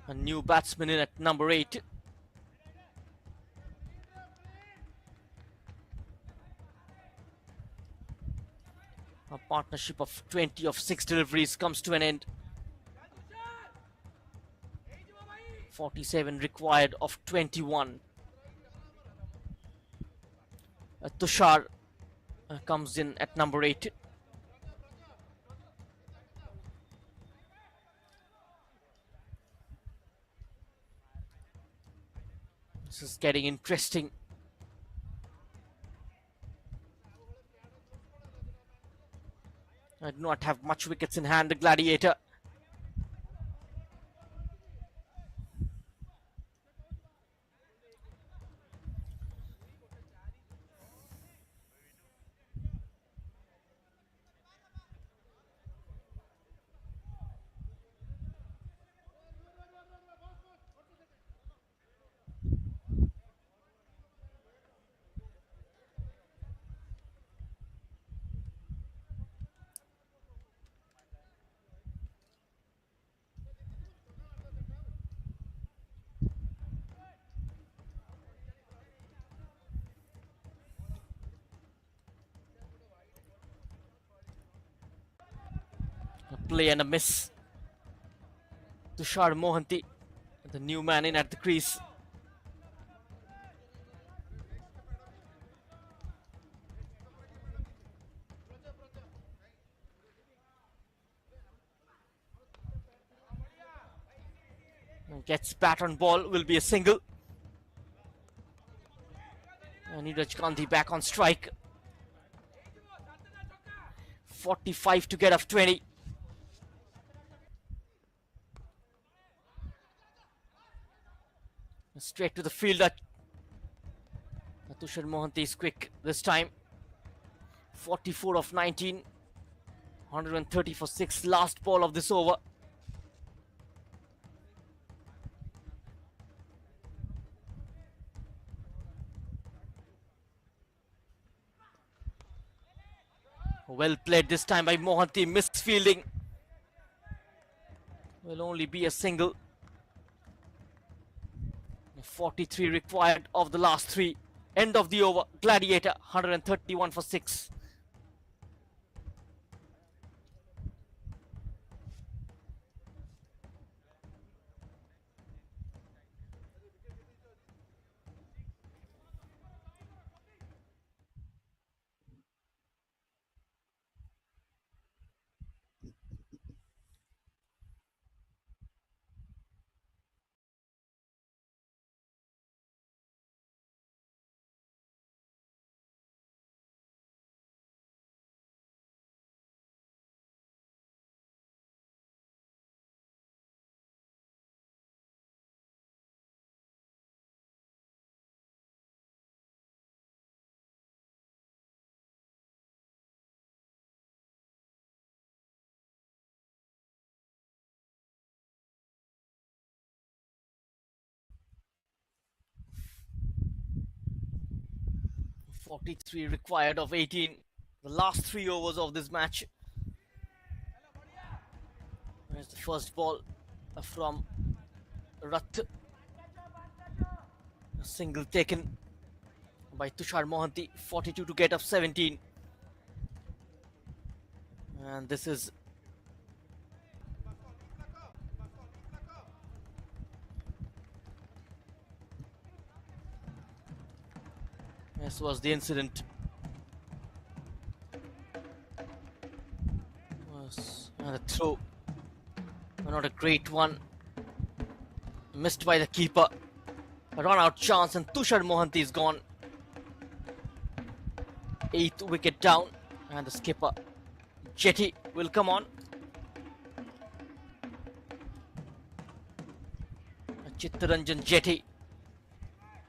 A new batsman in at number 8. A partnership of 20 of 6 deliveries comes to an end. 47 required of 21. Tushar comes in at number 8. This is getting interesting. I do not have much wickets in hand, the Gladiator. A play and a miss. Tushar Mohanty, the new man in at the crease. And gets bat on ball, will be a single. And Neeraj Gandhi back on strike. 45 to get of 20. Straight to the fielder. Tushar Mohanty is quick this time. 44 of 19. 130 for 6. Last ball of this over. Well played this time by Mohanty. Missed fielding. Will only be a single. 43 required of the last 3. End of the over. Gladiator 131 for 6. .43 required of 18. The last 3 overs of this match. There's the first ball from Rath. A single taken by Tushar Mohanty. 42 to get of 17. And this is this was the incident. And the throw, not a great one, missed by the keeper. A run out chance, and Tushar Mohanty is gone. 8th wicket down, and the skipper Jetty will come on. Chittaranjan Jetty,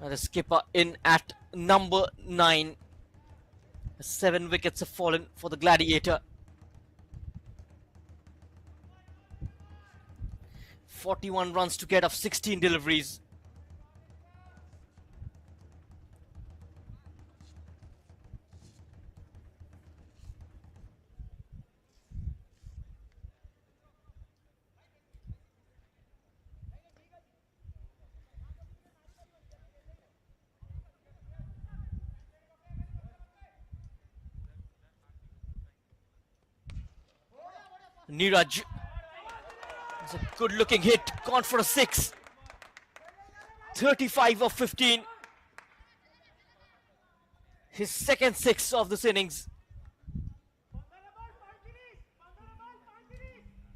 and the skipper in at number 9. 7 wickets have fallen for the Gladiator. 41 runs to get of 16 deliveries. Neeraj, it's a good looking hit, gone for a 6. 35 of 15. His second 6 of this innings.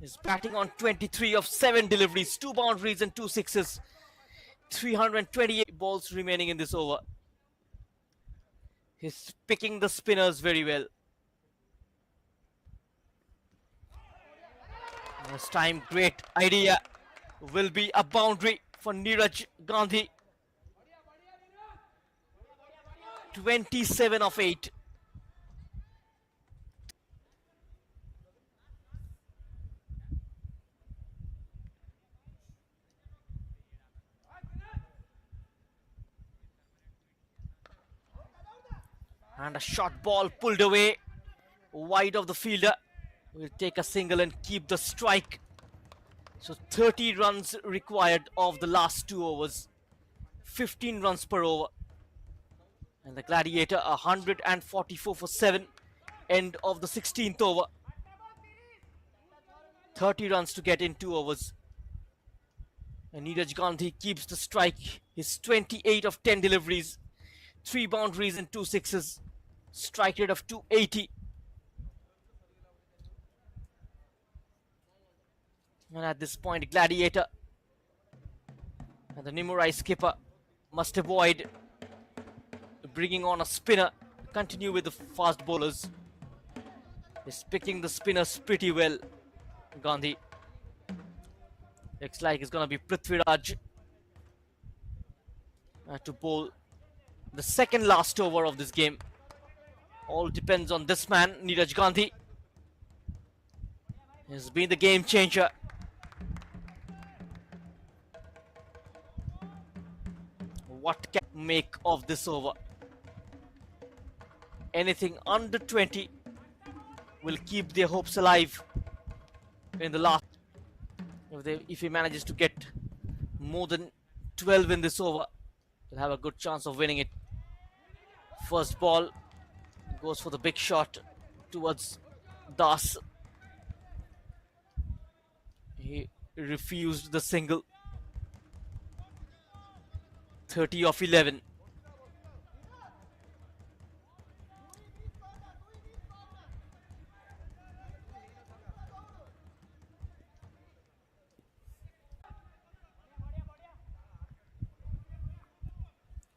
He's batting on 23 of 7 deliveries, 2 boundaries and 2 sixes. 328 balls remaining in this over. He's picking the spinners very well. This time, great idea, will be a boundary for Neeraj Gandhi. 27 of 8. And a short ball pulled away, wide of the fielder. Will take a single and keep the strike. So 30 runs required of the last 2 overs. 15 runs per over. And the Gladiator 144 for 7. End of the 16th over. 30 runs to get in 2 overs. And Neeraj Gandhi keeps the strike. His 28 of 10 deliveries. 3 boundaries and 2 sixes. Strike rate of 280. And at this point, Gladiator and the Nimurai skipper must avoid bringing on a spinner. Continue with the fast bowlers. He's picking the spinners pretty well, Gandhi. Looks like it's going to be Prithviraj to bowl the second last over of this game. All depends on this man, Neeraj Gandhi. He's been the game changer. What can make of this over? Anything under 20 will keep their hopes alive in the last. If he manages to get more than 12 in this over, he'll have a good chance of winning it. First ball goes for the big shot towards Das. He refused the single. 30 of 11.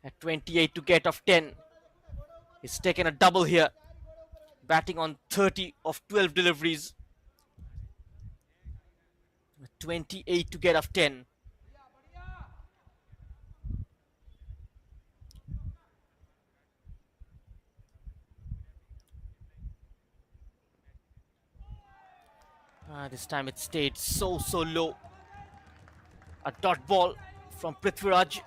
At 28 to get of 10. He's taken a double here. Batting on 30 of 12 deliveries. 28 to get of 10. This time it stayed so low. A dot ball from Prithviraj.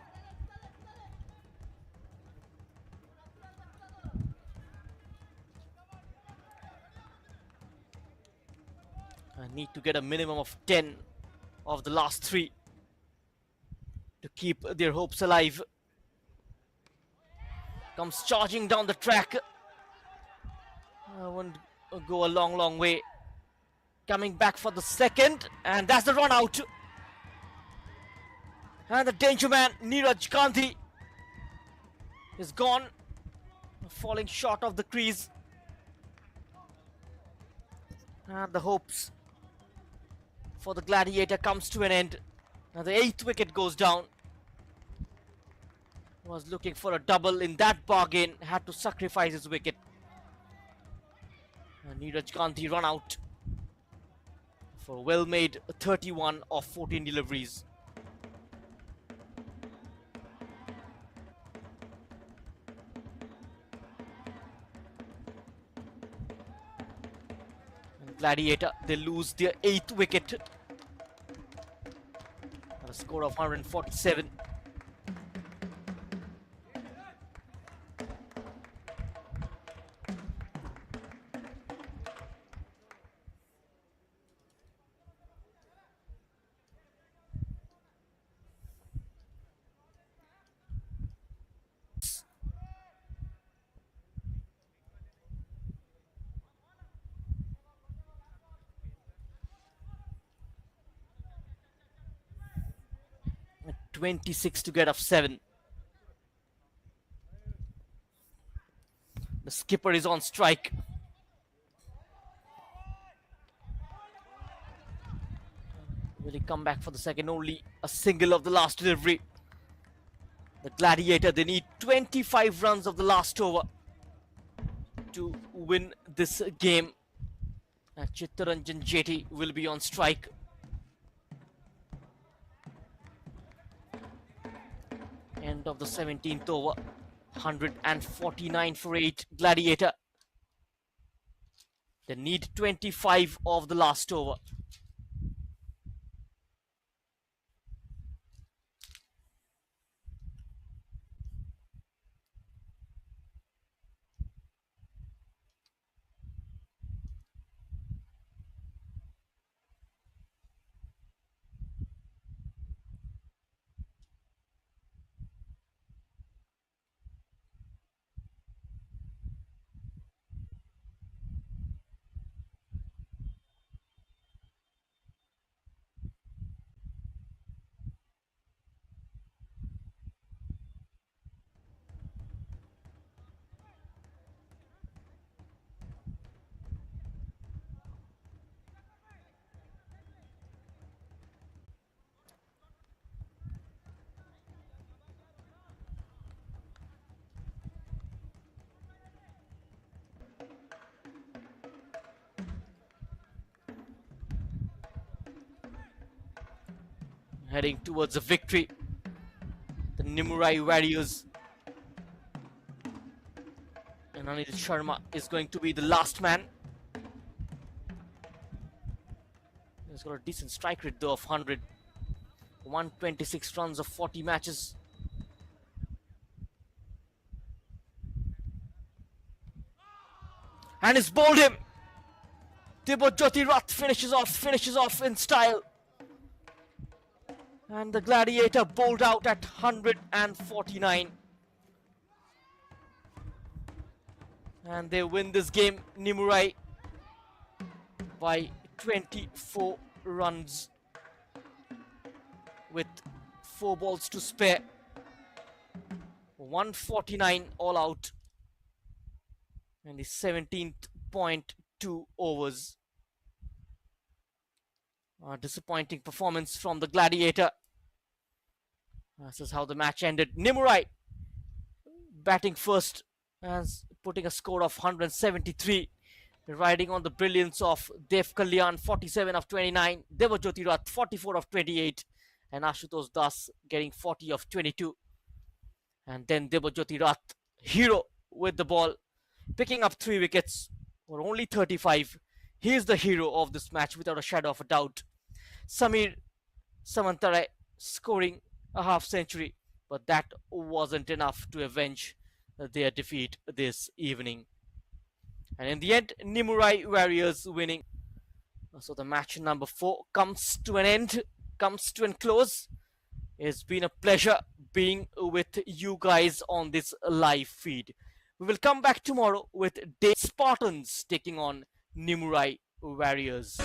I need to get a minimum of 10 of the last 3 to keep their hopes alive. Comes charging down the track. Won't go a long way. Coming back for the second, and that's the run out. And the danger man, Neeraj Gandhi, is gone, falling short of the crease. And the hopes for the Gladiator comes to an end. Now the 8th wicket goes down. Was looking for a double in that bargain, had to sacrifice his wicket. And Neeraj Gandhi run out for a well-made 31 of 14 deliveries. And Gladiator, they lose their 8th wicket. At a score of 147. At 26 to get off 7. The skipper is on strike. Will he come back for the second? Only a single of the last delivery. The Gladiator, they need 25 runs of the last over to win this game. Chittaranjan Jetty will be on strike. End of the 17th over. 149 for 8. Gladiator. They need 25 of the last over. Heading towards a victory. The Nimurai Warriors. And Anil Sharma is going to be the last man. He's got a decent strike rate though of 100. 126 runs of 40 matches. And he's bowled him. Debojyoti Rath finishes off in style. And the Gladiator bowled out at 149. And they win this game, Nimurai, by 24 runs with 4 balls to spare. 149 all out. And the 17.2 overs. A disappointing performance from the Gladiator. This is how the match ended. Nimurai batting first and putting a score of 173. Riding on the brilliance of Dev Kalyan, 47 of 29. Debojyoti Rath, 44 of 28. And Ashutosh Das getting 40 of 22. And then Debojyoti Rath, hero with the ball, picking up 3 wickets for only 35. He is the hero of this match without a shadow of a doubt. Samir Samantarai scoring a half century, but that wasn't enough to avenge their defeat this evening. And in the end, Nimurai Warriors winning. So the match number 4 comes to an end, comes to a close. It's been a pleasure being with you guys on this live feed. We will come back tomorrow with Spartans taking on Nimurai Warriors.